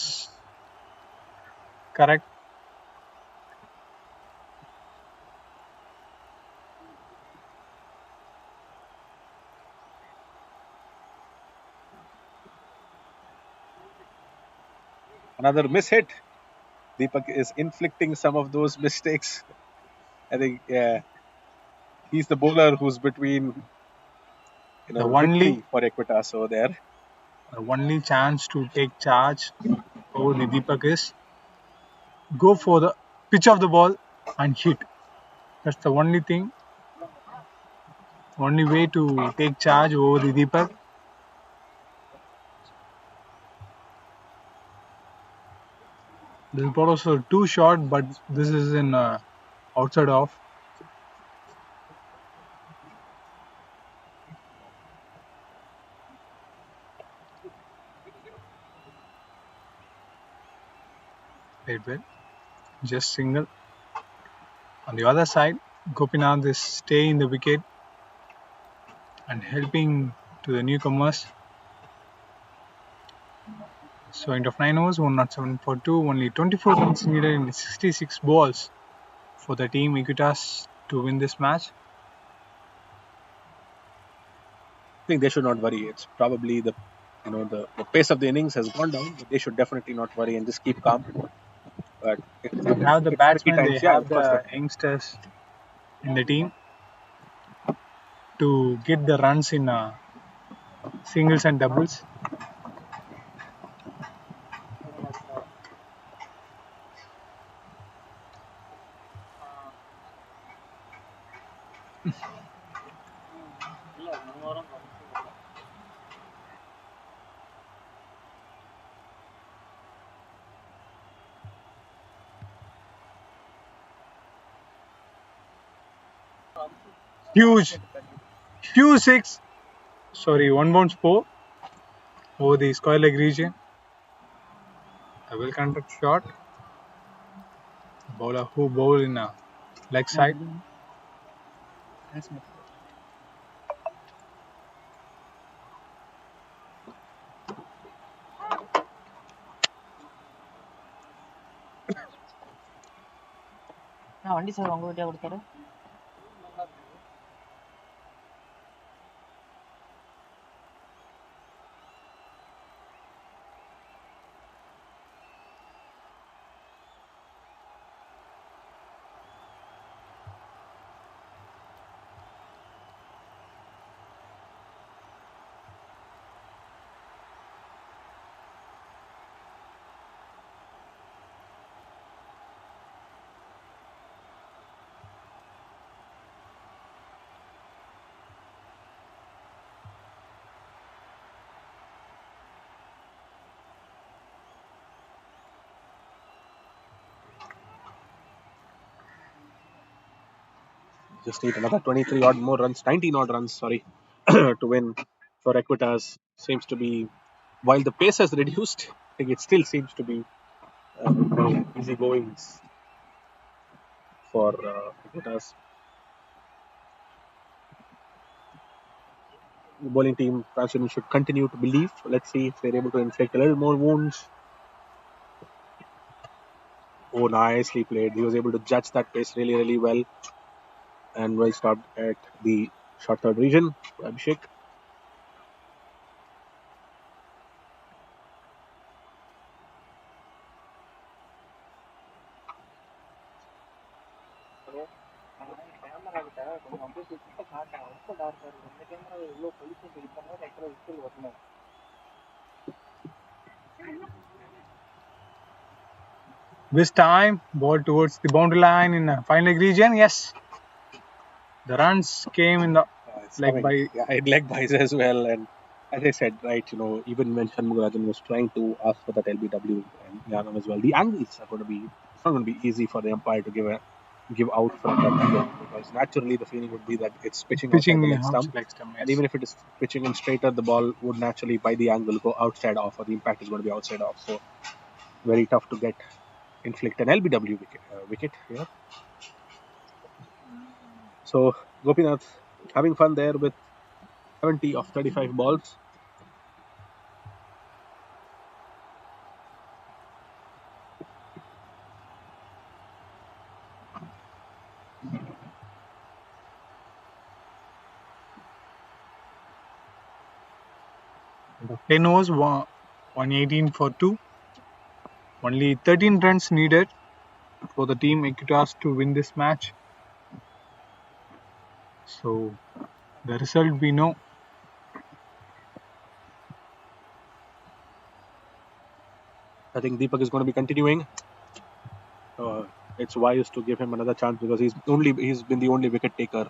correct. Another miss hit. Deepak is inflicting some of those mistakes. I think he's the bowler who's between The victory for Equitas over there. only chance to take charge over the Deepak is go for the pitch of the ball and hit. That's the only thing, only way to take charge over the Deepak. This ball also too short, but this is in outside off. Played well, just single. On the other side, Gopinath is staying in the wicket and helping to the newcomers. So end of 9 overs, 107 for 2, only 24 runs needed in 66 balls for the team Equitas to win this match. I think they should not worry. It's probably the pace of the innings has gone down, but they should definitely not worry and just keep calm. But They have the it's tricky batsmen, times. they Yeah, have of course. the youngsters in the team to get the runs in singles and doubles. Huge 6. Sorry, 1 bounce 4 over the square leg region. A well conducted shot. Bowler who bowl in a leg side. வண்டி sir உங்க வீட்டியா கொடுத்தாரு? Just need another 23 odd more runs, 19 odd runs, sorry, to win for Equitas. Seems to be, while the pace has reduced, I think it still seems to be very easy goings for Equitas. The bowling team, Transunion, should continue to believe. Let's see if they're able to inflict a little more wounds. Oh, nicely played. He was able to judge that pace really, really well. And well stopped at the short third region. Abhishek. Camera கிட்ட கொஞ்சம் அப்படியே கிட்ட காட்டாங்க ரொம்ப டார்க்கா இருக்கு இந்த camera எவ்வளோ pollution பிடிப்பாங்க ஆக்சுவலாக விசில் வரணும். This time, ball towards the boundary line in the final leg region. Yes, the runs came in the leg by. Yeah, in leg buys as well. And as I said, right, even when Shanmugarajan was trying to ask for that LBW and Yanam as well, the angles are going to be, it's not going to be easy for the umpire to give out from that angle, because naturally the feeling would be that it's pitching outside the leg stump. And even if it is pitching in straighter, the ball would naturally, by the angle, go outside off, or the impact is going to be outside off. So very tough to inflict an LBW wicket here. So Gopinath having fun there with 70 of 35 balls. The 10 overs, 118 for 2. Only 13 runs needed for the team Equitas to win this match. So the result we know. I think Deepak is going to be continuing. It's wise to give him another chance because he's been the only wicket taker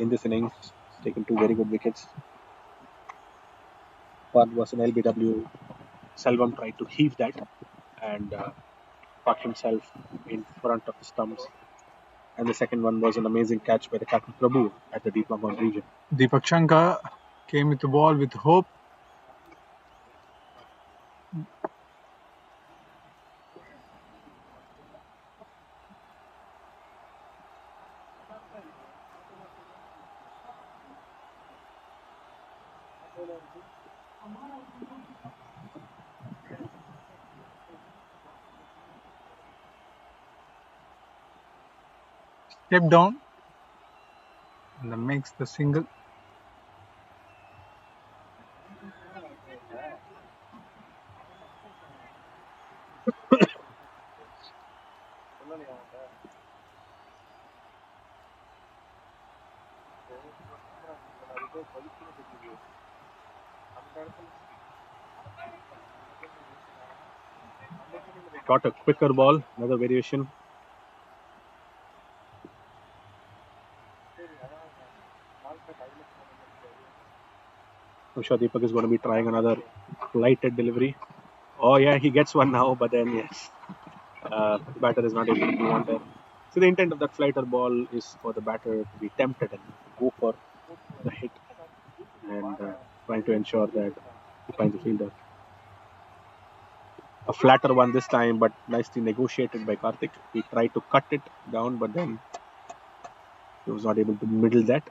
in this innings. He's taken 2 very good wickets. One was an LBW. Selvam tried to heave that and caught himself in front of the stumps. And the second one was an amazing catch by the captain Prabhu at the deep long region. Deepak Shankar came with the ball with hope. Step down and then makes the single. Got a quicker ball, another variation. I'm sure Deepak is going to be trying another lighted delivery. Oh yeah, he gets one now, but then yes, the batter is not able to do one there. So the intent of that flighter ball is for the batter to be tempted and go for the hit and trying to ensure that he finds the fielder. A flatter one this time, but nicely negotiated by Karthik. He tried to cut it down, but then he was not able to middle that.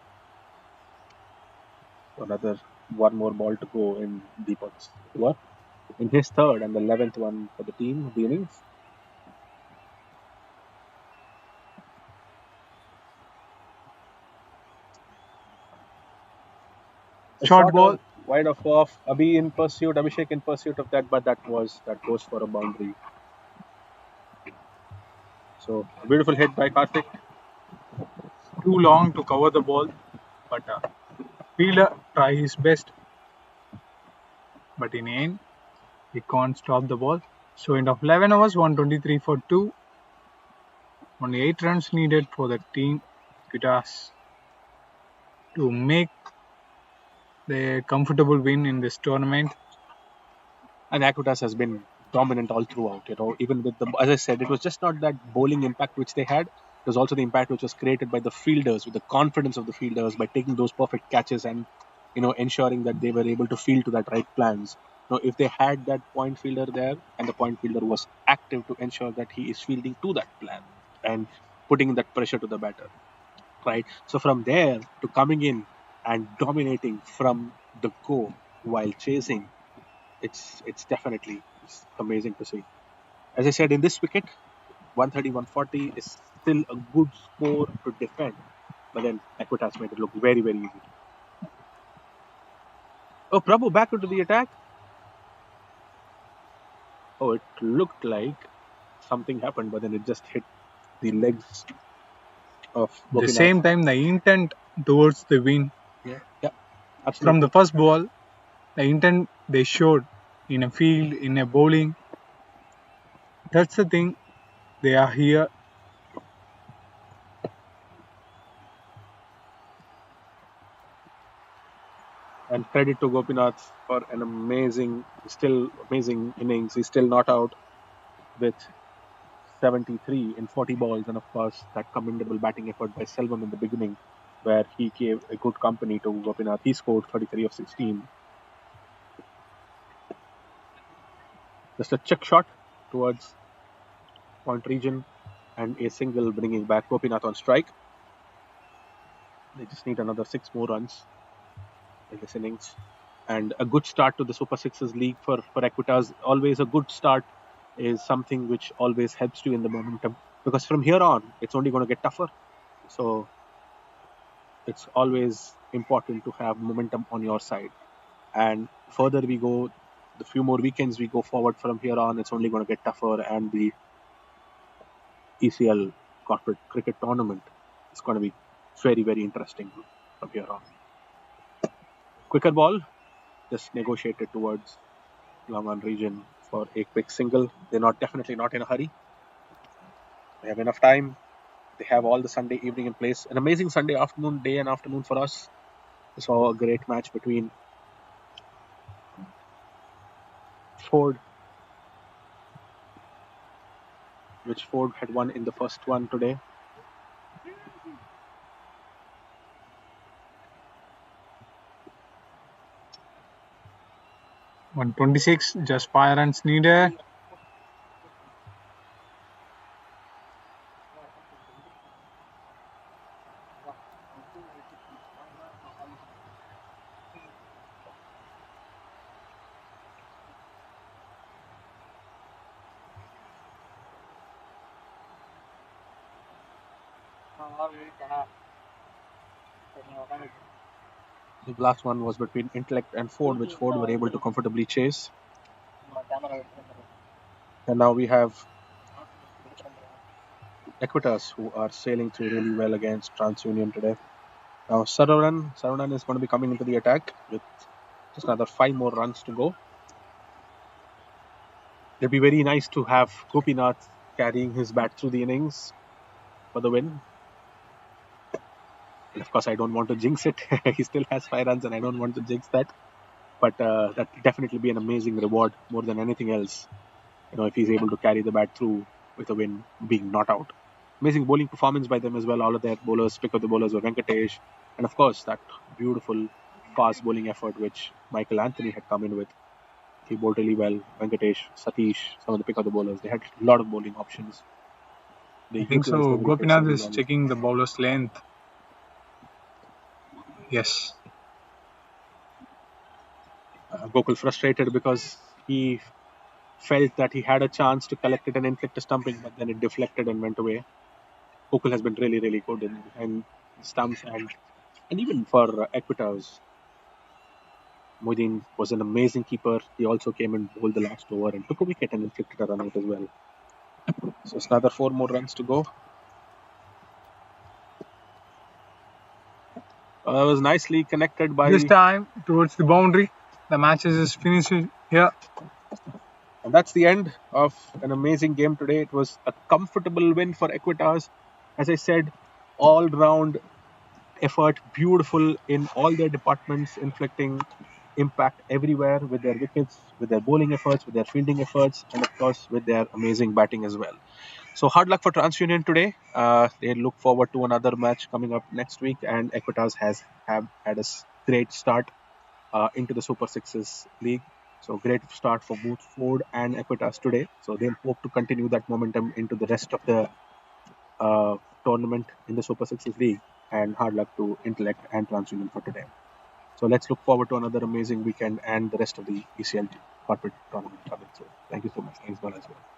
Another one more ball to go in Deepak's over. In his third and the 11th one for the team of the innings. Short ball. Wide off. Abhishek in pursuit of that, but that goes for a boundary. So a beautiful hit by Karthik. Too long to cover the ball, but fielder try his best. But in the end, he can't stop the ball. So end of 11 overs, 123 for 2. Only 8 runs needed for the team Equitas to make the comfortable win in this tournament. And Equitas has been dominant all throughout. Even with as I said, it was just not that bowling impact which they had. There's also the impact which was created by the fielders, with the confidence of the fielders by taking those perfect catches and ensuring that they were able to field to that right plans. Now, if they had that point fielder there and the point fielder was active to ensure that he is fielding to that plan and putting that pressure to the batter, right? So from there to coming in and dominating from the go while chasing, it's definitely amazing to see. As I said, in this wicket, 130, 140 is still a good score to defend, but then Equitas made it look very, very easy. Oh, Prabhu back into the attack. Oh, it looked like something happened, but then it just hit the legs of At the Gopinath. same time, the intent towards the win Yeah, from absolutely. the first ball, the intent they showed in a field, in a bowling, that's the thing. They are here. And credit to Gopinath for an amazing innings. He's still not out with 73 in 40 balls, and of course that commendable batting effort by Selvam in the beginning, where he gave a good company to Gopinath. He scored 33 of 16. Just a check shot towards point region and a single bringing back Gopinath on strike. They just need another 6 more runs in this innings. And a good start to the Super Sixes League for Equitas. Always a good start is something which always helps you in the momentum, because from here on it's only going to get tougher. So it's always important to have momentum on your side. And further we go, the few more weekends we go forward from here on, it's only going to get tougher, and the ECL corporate cricket tournament is going to be very, very interesting from here on. Quicker ball, just negotiated towards long on region for a quick single. They're definitely not in a hurry. They have enough time. They have all the Sunday evening in place. An amazing Sunday afternoon, day and afternoon for us. We saw a great match between Ford, which Ford had won in the first one today. .126, just 5 runs needed. The last one was between Intellect and Ford, which Ford were able to comfortably chase. And now we have Equitas, who are sailing through really well against Transunion today. Now Sarunan is going to be coming into the attack with just another 5 more runs to go. It'd be very nice to have Gopinath carrying his bat through the innings for the win. And of course, I don't want to jinx it. He still has 5 runs, and I don't want to jinx that. But that definitely be an amazing reward more than anything else. If he's able to carry the bat through with a win, being not out. Amazing bowling performance by them as well. All of their bowlers, pick of the bowlers were Venkatesh, and of course that beautiful fast bowling effort which Michael Anthony had come in with. He bowled really well. Venkatesh, Satish, some of the pick of the bowlers. They had a lot of bowling options. They I think utilized so. the wickets Gopinath really is well. checking the bowler's length. Yes. Gokul frustrated because he felt that he had a chance to collect it and inflict a stumping, but then it deflected and went away. Gokul has been really, really good in stumps and even for Equitas. Moideen was an amazing keeper. He also came and bowled the last over and took a wicket and inflicted a run out as well. So it's another 4 more runs to go. Was nicely connected by. This time towards the boundary. The match is finished here. And that's the end of an amazing game today. It was a comfortable win for Equitas. As I said, all round effort, beautiful in all their departments, inflicting impact everywhere with their wickets, with their bowling efforts, with their fielding efforts, and of course with their amazing batting as well. So hard luck for Transunion today. They look forward to another match coming up next week, and Equitas have had a great start into the Super Sixes League. So great start for both Ford and Equitas today. So they'll hope to continue that momentum into the rest of the tournament in the Super Sixes League. And hard luck to Intellect and Transunion for today. So let's look forward to another amazing weekend and the rest of the ECL corporate tournament coming. So thank you so much. Thanks, God as well.